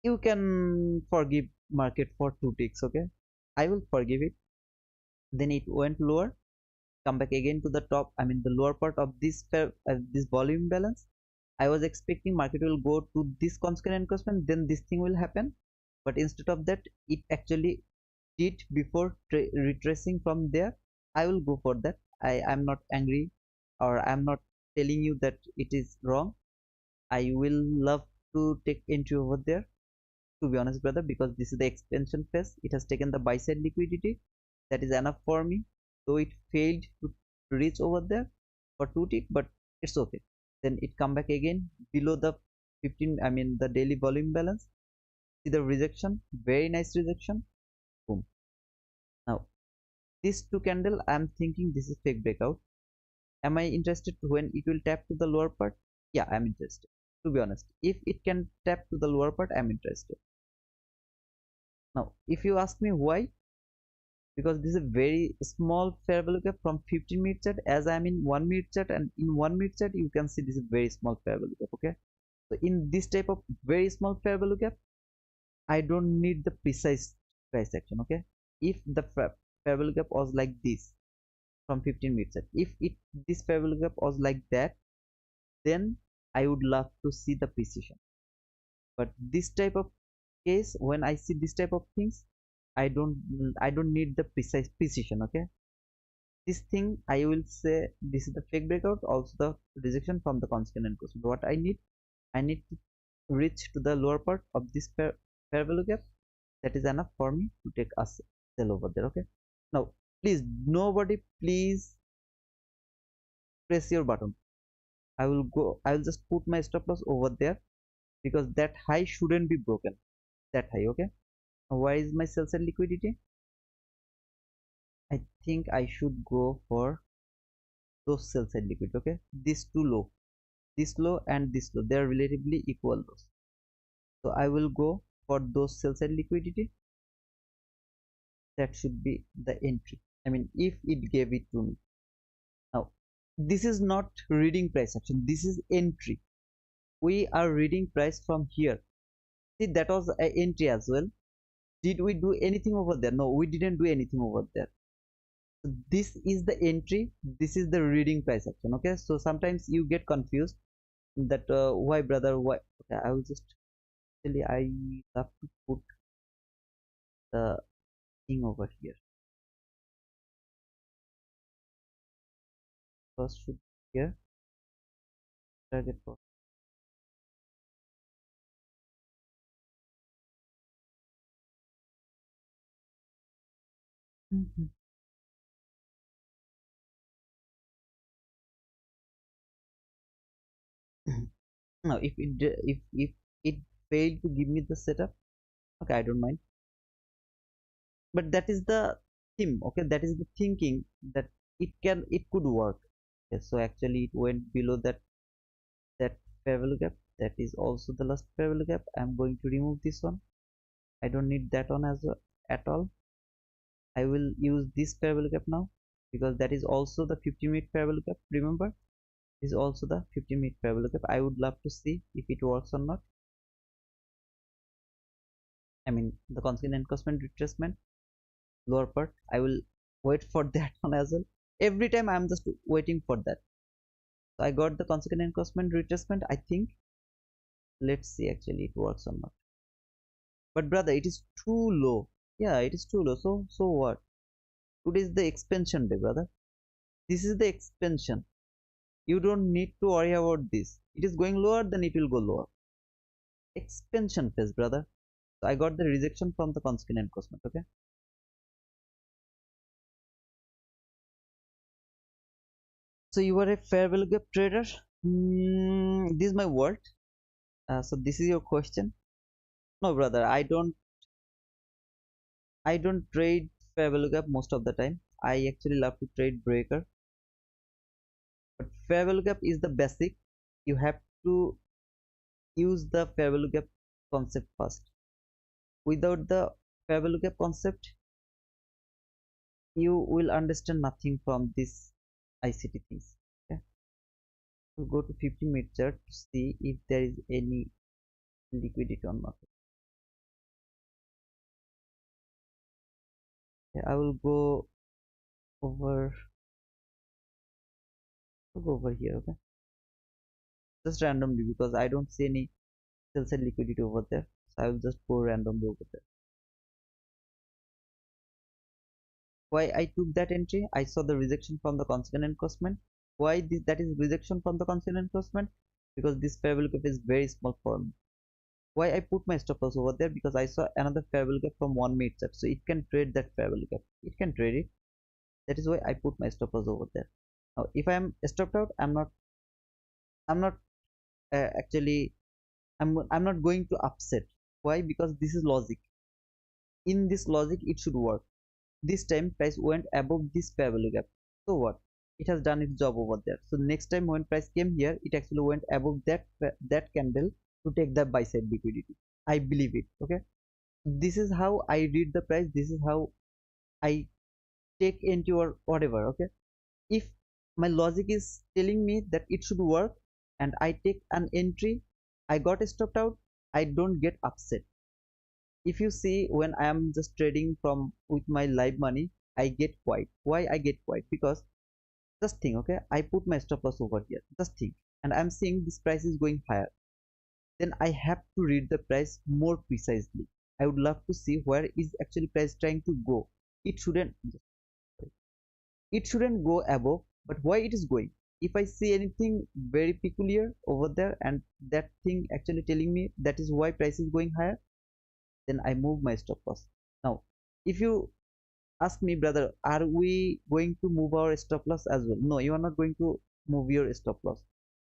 Speaker 1: You can forgive market for two ticks. Okay, I will forgive it. Then it went lower, come back again to the top, I mean the lower part of this this volume balance. I was expecting market will go to this constant encroachment, then this thing will happen, but instead of that it actually did before retracing from there. I will go for that. I am not angry, or I'm not telling you that it is wrong. I will love to take entry over there, to be honest, brother, because this is the expansion phase. It has taken the buy side liquidity. That is enough for me. So it failed to reach over there for two tick, but it's okay. Then it come back again below the 15, I mean the daily volume balance. See the rejection, very nice rejection, boom. Now this two candle, I'm thinking this is fake breakout. Am I interested when it will tap to the lower part? Yeah, I'm interested, to be honest. If it can tap to the lower part, I'm interested. Now if you ask me why, because this is a very small fair value gap from 15 minute chart, as I'm in 1 minute chart, and in 1 minute chart you can see this is very small fair value gap. Okay, so in this type of very small fair value gap, I don't need the precise price action. Okay, if the fair value gap was like this from 15 minute chart, if it this fair value gap was like that, then I would love to see the precision. But this type of case, when I see this type of things, I don't need the precise precision. Okay, this thing I will say this is the fake breakout, also the rejection from the constant cosine. What I need to reach to the lower part of this fair value gap. That is enough for me to take a sell over there. Okay, now please nobody please press your button. I will just put my stop loss over there, because that high shouldn't be broken, that high. Okay, now where is my sell side liquidity? I think I should go for those sell side liquidity. Okay, this too low, this low and this low, they are relatively equal lows, so I will go for those sell side liquidity. That should be the entry, I mean if it gave it to me. Now this is not reading price action, this is entry. We are reading price from here. See, that was an entry as well. Did we do anything over there? No, we didn't do anything over there. So this is the entry, this is the reading price action. Okay, so sometimes you get confused that why brother, why? Okay, I will just actually I have to put the thing over here. First should be here, target for now if it failed to give me the setup, okay, I don't mind, but that is the theme. Okay, that is the thinking that it could work. Okay, so actually it went below that fair value gap. That is also the last fair value gap. I'm going to remove this one. I don't need that one as well at all. I will use this fair value gap now, because that is also the 50-minute fair value gap. Remember, this is also the 50-minute fair value gap. I would love to see if it works or not. I mean the constant encroachment retracement lower part. I will wait for that one as well. Every time I'm just waiting for that. So I got the consequent encroachment retracement, I think. Let's see actually it works or not. But brother, it is too low. Yeah, it is too low. So what? Today is the expansion day, brother. This is the expansion. You don't need to worry about this. It is going lower, then it will go lower. Expansion phase, brother. So I got the rejection from the consequent encroachment. Okay. So you are a fair value gap trader. This is my word. So this is your question. No, brother, I don't trade fair value gap most of the time. I actually love to trade breaker. But fair value gap is the basic. You have to use the fair value gap concept first. Without the fair value gap concept, you will understand nothing from this ICT things. Okay. So go to 15-minute chart to see if there is any liquidity on market. Okay, I will go over here. Okay, just randomly, because I don't see any sell side liquidity over there, so I will just go randomly over there. Why I took that entry? I saw the rejection from the constant encroachment. Why that is rejection from the constant encroachment? Because this fair value gap is very small for me. Why I put my stop loss over there? Because I saw another fair value gap from 1 minute chart, so it can trade that fair value gap. It can trade it. That is why I put my stop loss over there. Now if I am stopped out, I'm not actually I'm not going to upset. Why? Because this is logic. In this logic it should work. This time price went above this fair value gap, so what, it has done its job over there. So next time when price came here, it actually went above that candle to take the buy side liquidity. I believe it. Okay, this is how I read the price, this is how I take into or whatever. Okay, if my logic is telling me that it should work and I take an entry, I got stopped out, I don't get upset. If you see, when I am just trading from with my live money, I get quiet. Why I get quiet? Because just think, okay, I put my stop loss over here, just think, and I'm seeing this price is going higher, then I have to read the price more precisely. I would love to see where is actually price trying to go. It shouldn't go above, but why it is going? If I see anything very peculiar over there and that thing actually telling me that is why price is going higher, then I move my stop loss. Now, if you ask me, brother, are we going to move our stop loss as well? No, you are not going to move your stop loss,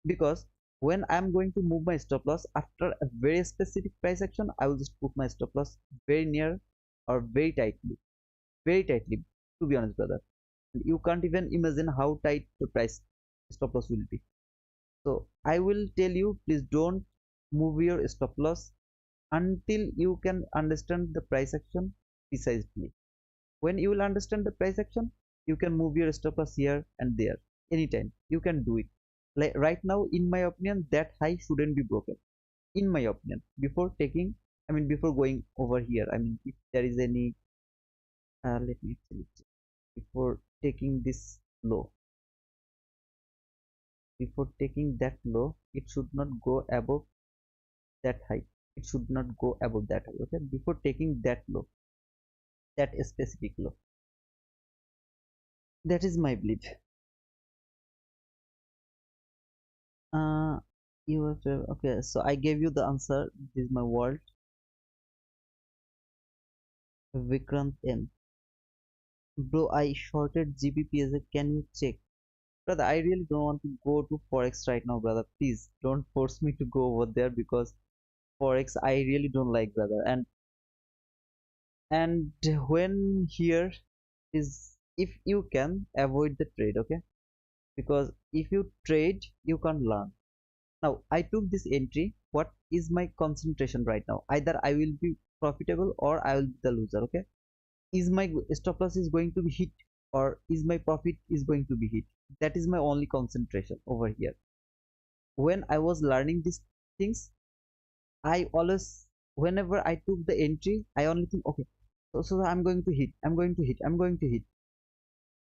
Speaker 1: because when I'm going to move my stop loss after a very specific price action, I will just put my stop loss very near or very tightly, to be honest, brother. You can't even imagine how tight the price stop loss will be. So I will tell you, please don't move your stop loss until you can understand the price action precisely. When you will understand the price action, you can move your stop loss here and there anytime. You can do it. Like right now, in my opinion, that high shouldn't be broken. In my opinion, before taking, I mean, before going over here, I mean, if there is any, let me actually check. Before taking this low, before taking that low, it should not go above that high. It should not go above that high. Okay, before taking that low, that specific low. That is my belief. Uh, you have to, okay, so I gave you the answer. This is my world. Vikrant M. Bro, I shorted GBP. Can you check? Brother, I really don't want to go to Forex right now, brother. Please don't force me to go over there, because Forex I really don't like, brother. And when here is, if you can avoid the trade, okay? Because if you trade, you can't learn. Now I took this entry. What is my concentration right now? Either I will be profitable or I will be the loser. Okay, is my stop loss is going to be hit or is my profit is going to be hit? That is my only concentration over here. When I was learning these things, I always, whenever I took the entry, I only think, okay, so I'm going to hit, I'm going to hit,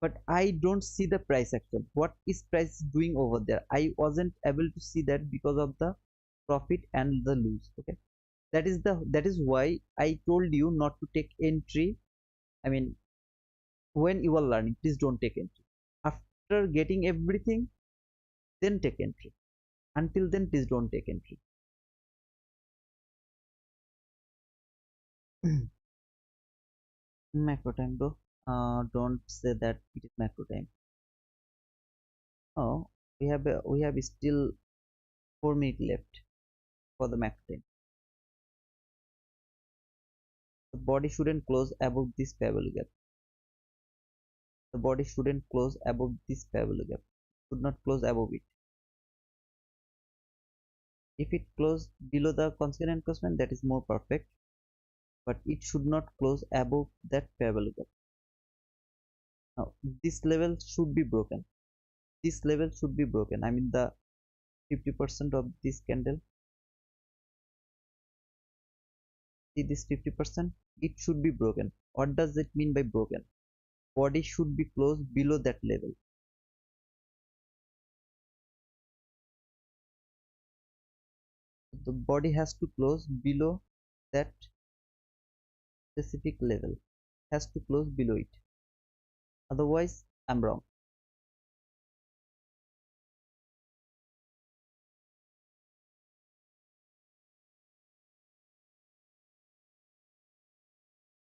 Speaker 1: but I don't see the price action. What is price doing over there? I wasn't able to see that because of the profit and the lose. Okay, that is why I told you not to take entry. I mean, when you are learning, please don't take entry. After getting everything, then take entry. Until then, please don't take entry. Macro time, bro. Don't say that it is macro time. Oh, we have still 4 minutes left for the macro time. The body shouldn't close above this fair value gap. The body shouldn't close above this fair value gap. Should not close above it. If it close below the consequent encroachment, that is more perfect, but it should not close above that fair value gap. Now this level should be broken. This level should be broken. I mean, the 50% of this candle. See this 50%? It should be broken. What does it mean by broken? Body should be closed below that level. The body has to close below that specific level. Has to close below it. Otherwise, I'm wrong.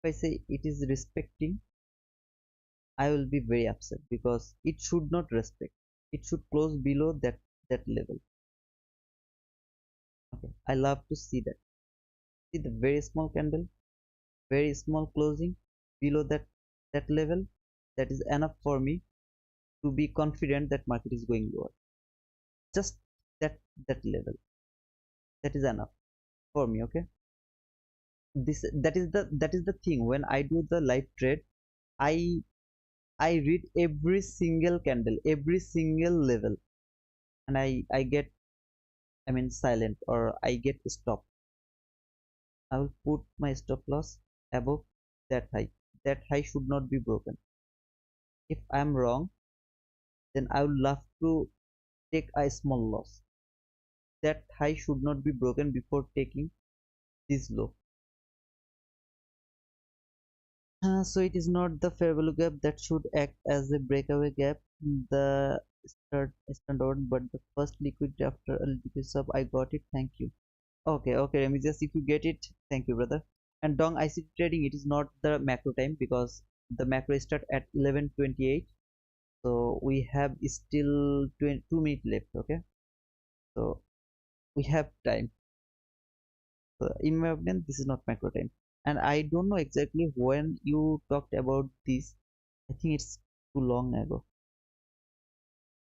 Speaker 1: If I say it is respecting, I will be very upset, because it should not respect. It should close below that, that level. Okay, I love to see that. See the very small candle, very small closing below that level. That is enough for me to be confident that market is going lower. Just that level, that is enough for me. Okay, this that is the thing. When I do the live trade, I I read every single candle, every single level, and I get, I mean, silent, or I get stop. I will put my stop loss above that high. That high should not be broken. If I am wrong, then I would love to take a small loss. That high should not be broken before taking this low. So it is not the fair value gap that should act as a breakaway gap. The standard, but the first liquidity after a little sub. I got it. Thank you. Okay, let me just, if you get it, thank you, brother. And Dong ICT trading, it is not the macro time because the macro start at 11:28. So we have still 2 minutes left. Okay, so we have time. So in my opinion, this is not macro time, and I don't know exactly when you talked about this. I think it's too long ago.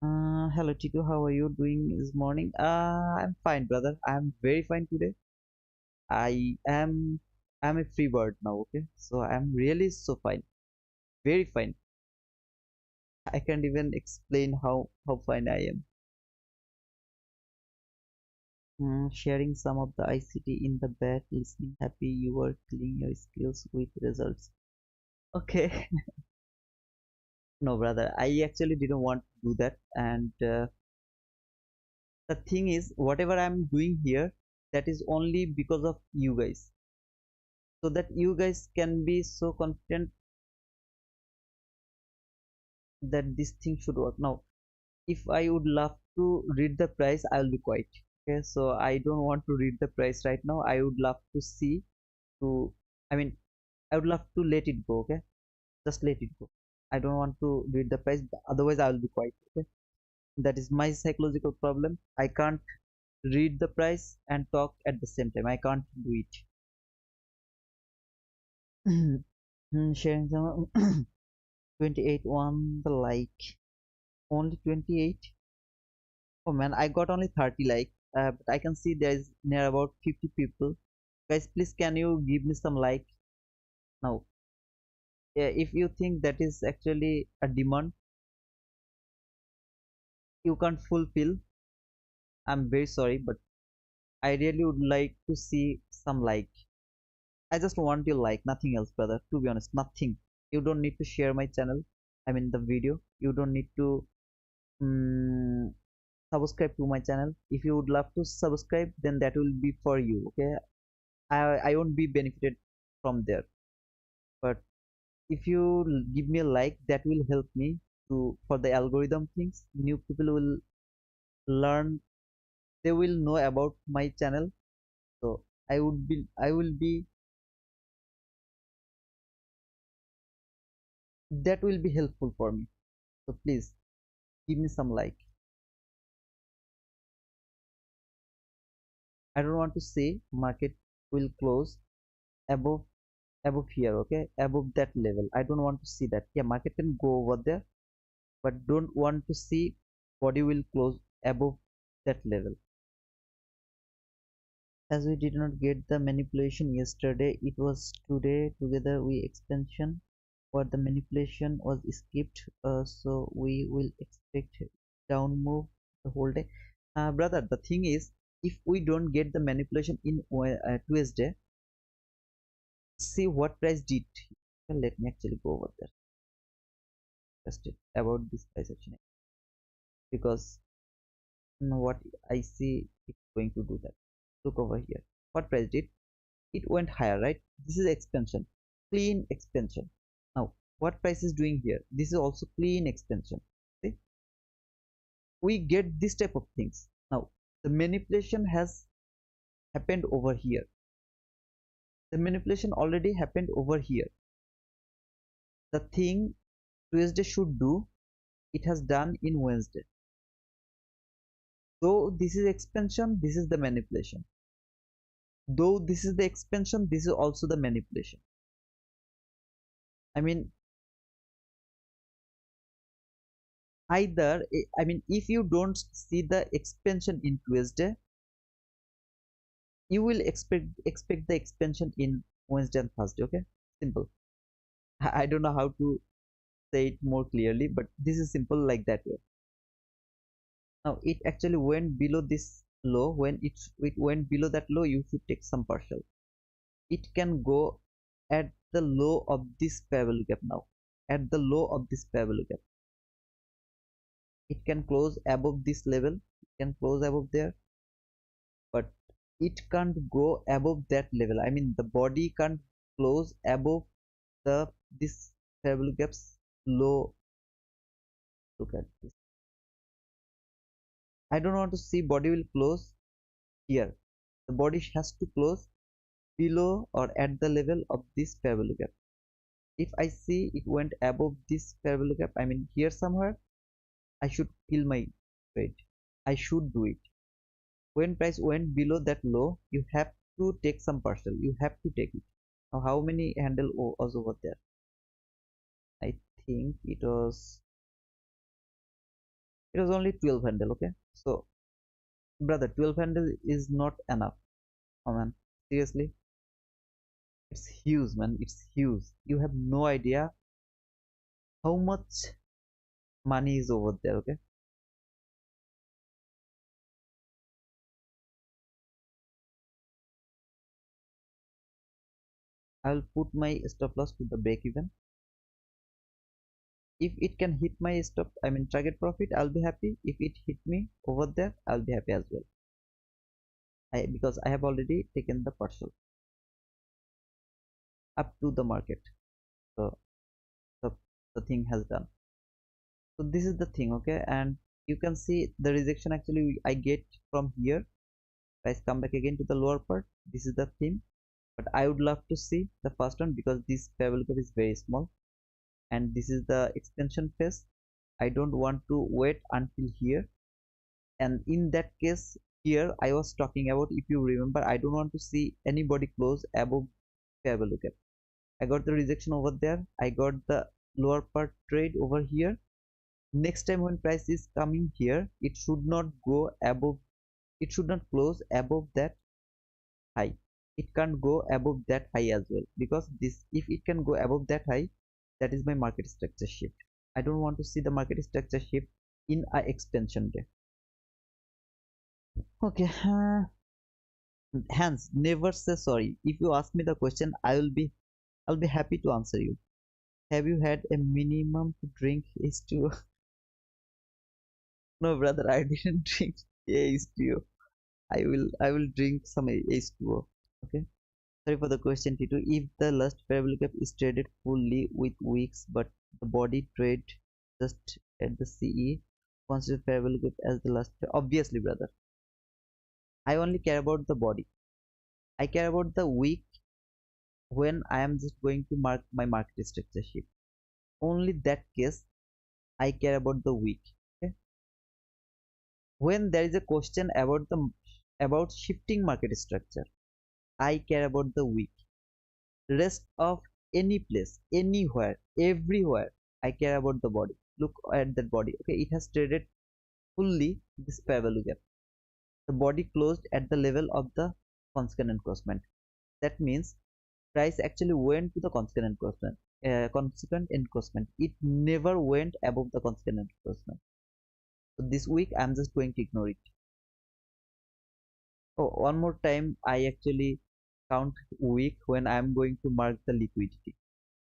Speaker 1: Hello Tito, how are you doing this morning? I'm fine, brother. I'm very fine today. I am I'm a free bird now, okay? So I'm really so fine, very fine. I can't even explain how fine I am. Sharing some of the ICT in the back, listening, happy you are killing your skills with results. Okay, no, brother, I actually didn't want to do that, and the thing is, whatever I'm doing here, that is only because of you guys, so that you guys can be so confident that this thing should work. Now if I would love to read the price, I will be quiet. Okay, so I don't want to read the price right now. I would love to see to, I mean, I would love to let it go. Okay, just let it go. I don't want to read the price, otherwise I will be quiet. Okay, that is my psychological problem. I can't read the price and talk at the same time. I can't do it. Sharing some 28 on the like, only 28. Oh man, I got only 30 like, but I can see there is near about 50 people. Guys, please can you give me some like now? Yeah, if you think that is actually a demand you can't fulfill, I'm very sorry, but I really would like to see some like. I just want your like, nothing else, brother. To be honest, nothing. You don't need to share my channel. I mean the video. You don't need to um, subscribe to my channel. If you would love to subscribe, then that will be for you. Okay, I won't be benefited from there. But if you give me a like, that will help me to, for the algorithm things. New people will learn, they will know about my channel. So I will be, that will be helpful for me. So please give me some like. I don't want to say market will close above here. Okay, above that level, I don't want to see that. Yeah, market can go over there, but don't want to see body will close above that level. As we did not get the manipulation yesterday, it was today. Together we expansion, but the manipulation was skipped, so we will expect down move the whole day. Brother, the thing is, if we don't get the manipulation in Tuesday, see what price did. Well, let me actually go over there just about this price action, because what I see it's going to do that. Look over here, what price did, it went higher, right? This is expansion, clean expansion. Now what price is doing here, this is also clean expansion. See, we get this type of things. Now the manipulation has happened over here, the manipulation already happened over here. The thing Tuesday should do, it has done in Wednesday. So this is expansion, this is the manipulation. Though this is the expansion, this is also the manipulation. I mean, either I mean, if you don't see the expansion in Tuesday, you will expect the expansion in Wednesday and Thursday. Okay, simple. I don't know how to say it more clearly, but this is simple like that way. Now it actually went below this low. When it went below that low, you should take some partial. It can go at the low of this parallel gap. Now at the low of this parallel gap, it can close above this level, it can close above there, but it can't go above that level. I mean, the body can't close above the this parallel gaps low. Look at this. I don't want to see body will close here. The body has to close below or at the level of this parallel gap. If I see it went above this parallel gap, I mean here somewhere, I should kill my trade. I should do it. When price went below that low, you have to take some partial. You have to take it. Now, how many handle was over there? I think it was only 12 handle. Okay, so brother, 12 handle is not enough. Oh man, seriously, it's huge, man. It's huge. You have no idea how much money is over there. Okay, I will put my stop loss to the break even. If it can hit my stop, I mean target profit, I'll be happy. If it hit me over there, I'll be happy as well. Because I have already taken the partial up to the market. So the, the thing has done. So this is the thing, okay? And you can see the rejection actually I get from here. Guys, come back again to the lower part. This is the theme. But I would love to see the first one because this parallel curve is very small. And this is the extension phase. I don't want to wait until here. And in that case, here I was talking about, if you remember, I don't want to see anybody close above parallel curve. I got the rejection over there. I got the lower part trade over here. Next time when price is coming here, it should not go above, it should not close above that high. It can't go above that high as well, because this, if it can go above that high, that is my market structure shift. I don't want to see the market structure shift in a extension day. Okay, hence never say sorry. If you ask me the question, I'll be happy to answer you. Have you had a minimum to drink H2O? No, brother, I didn't drink H2O. I will drink some H2O. Okay. Sorry for the question, T2. If the last parabolic gap is traded fully with wicks, but the body trade just at the CE, consider parabolic gap as the last. Obviously, brother. I only care about the body. I care about the wick when I am just going to mark my market structure shift. Only that case I care about the wick. Okay. When there is a question about shifting market structure, I care about the wick. Rest of any place, anywhere, everywhere, I care about the body. Look at that body. Okay, it has traded fully this parallel gap. The body closed at the level of the consequent encroachment. That means price actually went to the consequent encroachment. Consequent encroachment. It never went above the consequent encroachment. So this week I'm just going to ignore it. Oh, one more time, I actually count week when I'm going to mark the liquidity.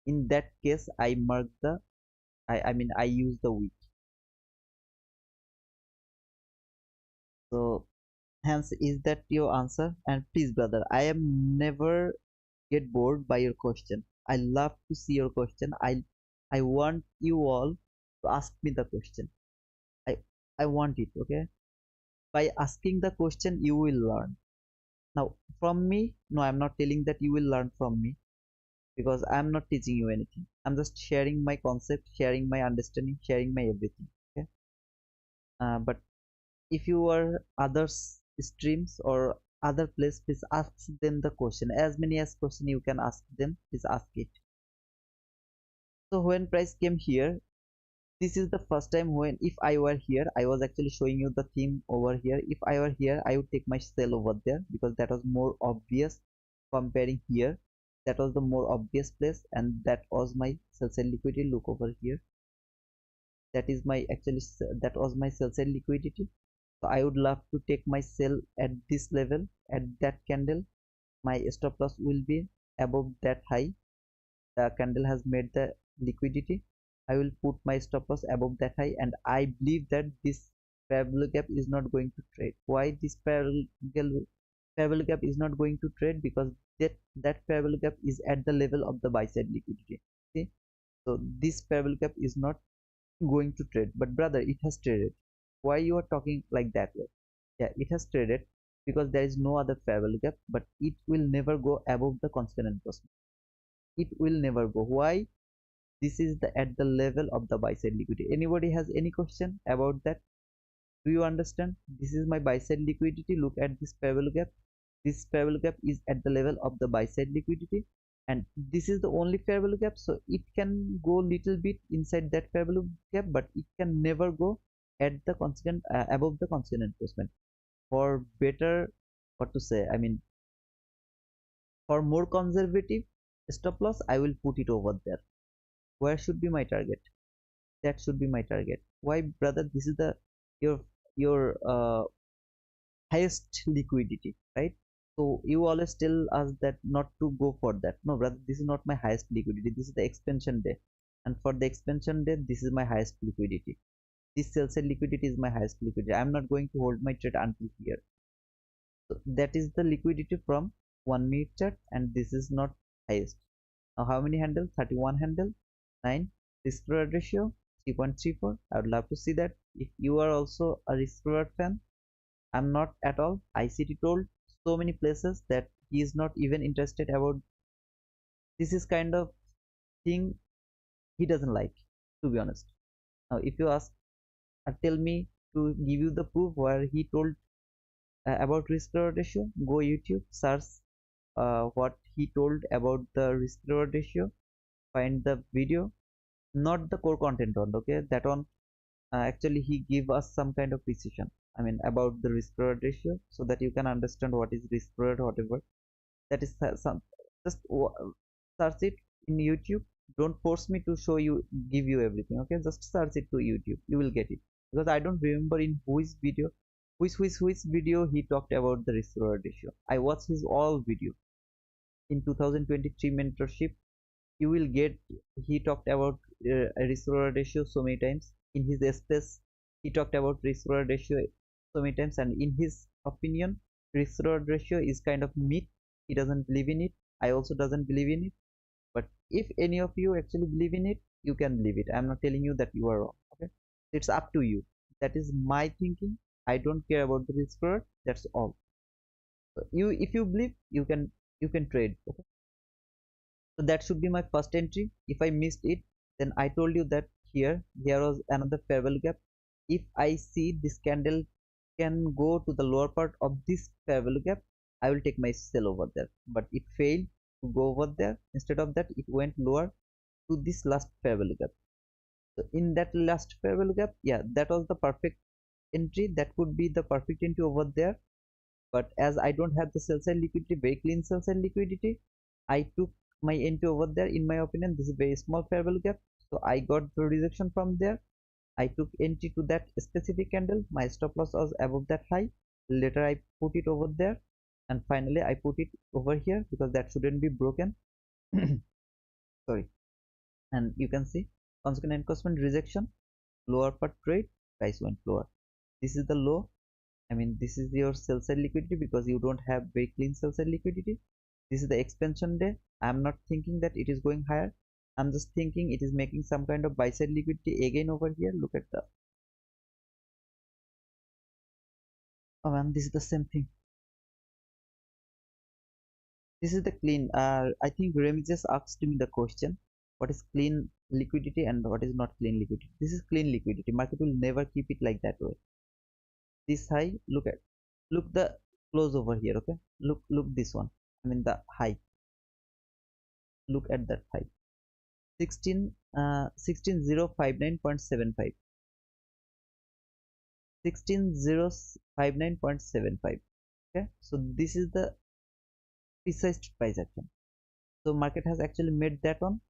Speaker 1: In that case, I mark the I mean I use the week. So hence, is that your answer? And please, brother, I am never get bored by your question. I love to see your question. I want you all to ask me the question. I I want it, okay? By asking the question, you will learn. Now, from me, no, I'm not telling that you will learn from me, because I'm not teaching you anything. I'm just sharing my concept, sharing my understanding, sharing my everything. Okay. But if you are other streams or other place, please ask them the question. As many as question you can ask them, please ask it. So when price came here, this is the first time when, if I were here, I was actually showing you the theme over here. If I were here, I would take my sell over there because that was more obvious. Comparing here, that was the more obvious place, and that was my sell side liquidity. Look over here, that is my actually that was my sell side liquidity. So I would love to take my sell at this level, at that candle. My stop loss will be above that high. The candle has made the liquidity. I will put my stop loss above that high, and I believe that this parallel gap is not going to trade. Why this parallel gap is not going to trade? Because that parallel gap is at the level of the buy side liquidity. See, so this parallel gap is not going to trade. But brother, it has traded. Why you are talking like that way? Yeah, it has traded because there is no other parallel gap, but it will never go above the constant enforcement. It will never go. Why? This is the at the level of the buy side liquidity. Anybody has any question about that? Do you understand? This is my buy side liquidity. Look at this parallel gap. This parallel gap is at the level of the buy side liquidity, and this is the only parallel gap. So it can go little bit inside that parallel gap, but it can never go at the constant above the constant enforcement. For better, what to say, I mean, for more conservative stop loss, I will put it over there. Where should be my target? That should be my target. Why, brother? This is the your highest liquidity, right? So you always tell us that not to go for that. No, brother, this is not my highest liquidity. This is the expansion day, and for the expansion day, this is my highest liquidity. This sell side liquidity is my highest liquidity. I'm not going to hold my trade until here. So that is the liquidity from 1 minute chart, and this is not highest. Now how many handle? 31 handle, 9. Risk reward ratio 3.34. I would love to see that. If you are also a risk reward fan, I'm not at all. ICT told so many places that he is not even interested about. This is kind of thing he doesn't like, to be honest. Now if you ask, tell me to give you the proof where he told about risk reward ratio, go YouTube, search what he told about the risk reward ratio, find the video, not the core content on. Okay, that one actually he give us some kind of precision, I mean, about the risk reward ratio, so that you can understand what is risk reward, whatever that is. Some just search it in YouTube. Don't force me to show you, give you everything. Okay, just search it to YouTube, you will get it. Because I don't remember in which video, which video he talked about the risk reward ratio. I watched his all video in 2023 mentorship. You will get, he talked about risk reward ratio so many times. In his space, he talked about risk reward ratio so many times, and in his opinion, risk reward ratio is kind of myth. He doesn't believe in it. I also doesn't believe in it. But if any of you actually believe in it, you can believe it. I'm not telling you that you are wrong. Okay, it's up to you. That is my thinking. I don't care about the risk reward. That's all. So you, if you believe, you can trade. Okay, so that should be my first entry. If I missed it, then I told you that here was another parallel gap. If I see this candle can go to the lower part of this parallel gap, I will take my sell over there. But it failed to go over there. Instead of that, it went lower to this last parallel gap. So in that last parallel gap, yeah, that was the perfect entry. That could be the perfect entry over there. But as I don't have the sell side liquidity, very clean sell side liquidity, I took my entry over there. In my opinion, this is very small parallel gap, so I got the rejection from there. I took entry to that specific candle. My stop loss was above that high. Later I put it over there, and finally I put it over here because that shouldn't be broken. Sorry. And you can see consequent enforcement rejection, lower part trade, price went lower. This is the low. I mean, this is your sell side liquidity because you don't have very clean sell side liquidity. This is the expansion day. I'm not thinking that it is going higher. I'm just thinking it is making some kind of buy side liquidity again over here. Look at the, oh man, this is the same thing. This is the clean. I think Remy just asked me the question, what is clean liquidity and what is not clean liquidity. This is clean liquidity. Market will never keep it like that way. This high, look at, look the close over here. Okay, look this one. I mean the high. Look at that high. 16059.75. 16059.75. Okay, so this is the precise price action. So market has actually made that one.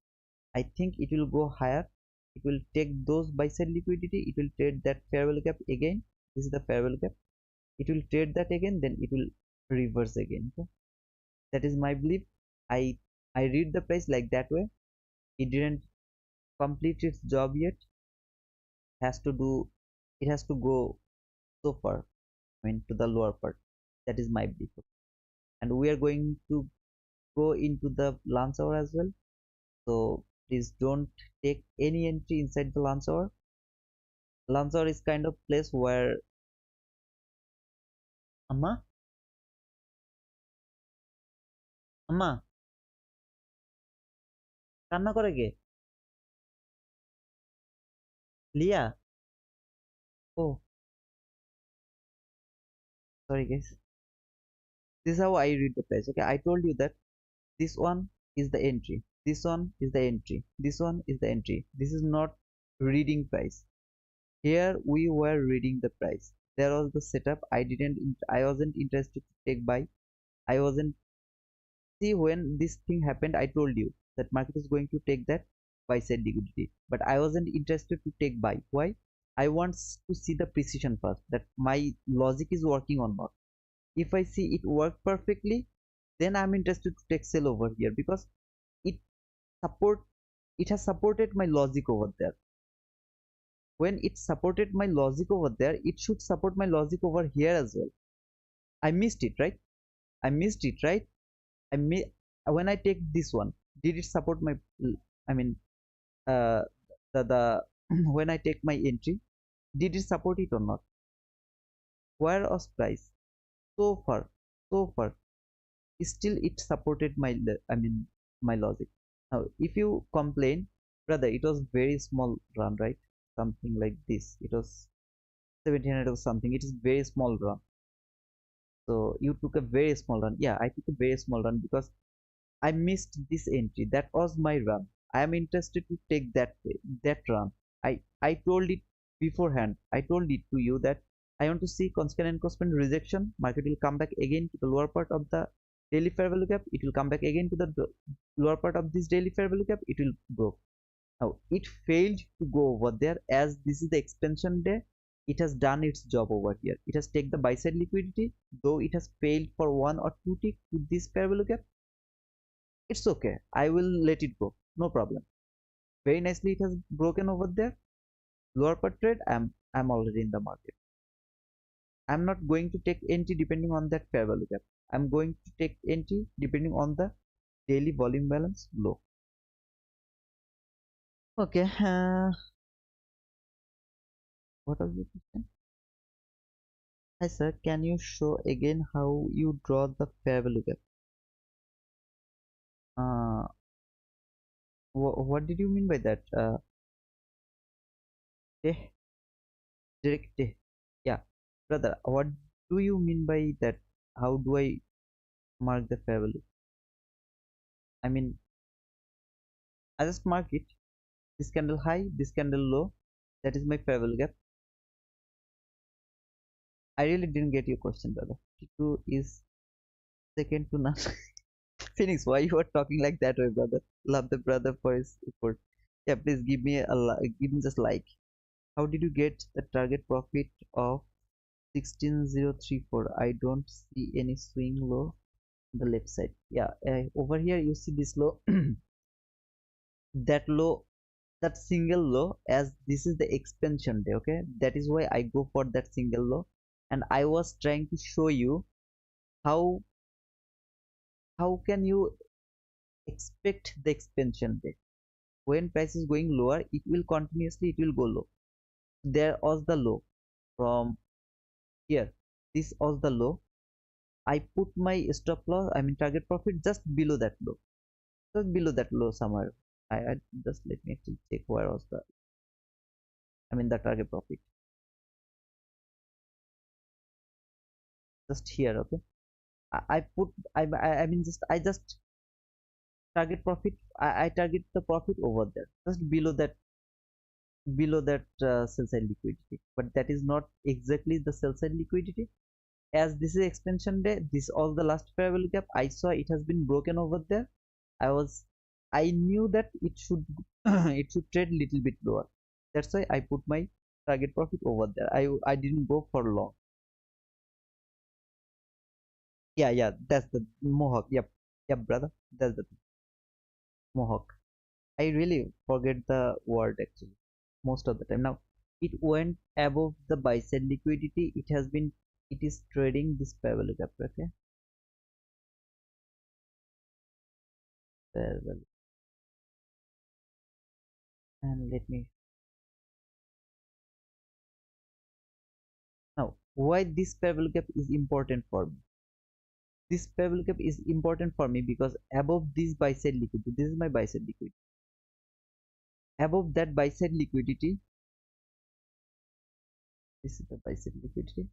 Speaker 1: I think it will go higher. It will take those buy side liquidity. It will trade that fair value gap again. This is the fair value gap. It will trade that again, then it will reverse again. Okay, that is my belief. I read the price like that way. It didn't complete its job yet. Has to do. It has to go so far. I mean to the lower part. That is my belief. And we are going to go into the lunch hour as well. So please don't take any entry inside the lunch hour. Lunch hour is kind of place where Amma, Amma, কান্না করে কে? লিয়া? Oh, sorry guys. This is how I read the price. Okay, I told you that this one is the entry, this one is the entry, this one is the entry. This is not reading price. Here we were reading the price. There was the setup. I wasn't interested to take buy. I wasn't. See, when this thing happened, I told you that market is going to take that buy side liquidity, but I wasn't interested to take buy. Why? I want to see the precision first, that my logic is working or not. If I see it work perfectly, then I'm interested to take sell over here, because it support it has supported my logic over there. When it supported my logic over there, it should support my logic over here as well. I missed it, right? I missed it, right? I mi When I take this one, did it support my, I mean, uh, the when I take my entry, did it support it or not? Where was price? So far, so far, still it supported my, I mean, my logic. Now, if you complain, brother, it was very small run, right? Something like this. It was 1700 or something. It is very small run. So you took a very small run. Yeah, I took a very small run because I missed this entry. That was my run. I am interested to take that run. I told it beforehand. I told it to you that I want to see constant encroachment rejection. Market will come back again to the lower part of the daily fair value gap. It will come back again to the lower part of this daily fair value gap. It will go. Now it failed to go over there, as this is the expansion day. It has done its job over here. It has taken the buy side liquidity, though it has failed for one or two tick to this fair value gap. It's okay. I will let it go. No problem. Very nicely it has broken over there. Lower part trade. I'm already in the market. I'm not going to take entry depending on that fair value gap. I'm going to take entry depending on the daily volume balance low. Okay. What was the question? Hi sir, can you show again how you draw the fair value gap? Uh, what did you mean by that? Eh, direct. Yeah, brother. What do you mean by that? How do I mark the fair value? I mean, I just mark it. This candle high, this candle low. That is my fair value gap. I really didn't get your question, brother. T2 is second to none. Phoenix, why you are talking like that way, brother? Love the brother for his effort. Yeah, please give me give me just like. How did you get the target profit of 16034? I don't see any swing low on the left side. Yeah, over here you see this low, that low, that single low, as this is the expansion day. Okay, that is why I go for that single low, and I was trying to show you how can you expect the expansion day. When price is going lower, it will go low. There was the low from here. This was the low. I put my stop loss, I mean target profit, just below that low, just below that low somewhere. I just let me actually check where was the, I mean the target profit, just here. Okay, I put I mean just I just target profit. I target the profit over there, just below that sell side liquidity. But that is not exactly the sell side liquidity. As this is extension day, this all the last fair value gap I saw, it has been broken over there. I knew that it should it should trade little bit lower. That's why I put my target profit over there. I didn't go for long. Yeah, that's the mohawk. Yep, brother, that's the mohawk. I really forget the word actually most of the time. Now it went above the buy side liquidity. It is trading this fair value gap. Okay, fair value. And let me now why this fair value gap is important for me. This fair value gap is important for me because above this buy side liquidity, this is my buy side liquidity. Above that buy side liquidity, this is the buy side liquidity.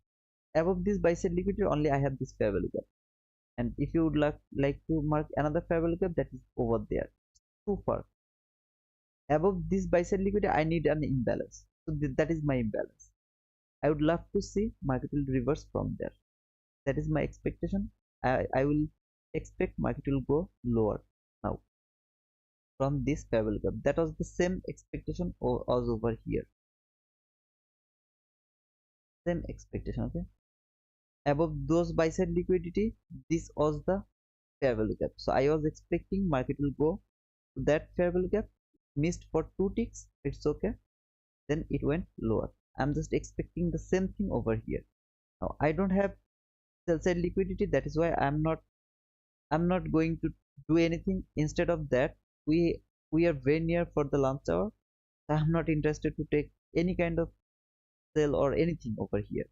Speaker 1: Above this buy side liquidity, only I have this fair value gap. And if you would like to mark another fair value gap, that is over there, too far. Above this buy side liquidity, I need an imbalance. So that is my imbalance. I would love to see market will reverse from there. That is my expectation. I will expect market will go lower now from this fair value gap. That was the same expectation as over here. Same expectation. Okay. Above those buy side liquidity, this was the fair value gap. So I was expecting market will go to that fair value gap. Missed for 2 ticks. It's okay. Then it went lower. I'm just expecting the same thing over here. Now I don't have sell side liquidity. That is why I'm not going to do anything. Instead of that, we are very near for the lunch hour. I'm not interested to take any kind of sell or anything over here.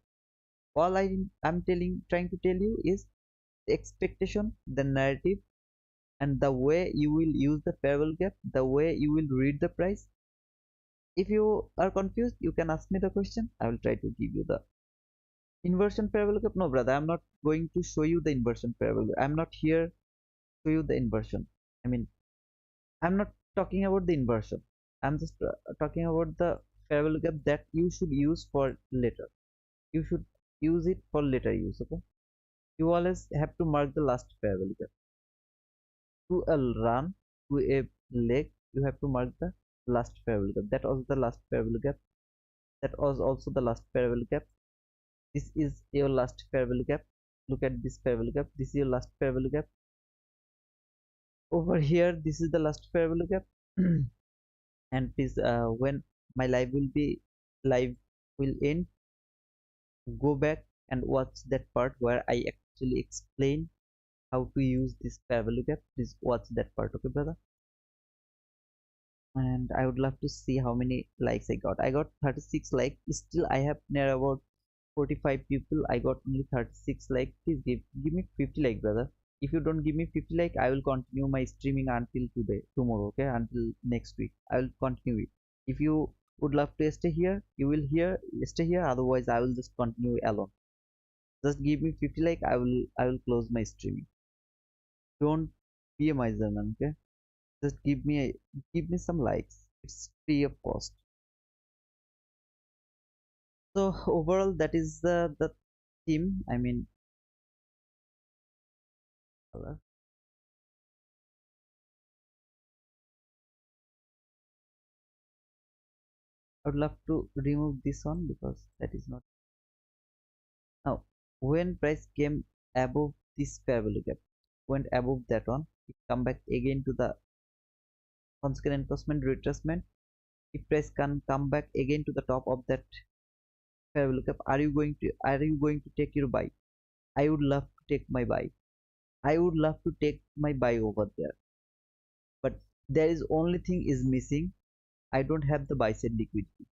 Speaker 1: All I'm trying to tell you is the expectation, the narrative, and the way you will use the fair value gap, the way you will read the price. If you are confused, you can ask me the question. I will try to give you the inversion fair value gap. No, brother, I'm not going to show you the inversion fair value. I'm not here to show you the inversion. I mean, I'm not talking about the inversion. I'm just talking about the fair value gap that you should use for later. You should use it for later use. Okay. You always have to mark the last fair value gap. To a run, to a leg, you have to mark the last fair value gap. That was the last fair value gap. That was also the last fair value gap. This is your last fair value gap. Look at this fair value gap. This is your last fair value gap. Over here, this is the last fair value gap. And please, when my live will end, go back and watch that part where I actually explain how to use this fair value gap. Please watch that part, okay, brother? And I would love to see how many likes I got. I got 36 likes. Still, I have near about 45 people. I got only 36 likes. Please give me 50 like, brother. If you don't give me 50 like, I will continue my streaming until tomorrow, okay, until next week. I will continue it. If you would love to stay here, you will stay here. Otherwise, I will just continue alone. Just give me 50 like. I will close my streaming. Don't be a miser, man. Okay, just give me some likes. It's free of cost. So overall, that is the theme. I mean, I would love to remove this one because that is not. Now, when price came above this fair value gap, went above that one, it come back again to the consequent encroachment retracement. If price can come back again to the top of that fair value gap, are you going to take your buy? I would love to take my buy. I would love to take my buy over there. But there is only thing is missing. I don't have the buy side liquidity.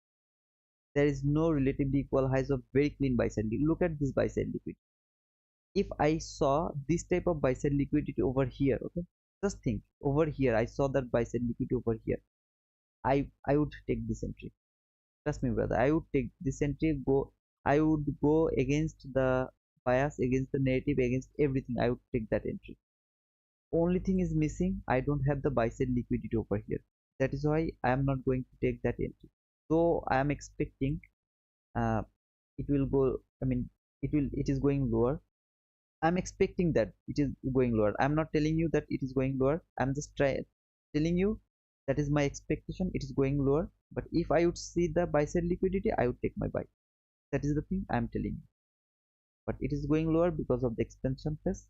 Speaker 1: There is no relatively equal highs of very clean buy side. Look at this buy side liquidity. If I saw this type of buy side liquidity over here, okay, just think over here. I saw that buy side liquidity over here. I would take this entry. Trust me, brother. I would take this entry. I would go against the bias, against the narrative, against everything, I would take that entry. Only thing is missing, I don't have the buy side liquidity over here. That is why I am not going to take that entry. So I am expecting uh, it will go, I mean, it is going lower. I'm expecting that it is going lower. I'm not telling you that it is going lower. I'm just telling you that is my expectation. It is going lower. But if I would see the buy side liquidity, I would take my buy. That is the thing I'm telling you. But it is going lower because of the expansion phase.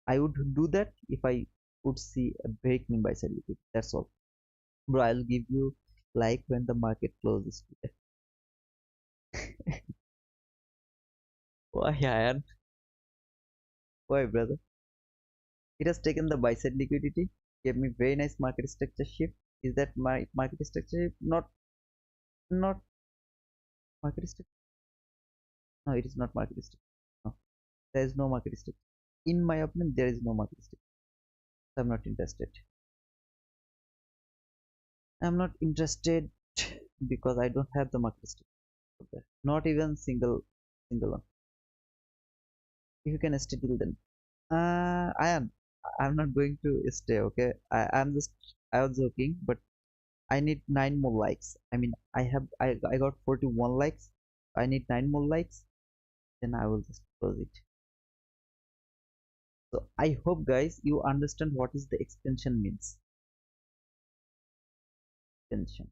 Speaker 1: I would do that if I would see a very clean buy side liquidity. That's all. Bro, I'll give you like when the market closes today. Why, Ian? Why, brother? It has taken the buy side liquidity, gave me very nice market structure shift. Is that my market structure shift? Not market structure. No, it is not market structure. No, there is no market structure. In my opinion, there is no market structure. So I'm not interested. I'm not interested because I don't have the market structure. Not even single one. If you can stay till then. I am. I'm not going to stay. Okay. I'm just. I was joking, but I need 9 more likes. I mean, I got 41 likes. I need 9 more likes. Then I will just close it. So I hope guys you understand what is the expansion means. Expansion.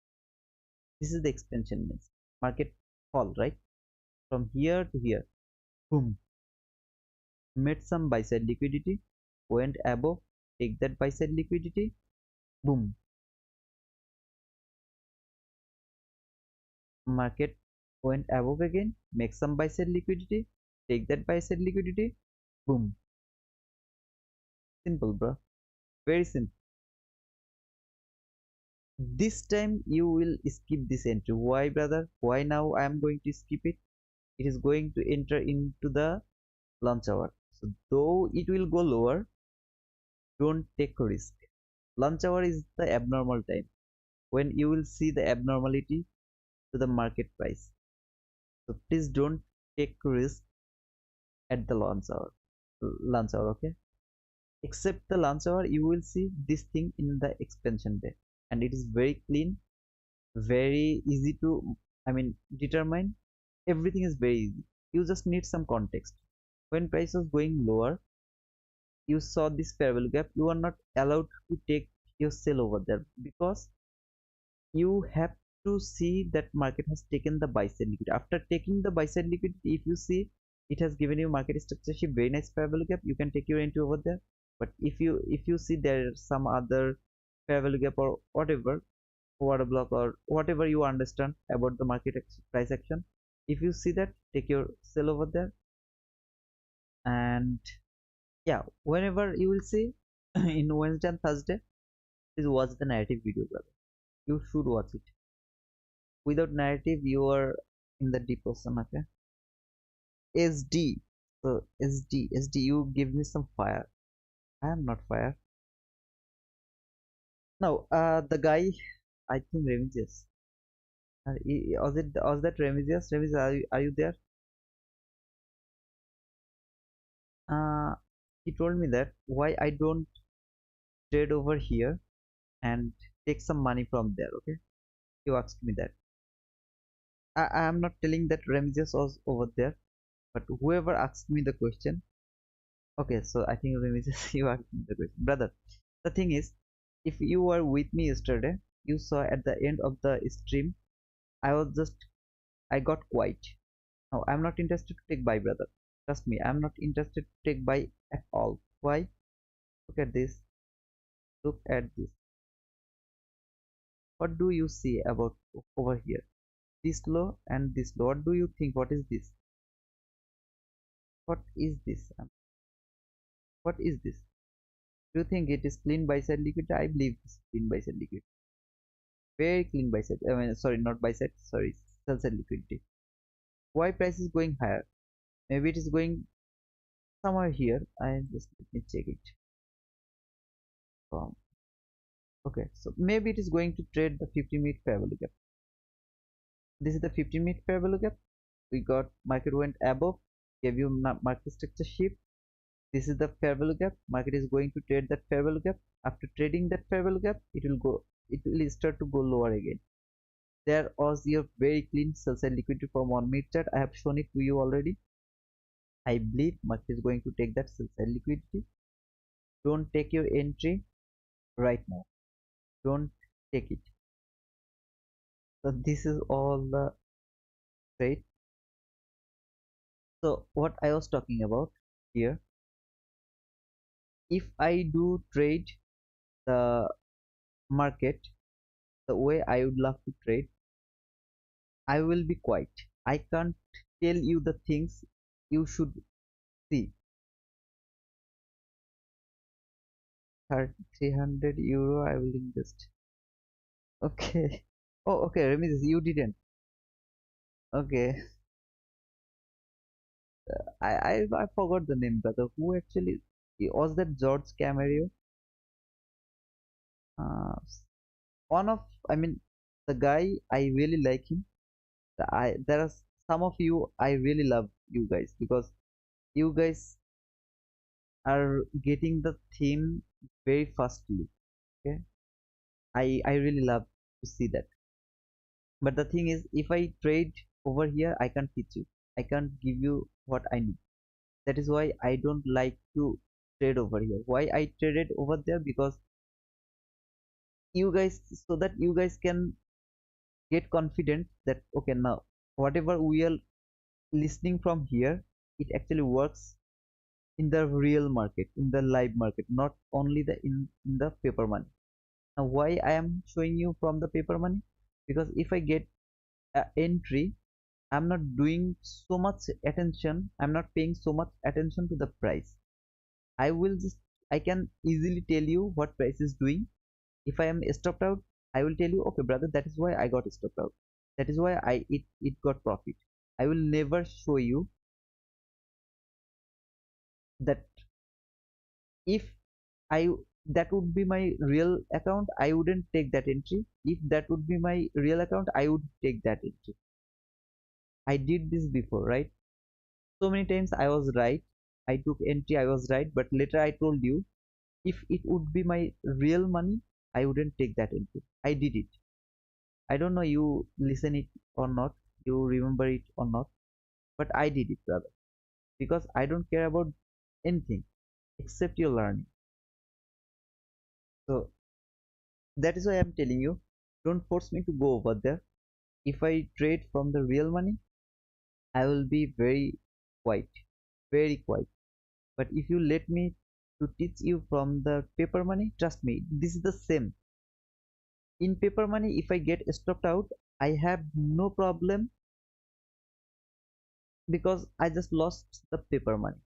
Speaker 1: This is the expansion means. Market fall, right? From here to here. Boom. Made some buy side liquidity. Went above. Take that buy side liquidity. Boom. Market went above again. Make some buy side liquidity. Take that buy side liquidity. Boom. Simple, bro. Very simple. This time you will skip this entry. Why, brother? Why now I am going to skip it? It is going to enter into the lunch hour. So though it will go lower, don't take risk. Lunch hour is the abnormal time when you will see the abnormality to the market price. So please don't take risk at the lunch hour. Lunch hour, okay? Except the lunch hour, you will see this thing in the expansion day, and it is very clean, very easy to, I mean, determine. Everything is very easy. You just need some context. When price was going lower, you saw this fair value gap, you are not allowed to take your sell over there because you have to see that market has taken the buy side liquidity. After taking the buy side liquidity, if you see it has given you market structure shift, very nice fair value gap, you can take your entry over there. But if you see there's some other fair value gap or whatever, order block or whatever you understand about the market price action, if you see that, take your sell over there. And yeah, whenever you will see in Wednesday and Thursday, please watch the narrative video, brother. You should watch it. Without narrative, you are in the deep ocean, okay? SD. So SD, you give me some fire. I am not fire. No, the guy, I think Remigius. Was that Remigius? Remigius, are you there? He told me that why I don't trade over here and take some money from there. Okay, you asked me that. I am not telling that Ramses was over there, but whoever asked me the question. Okay, so I think Ramses, you asked me the question, brother. The thing is, if you were with me yesterday, you saw at the end of the stream, I got quiet. Now I'm not interested to take buy, brother. Trust me, I'm not interested to take buy at all. Why? Look at this. Look at this. What do you see about over here? This low and this low. What do you think? What is this? What is this? What is this? Do you think it is clean buy side liquidity? I believe it's clean buy side liquidity. Very clean buy side. I mean, sorry, not buy side. Sorry, sell side liquidity. Why price is going higher? Maybe it is going somewhere here. I just let me check it. Okay, so maybe it is going to trade the 50-minute fair value gap. This is the 15-minute fair value gap. We got market went above, gave you market structure shift. This is the fair value gap. Market is going to trade that fair value gap. After trading that fair value gap, it will start to go lower again. There was your very clean sell side liquidity from 1 minute chart. I have shown it to you already. I believe market is going to take that sell side liquidity. Don't take your entry right now. Don't take it. So this is all the trade. So what I was talking about here, if I do trade the market the way I would love to trade, I will be quiet. I can't tell you the things you should see. 300 euro I will invest. Okay. Oh, okay, Remis, you didn't. Okay. I forgot the name, brother. Who actually was that? George Camario? Uh, one of, I mean, the guy, I really like him. There are some of you I really love you guys because you guys are getting the theme very fastly. Okay, I really love to see that. But the thing is, if I trade over here, I can't teach you. I can't give you what I need. That is why I don't like to trade over here. Why I traded over there? Because you guys, so that you guys can get confident that okay, now whatever we are listening from here, it actually works in the real market, in the live market, not only in the paper money. Now why I am showing you from the paper money? Because if I get an entry, I'm not doing so much attention, I'm not paying so much attention to the price. I will just, I can easily tell you what price is doing. If I am stopped out, I will tell you, okay brother, that is why I got stopped out, that is why it got profit. I will never show you that if I that would be my real account, I wouldn't take that entry. If that would be my real account, I would take that entry. I did this before, right? So many times I was right. I took entry, I was right, but later I told you if it would be my real money, I wouldn't take that entry. I did it. I don't know you listen it or not, you remember it or not, but I did it, brother. Because I don't care about anything except your learning. So that is why I'm telling you, don't force me to go over there. If I trade from the real money, I will be very quiet, very quiet. But if you let me to teach you from the paper money, trust me, this is the same. In paper money, if I get stopped out, I have no problem because I just lost the paper money.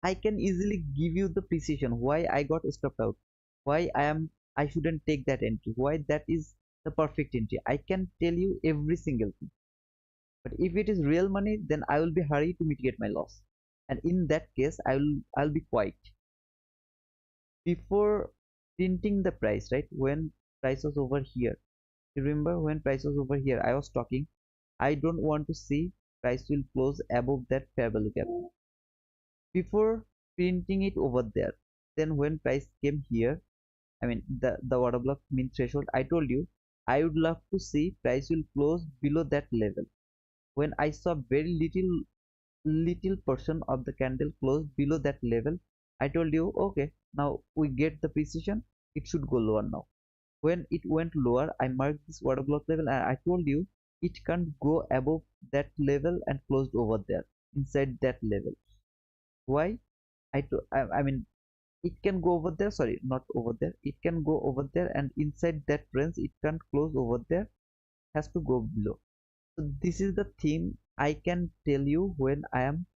Speaker 1: I can easily give you the precision why I got stopped out, why I shouldn't take that entry, why that is the perfect entry. I can tell you every single thing. But if it is real money, then I will be hurry to mitigate my loss. And in that case, I'll be quiet. Before printing the price, right? When price was over here, you remember when price was over here, I was talking, I don't want to see price will close above that fair value gap. Before printing it over there, then when price came here, I mean the order block mean threshold, I told you I would love to see price will close below that level. When I saw very little portion of the candle close below that level, I told you okay, now we get the precision, it should go lower now. When it went lower, I marked this order block level and I told you it can't go above that level and closed over there inside that level. Why? I mean it can go over there, sorry, not over there, it can go over there and inside that range it can't close over there, has to go below. So this is the thing I can tell you when I am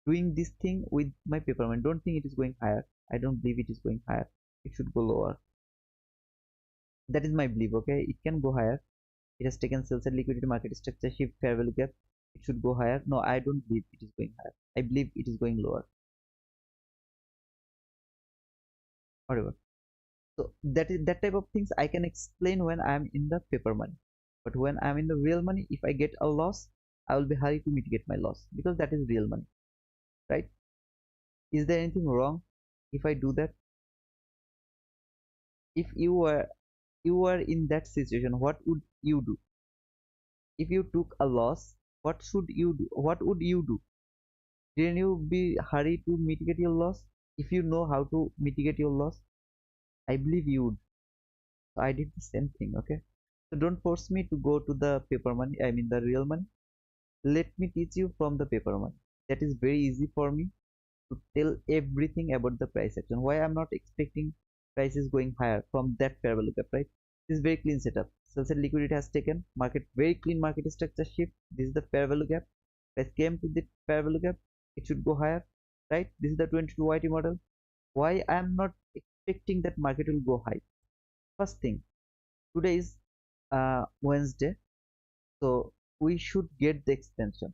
Speaker 1: doing this thing with my paper money. Don't think it is going higher. I don't believe it is going higher. It should go lower. That is my belief. Okay, it can go higher. It has taken sell side liquidity, market structure shift, fair value gap. It should go higher. No, I don't believe it is going higher. I believe it is going lower. Whatever. So that is that type of things I can explain when I am in the paper money. But when I am in the real money, if I get a loss, I will be hurry to mitigate my loss because that is real money, right? Is there anything wrong if I do that? If you are in that situation, what would you do? If you took a loss, what should you do? What would you do? Didn't you be hurry to mitigate your loss? If you know how to mitigate your loss, I believe you would. So I did the same thing. Okay, so don't force me to go to the paper money, I mean the real money. Let me teach you from the paper money. That is very easy for me to tell everything about the price action. Why I'm not expecting prices going higher from that fair value gap, right? This is very clean setup. Sell side liquidity has taken market, very clean market structure shift. This is the fair value gap. Price came to the fair value gap. It should go higher, right? This is the 22 YT model. Why I'm not expecting that market will go high? First thing, today is Wednesday, so we should get the expansion.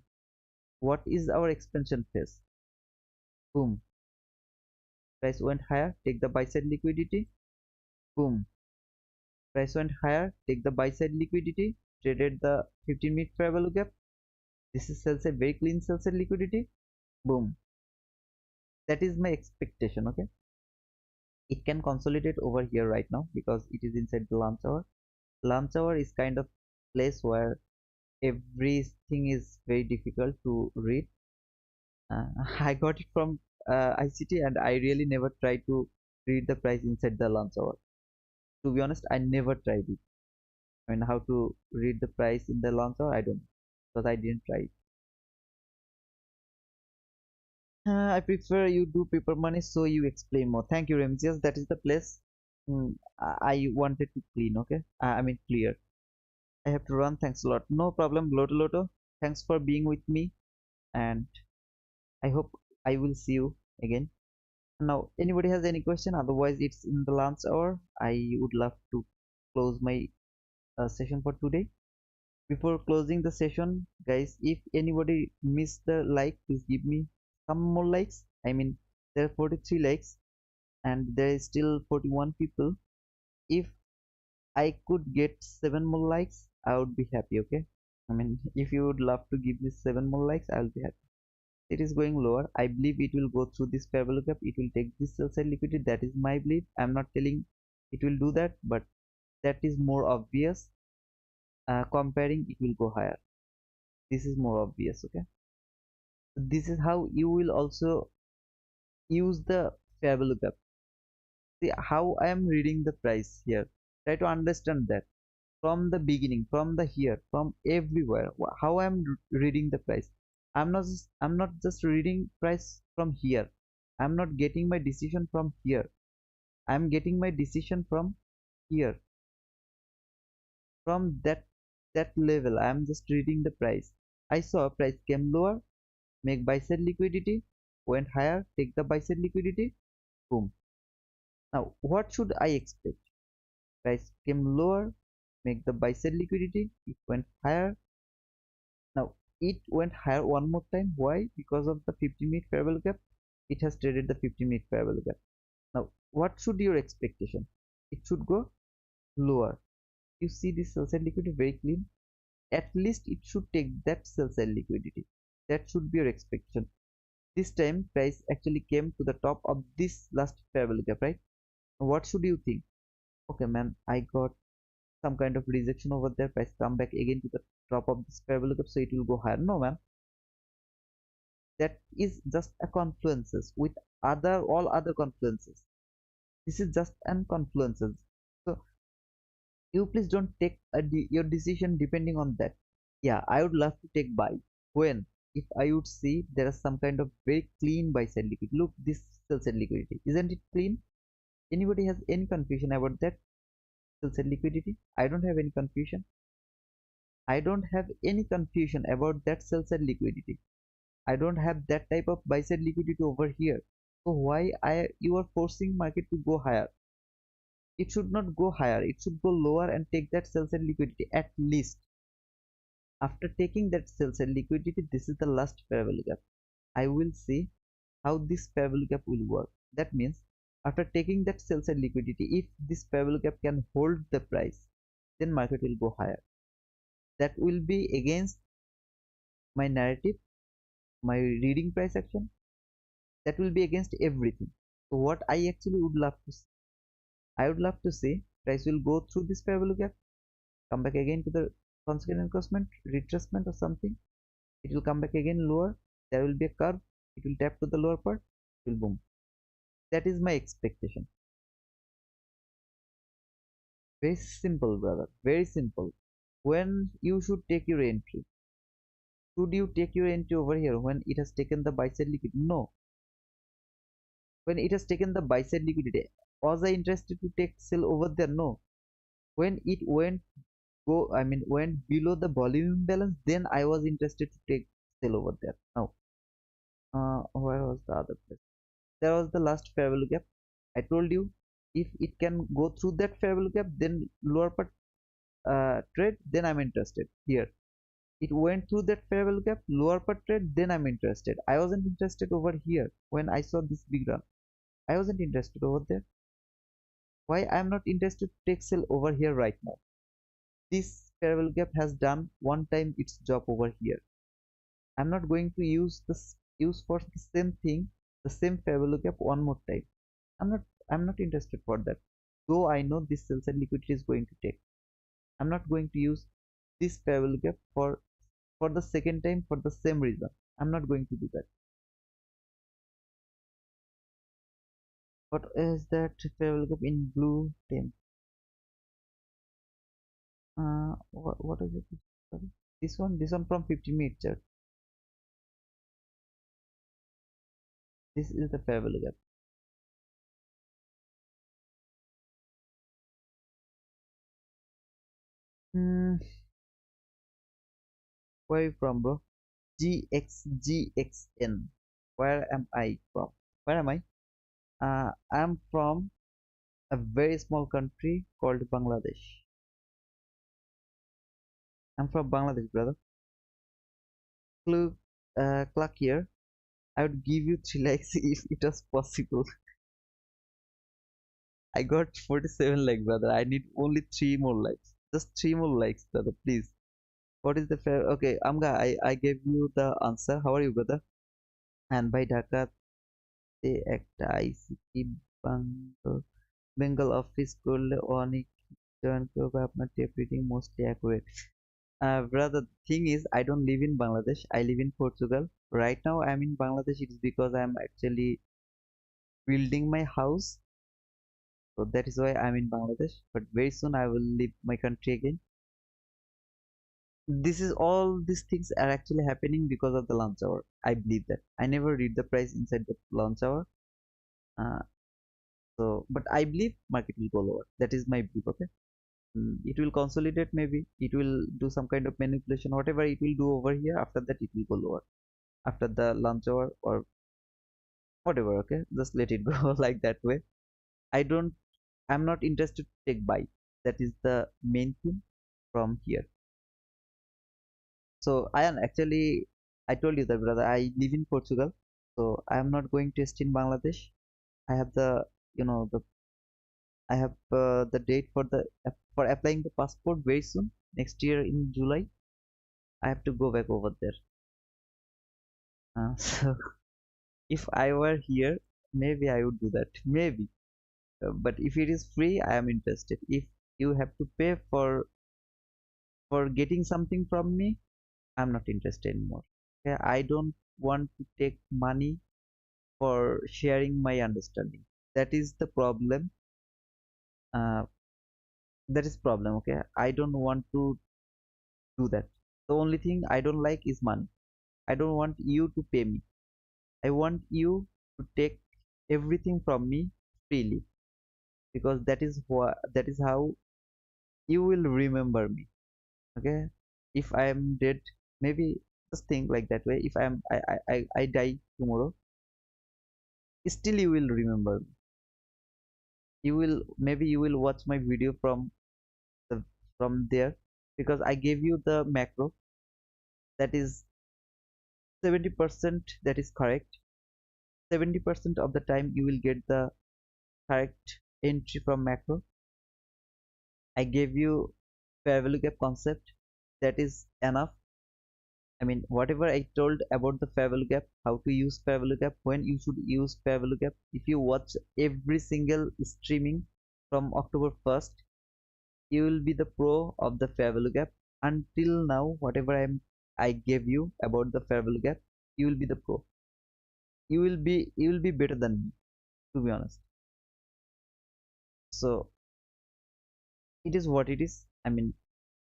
Speaker 1: What is our expansion phase? Boom, price went higher, take the buy side liquidity. Boom, price went higher, take the buy side liquidity, traded the 15-minute fair value gap. This is sell side, very clean sell side liquidity. Boom, that is my expectation. Okay, it can consolidate over here right now because it is inside the lunch hour. Lunch hour is kind of place where everything is very difficult to read. I got it from ICT, and I really never tried to read the price inside the lunch hour. To be honest, I never tried it. I mean, how to read the price in the lunch hour, I don't know, because I didn't try it. I prefer you do paper money, so you explain more. Thank you, Ramses. That is the place. I wanted to clean. Okay, I mean clear. I have to run. Thanks a lot. No problem, Loto Loto. Thanks for being with me, and I hope I will see you again. Now, anybody has any question? Otherwise, it's in the lunch hour. I would love to close my session for today. Before closing the session, guys, if anybody missed the like, please give me some more likes. I mean, there are 43 likes and there is still 41 people. If I could get 7 more likes, I would be happy. Okay, I mean, if you would love to give me 7 more likes, I'll be happy. It is going lower. I believe it will go through this fair value gap. It will take this sell side liquidity. That is my belief. I'm not telling it will do that, but that is more obvious. Comparing, it will go higher. This is more obvious. Okay, this is how you will also use the fair value gap. See how I am reading the price here. Try to understand that from the beginning, from the here, from everywhere. How I am reading the price. I'm not just reading price from here. I'm not getting my decision from here. I'm getting my decision from here. From that level, I'm just reading the price. I saw price came lower, make buy side liquidity, went higher, take the buy side liquidity, boom. Now what should I expect? Price came lower, make the buy side liquidity, it went higher. Now it went higher one more time. Why? Because of the 50-minute fair value gap. It has traded the 50-minute fair value gap. Now what should your expectation? It should go lower. You see this sell side liquidity very clean. At least it should take that sell side liquidity. That should be your expectation. This time price actually came to the top of this last fair value gap, right? What should you think? Okay, man, I got some kind of rejection over there. Price come back again to the top of this fair value gap, so it will go higher. No, man, that is just a confluences with all other confluences. This is just an confluences. So you please don't take your decision depending on that. Yeah, I would love to take buy when, if I would see there is some kind of very clean buy side liquidity. Look, this sell side liquidity, isn't it clean? Anybody has any confusion about that sell side liquidity? I don't have any confusion. I don't have any confusion about that sell side liquidity. I don't have that type of buy side liquidity over here. So why you are forcing market to go higher? It should not go higher. It should go lower and take that sell side liquidity at least. After taking that sell side liquidity, this is the last fair value gap. I will see how this fair value gap will work. That means after taking that sell side liquidity, if this fair value gap can hold the price, then market will go higher. That will be against my narrative, my reading price action, that will be against everything. So what I actually would love to see, I would love to say price will go through this fair value gap, come back again to the consequent encroachment, retracement or something. It will come back again lower. There will be a curve. It will tap to the lower part. It will boom. That is my expectation. Very simple, brother. Very simple. When you should take your entry? Should you take your entry over here when it has taken the buy side liquidity? No. When it has taken the buy side liquidity, was I interested to take sell over there? No. When it went below the volume imbalance, then I was interested to take sell over there. Now, where was the other place? There was the last fair value gap. I told you if it can go through that fair value gap, then lower part trade, then I'm interested. Here it went through that fair value gap, lower part trade, then I'm interested. I wasn't interested over here when I saw this big run. I wasn't interested over there. Why I'm not interested to take sell over here right now? This fair value gap has done one time its job over here. I'm not going to use for the same thing, the same fair value gap one more time. I'm not interested for that. Though I know this sell side liquidity is going to take. I'm not going to use this fair value gap for the second time for the same reason. I'm not going to do that. What is that fair value gap in blue 10? What is it? Sorry. This one from 15-minute chart. This is the fair value gap. Where are you from, bro? GXGXN. Where am I from? Where am I? I'm from a very small country called Bangladesh. I'm from Bangladesh, brother. Look, clock here. I would give you 3 likes if it was possible. I got 47 likes, brother. I need only 3 more likes. Just 3 more likes, brother, please. What is the fair? Okay, Amga, I gave you the answer. How are you, brother? And by Dhaka, তে একটা ICT Bengal office করলে অনেক join করবে আপনার tape reading mostly accurate. Brother, the thing is, I don't live in Bangladesh. I live in Portugal. Right now, I'm in Bangladesh. It's because I'm actually building my house. So that is why I'm in Bangladesh. But very soon, I will leave my country again. This is all these things are actually happening because of the launch hour. I believe that. I never read the price inside the launch hour. Uh, but I believe market will go lower. That is my belief. Okay. It will consolidate, maybe it will do some kind of manipulation, whatever it will do over here. After that, it will go lower after the launch hour or whatever. Okay, just let it go like that way. I'm not interested to take buy. That is the main thing from here. So I am actually, I told you that, brother, I live in Portugal, so I am not going to stay in Bangladesh. I have the, I have the date for applying the passport very soon, next year in July. I have to go back over there. So if I were here, maybe I would do that. Maybe. But if it is free, I am interested. If you have to pay for getting something from me, I'm not interested anymore. Okay? I don't want to take money for sharing my understanding. That is the problem. Uh, that is problem. Okay, I don't want to do that. The only thing I don't like is money. I don't want you to pay me. I want you to take everything from me freely, because that is how you will remember me. Okay, if I am dead, maybe just think like that way. If I die tomorrow, still you will remember me. You will watch my video the from there, because I gave you the macro that is 70% that is correct. 70% of the time you will get the correct entry from macro. I gave you fair value gap concept. That is enough. I mean, whatever I told about the fair value gap, how to use fair value gap, when you should use fair value gap, if you watch every single streaming from October 1st, you will be the pro of the fair value gap. Until now, whatever I gave you about the fair value gap, you will be the pro. You will be better than me, to be honest. So it is what it is. I mean,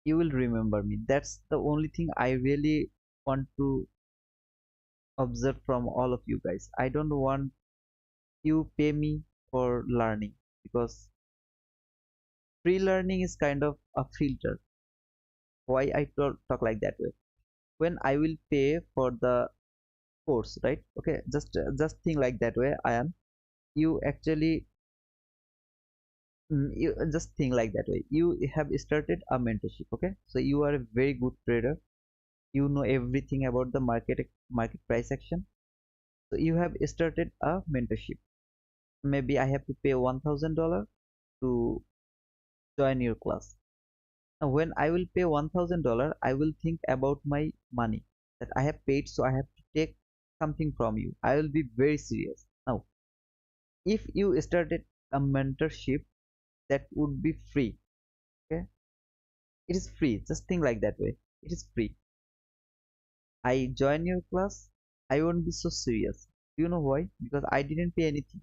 Speaker 1: you will remember me. That's the only thing I really want to observe from all of you guys. I don't want you pay me for learning, because free learning is kind of a filter. Why I talk like that way? When I will pay for the course, right? Okay, just think like that way. I am you actually you just think like that way. You have started a mentorship. Okay, so you are a very good trader. You know everything about the market price action. So you have started a mentorship. Maybe I have to pay $1,000 to join your class. Now when I will pay $1,000, I will think about my money that I have paid, so I have to take something from you. I will be very serious. Now if you started a mentorship, that would be free. Okay, it is free. Just think like that way. It is free. I join your class, I won't be so serious. Do you know why? Because I didn't pay anything.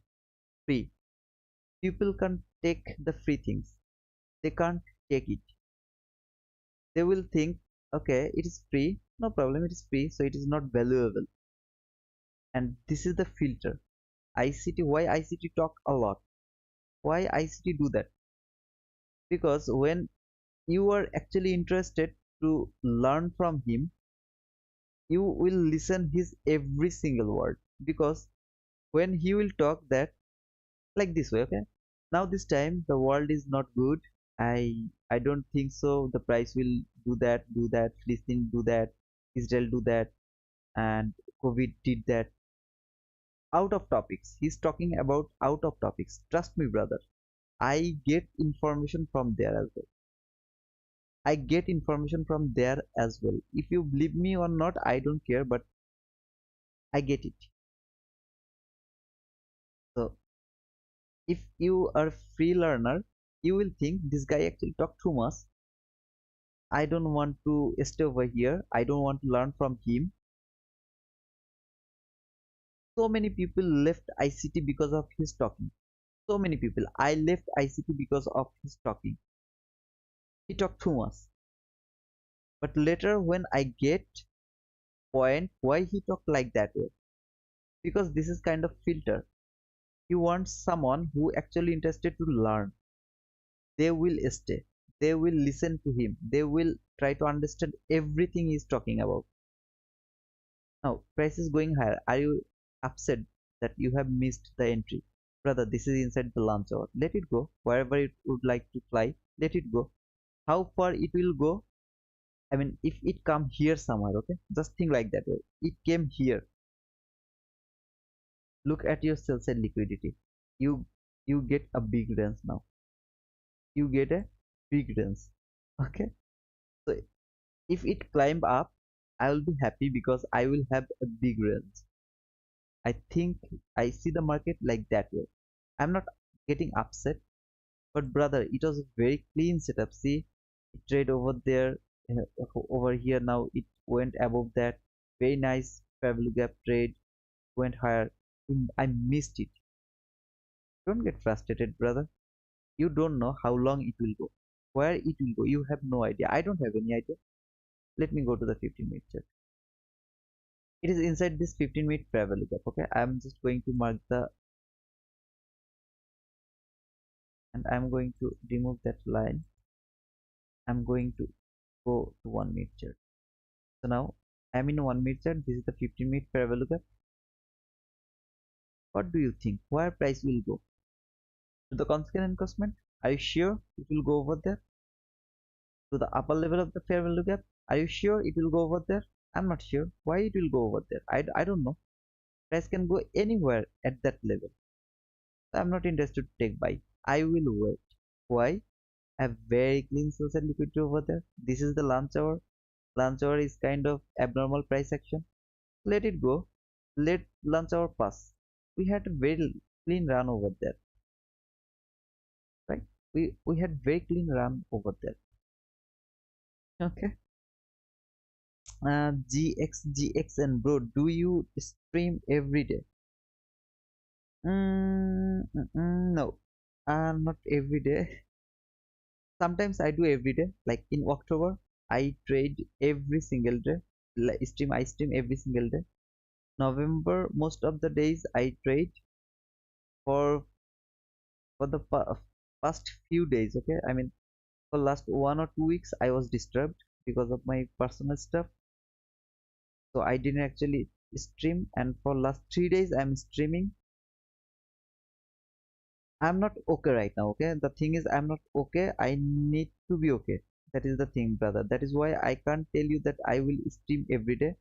Speaker 1: Free. People can't take the free things. They can't take it. They will think, okay, it is free, no problem, it is free, so it is not valuable. And this is the filter. ICT, why ICT talk a lot? Why ICT do that? Because when you are actually interested to learn from him, you will listen his every single word. Because when he will talk that like this way, okay, now this time the world is not good. I don't think so the price will do that, Philistine do that, Israel do that, and COVID did that. Out of topics, he's talking about out of topics. Trust me, brother, I get information from there as well. I get information from there as well. If you believe me or not, I don't care, but I get it. So if you are a free learner, you will think this guy actually talk too much. I don't want to stay over here. I don't want to learn from him. So many people left ICT because of his talking. So many people. I left ICT because of his talking. He talked too much. But later when I get point why he talked like that way, because this is kind of filter. You want someone who actually interested to learn. They will stay. They will listen to him. They will try to understand everything he's talking about. Now, price is going higher. Are you upset that you have missed the entry? Brother, this is inside the launch hour. Let it go. Wherever it would like to fly, let it go. How far it will go? I mean, if it come here somewhere, okay? Just think like that way. It came here. Look at your sell side liquidity. You you get a big range now. You get a big range. Okay? So if it climb up, I will be happy because I will have a big range. I think I see the market like that way. I'm not getting upset, but brother, it was a very clean setup. See, it trade over there, over here. Now it went above that. Very nice fair value gap trade, went higher. I missed it. Don't get frustrated, brother. You don't know how long it will go, where it will go. You have no idea. I don't have any idea. Let me go to the 15-minute chart. It is inside this 15-minute fair value gap. Okay, I'm just going to mark the, and I'm going to remove that line. I'm going to go to 1-minute chart. So now I'm in 1-minute chart. This is the 15-minute fair value gap. What do you think? Where price will go? To the constant encroachment? Are you sure it will go over there? To the upper level of the fair value gap? Are you sure it will go over there? I'm not sure. Why it will go over there? I don't know. Price can go anywhere at that level. So I'm not interested to take buy. I will wait. Why? I have very clean sales and liquidity over there. This is the launch hour. Lunch hour is kind of abnormal price action. Let it go. Let lunch hour pass. We had a very clean run over there, right? We had very clean run over there. Okay. GX and bro, do you stream every day? No, not every day. Sometimes I do every day. Like in October, I trade every single day. Like I stream every single day. November, most of the days I trade for the past few days. Okay, I mean for last 1 or 2 weeks I was disturbed because of my personal stuff, so I didn't actually stream. And for last 3 days I'm streaming. I'm not okay right now. Okay, the thing is I'm not okay. I need to be okay. That is the thing, brother. That is why I can't tell you that I will stream every day.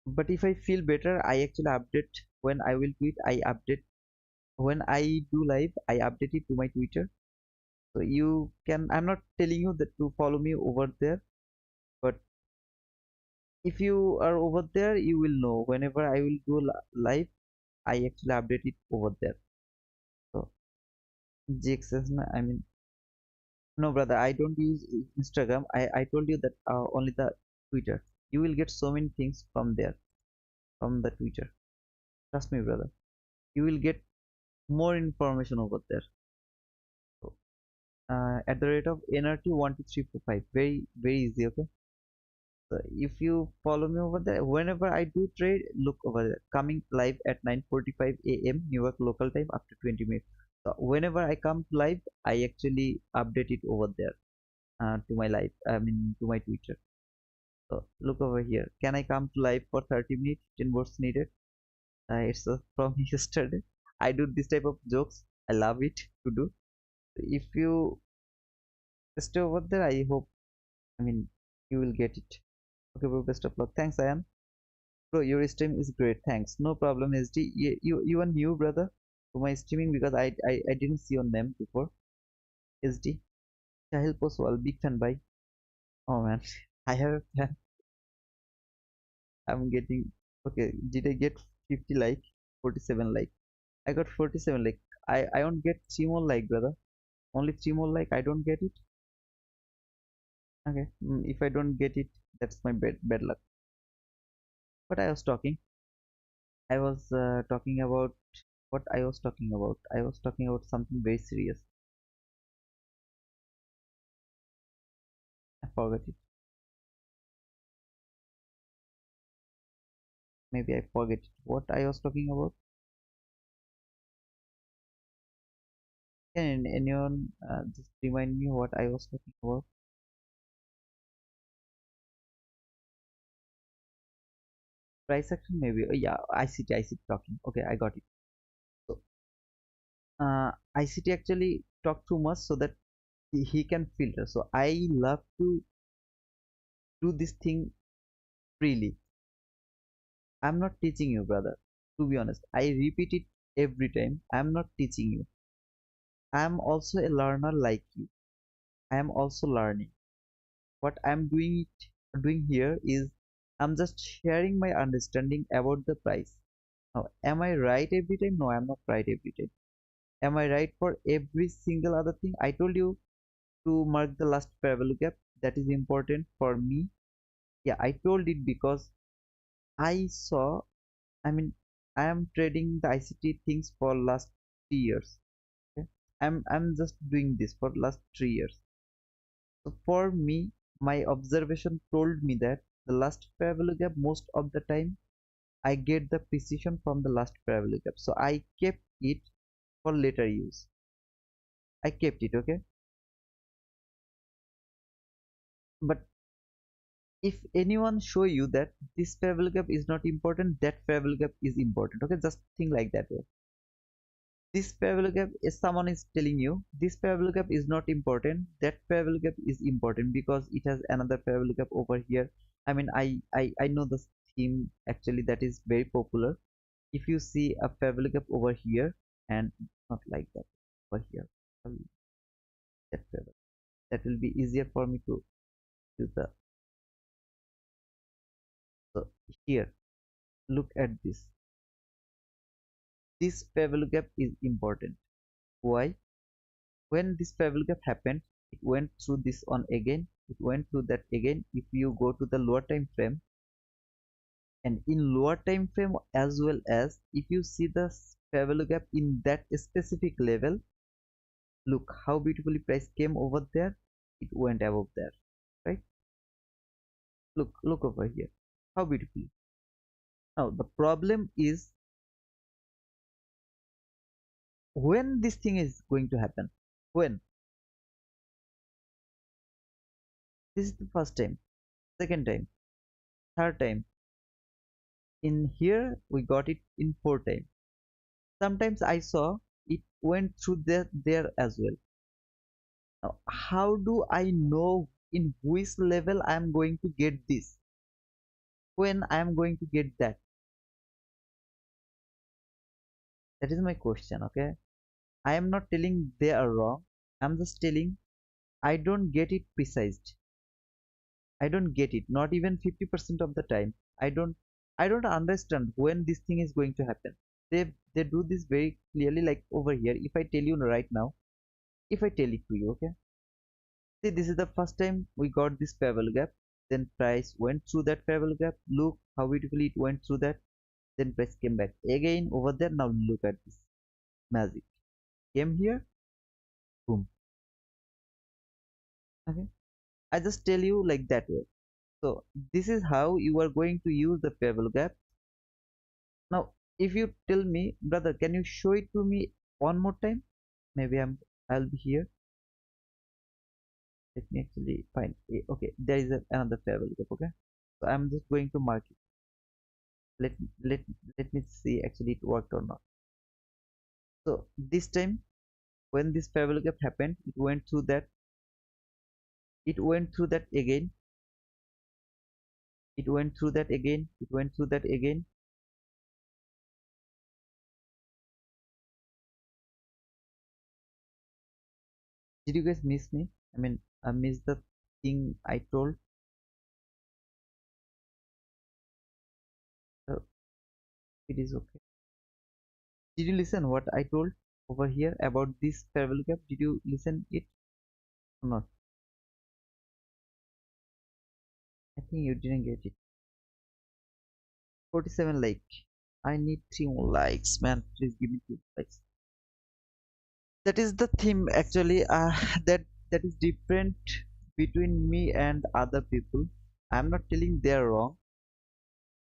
Speaker 1: But if I feel better, I actually update. When I will tweet, I update. When I do live, I update it to my Twitter. So you can, I'm not telling you that to follow me over there, but if you are over there, you will know whenever I will go live, I actually update it over there. So GXS, I mean, no, brother, I don't use Instagram. I told you that only the Twitter. You will get so many things from there, from the Twitter. Trust me, brother. You will get more information over there. So, at the rate of NRT 12345, very easy. Okay. So if you follow me over there, whenever I do trade, look over there. Coming live at 9:45 a.m. New York local time after 20 minutes. So whenever I come live, I actually update it over there to my live. I mean to my Twitter. So look over here. Can I come to live for 30 minutes? 10 words needed. It's from yesterday. I do this type of jokes. I love it to do. If you stay over there, I hope. I mean, you will get it. Okay, bro. Best of luck. Thanks, Ian. Bro, your stream is great. Thanks. No problem, SD. You are new, brother, to my streaming because I didn't see your name before. SD. Sahil Poswal, big fan, bye. Oh man, I have a fan. I'm getting. Okay, did I get 50 like? 47 like. I got 47 like. I don't get 3 more like, brother. Only 3 more like. I don't get it. Okay, if I don't get it, that's my bad luck. But I was talking. I was talking about what I was talking about. I was talking about something very serious. I forgot it. Maybe I forget it. What I was talking about. Can anyone just remind me what I was talking about? Price action, maybe. Yeah, ICT talking. Okay, I got it. So, ICT actually talk too much so that he can filter. So I love to do this thing freely. I'm not teaching you, brother. To be honest, I repeat it every time. I'm not teaching you. I'm also a learner like you. I am also learning. What I'm doing here is I'm just sharing my understanding about the price. Now, am I right every time? No, I'm not right every time. Am I right for every single other thing? I told you to mark the last parallel gap. That is important for me. Yeah, I told it because I saw, I mean, I am trading the ICT things for last 3 years. Okay? I'm just doing this for last 3 years. So for me, my observation told me that the last parallel gap most of the time I get the precision from the last parallel gap. So I kept it for later use. I kept it, okay? But if anyone show you that this parallel gap is not important, that parallel gap is important, okay? Just think like that way. This parallel gap, is someone is telling you this parallel gap is not important, that parallel gap is important because it has another parallel gap over here. I mean, I know the theme actually that is very popular. If you see a parallel gap over here and not like that over here, that parallel, that will be easier for me to use the Here, look at this. This fair value gap is important. Why? When this fair value gap happened, it went through this on again, it went through that again. If you go to the lower time frame, and in lower time frame, as well as if you see the fair value gap in that specific level, look how beautifully price came over there, it went above there, right? Look over here, how beautifully. Now the problem is, when this thing is going to happen, when this is the first time, second time, third time, in here we got it in fourth time. Sometimes I saw it went through there as well. Now how do I know in which level I am going to get this, when I am going to get that? That is my question. Okay, I am not telling they are wrong, I'm just telling I don't get it precised. I don't get it, not even 50% of the time. I don't understand when this thing is going to happen. They do this very clearly, like over here. If I tell you right now, if I tell it to you, okay, see, this is the first time we got this fair value gap, then price went through that fair value gap, look how beautifully it went through that, then price came back again over there. Now look at this magic, came here, boom. Okay, I just tell you like that way. So this is how you are going to use the fair value gap. Now if you tell me, brother, can you show it to me one more time? Maybe I'll be here. Let me actually find it. Okay, there is another fair value gap. Okay, so I'm just going to mark it. Let me see actually it worked or not. So this time, when this fair value gap happened, it went through that, it went through that again, it went through that again, it went through that again. Did you guys miss me? I mean, I missed the thing I told. So it is okay. Did you listen what I told over here about this fair value gap? Did you listen it or not? I think you didn't get it. 47 like. I need 3 more likes, man. Please give me 2 likes. That is the theme actually. That is different between me and other people. I'm not telling they're wrong.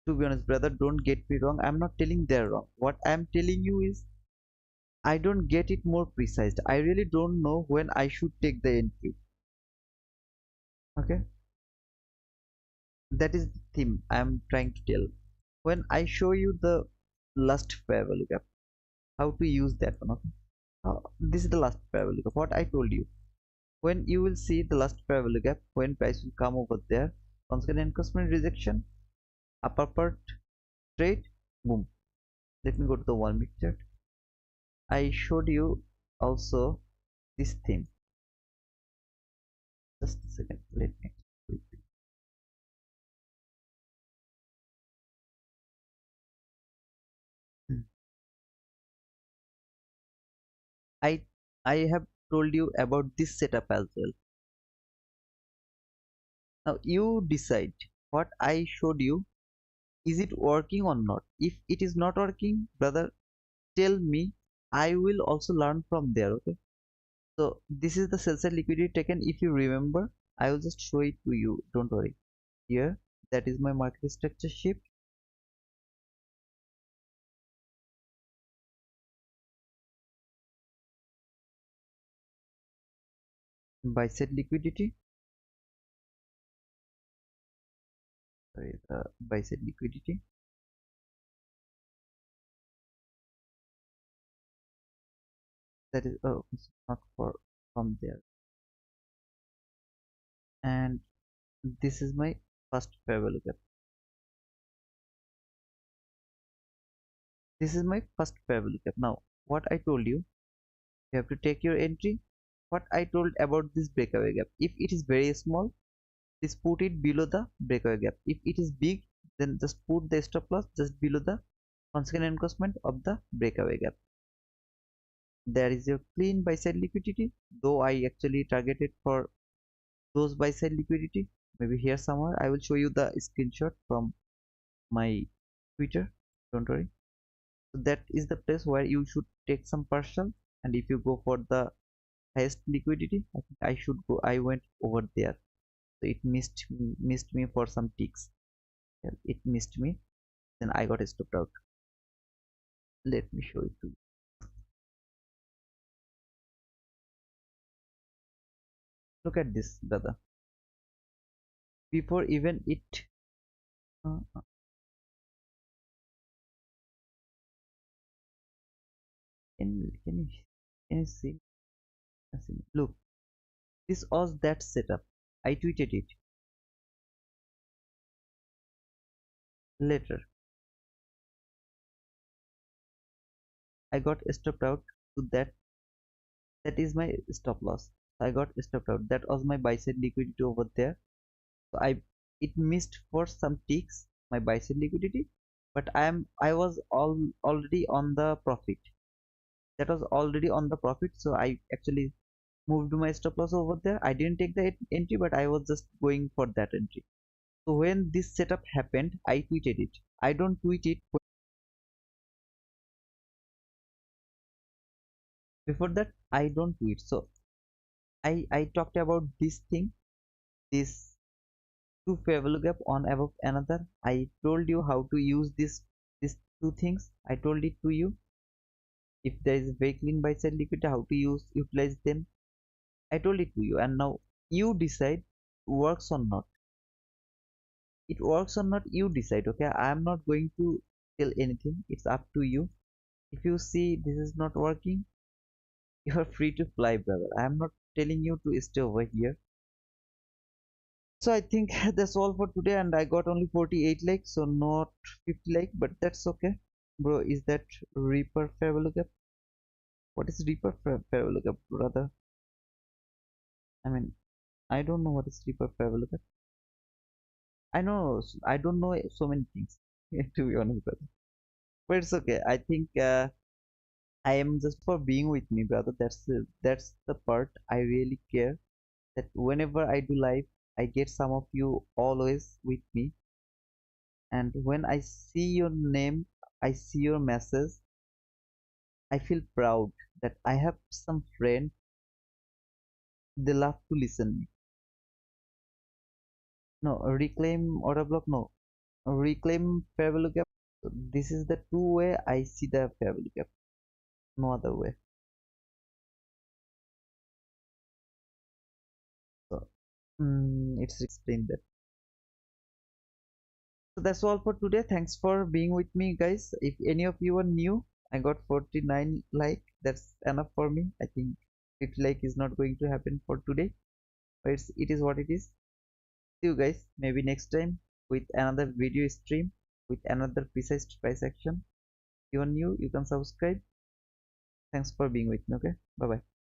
Speaker 1: To be honest, brother, don't get me wrong. I'm not telling they're wrong. What I'm telling you is I don't get it more precise. I really don't know when I should take the entry. Okay, that is the theme I'm trying to tell. When I show you the last fair value gap, how to use that one. Okay, this is the last fair value gap. What I told you. When you will see the last fair value gap, when price will come over there, consequent encroachment rejection, upper part trade, boom. Let me go to the 1 minute chart. I showed you also this thing. Just a second, let me. I I have told you about this setup as well. Now you decide what I showed you. Is it working or not? If it is not working, brother, tell me. I will also learn from there. Okay. So this is the sell side liquidity taken. If you remember, I will just show it to you. Don't worry. Here, that is my market structure shift. Buy side liquidity. Sorry, the buy side liquidity. That is it's not for from there. And this is my first fair value gap. This is my first fair value gap. Now, what I told you, you have to take your entry. What I told about this breakaway gap. If it is very small, please put it below the breakaway gap. If it is big, then just put the stop loss just below the consequent encroachment of the breakaway gap. There is your clean buy side liquidity, though I actually targeted for those buy side liquidity. Maybe here somewhere I will show you the screenshot from my Twitter. Don't worry. So that is the place where you should take some partial, and if you go for the highest liquidity, I think I should go. I went over there, so it missed me for some ticks. Yeah, it missed me. Then I got stopped out. Let me show it to you. Look at this, brother. Before even it uh, uh, can you can you see? Look, this was that setup. I tweeted it later. I got stopped out to that is my stop loss. I got stopped out. That was my buy side liquidity over there. So it missed for some ticks my buy side liquidity, but I was already on the profit. That was already on the profit, so I actually moved my stop loss over there. I didn't take the entry, but I was just going for that entry. So when this setup happened, I tweeted it. I don't tweet it before that. I don't tweet. So I talked about this thing, this two favorable gap on above another. I told you how to use these two things. I told it to you. If there is very clean buy side liquidity, how to utilize them. I told it to you, and now you decide works or not. It works or not, you decide. Okay, I am not going to tell anything. It's up to you. If you see this is not working, you are free to fly, brother. I am not telling you to stay over here. So I think that's all for today, and I got only 48 likes, so not 50 like, but that's okay. Bro, is that Reaper favorable gap? What is Reaper favorable gap, brother? I mean, I don't know what is Reaper favorable gap. I don't know so many things to be honest, brother. But it's okay. I think I am just for being with me, brother. That's the part I really care. That whenever I do live, I get some of you always with me, and when I see your name, I see your message, I feel proud that I have some friend, they love to listen me. No, reclaim order block, no. Reclaim fair value gap. This is the two way I see the fair value gap. No other way. So it's explained that. So that's all for today. Thanks for being with me, guys. If any of you are new, I got 49 like. That's enough for me. I think 50 like is not going to happen for today, but it is what it is. See you guys maybe next time with another video stream with another precise price action. If you are new, you can subscribe. Thanks for being with me. Okay, bye bye.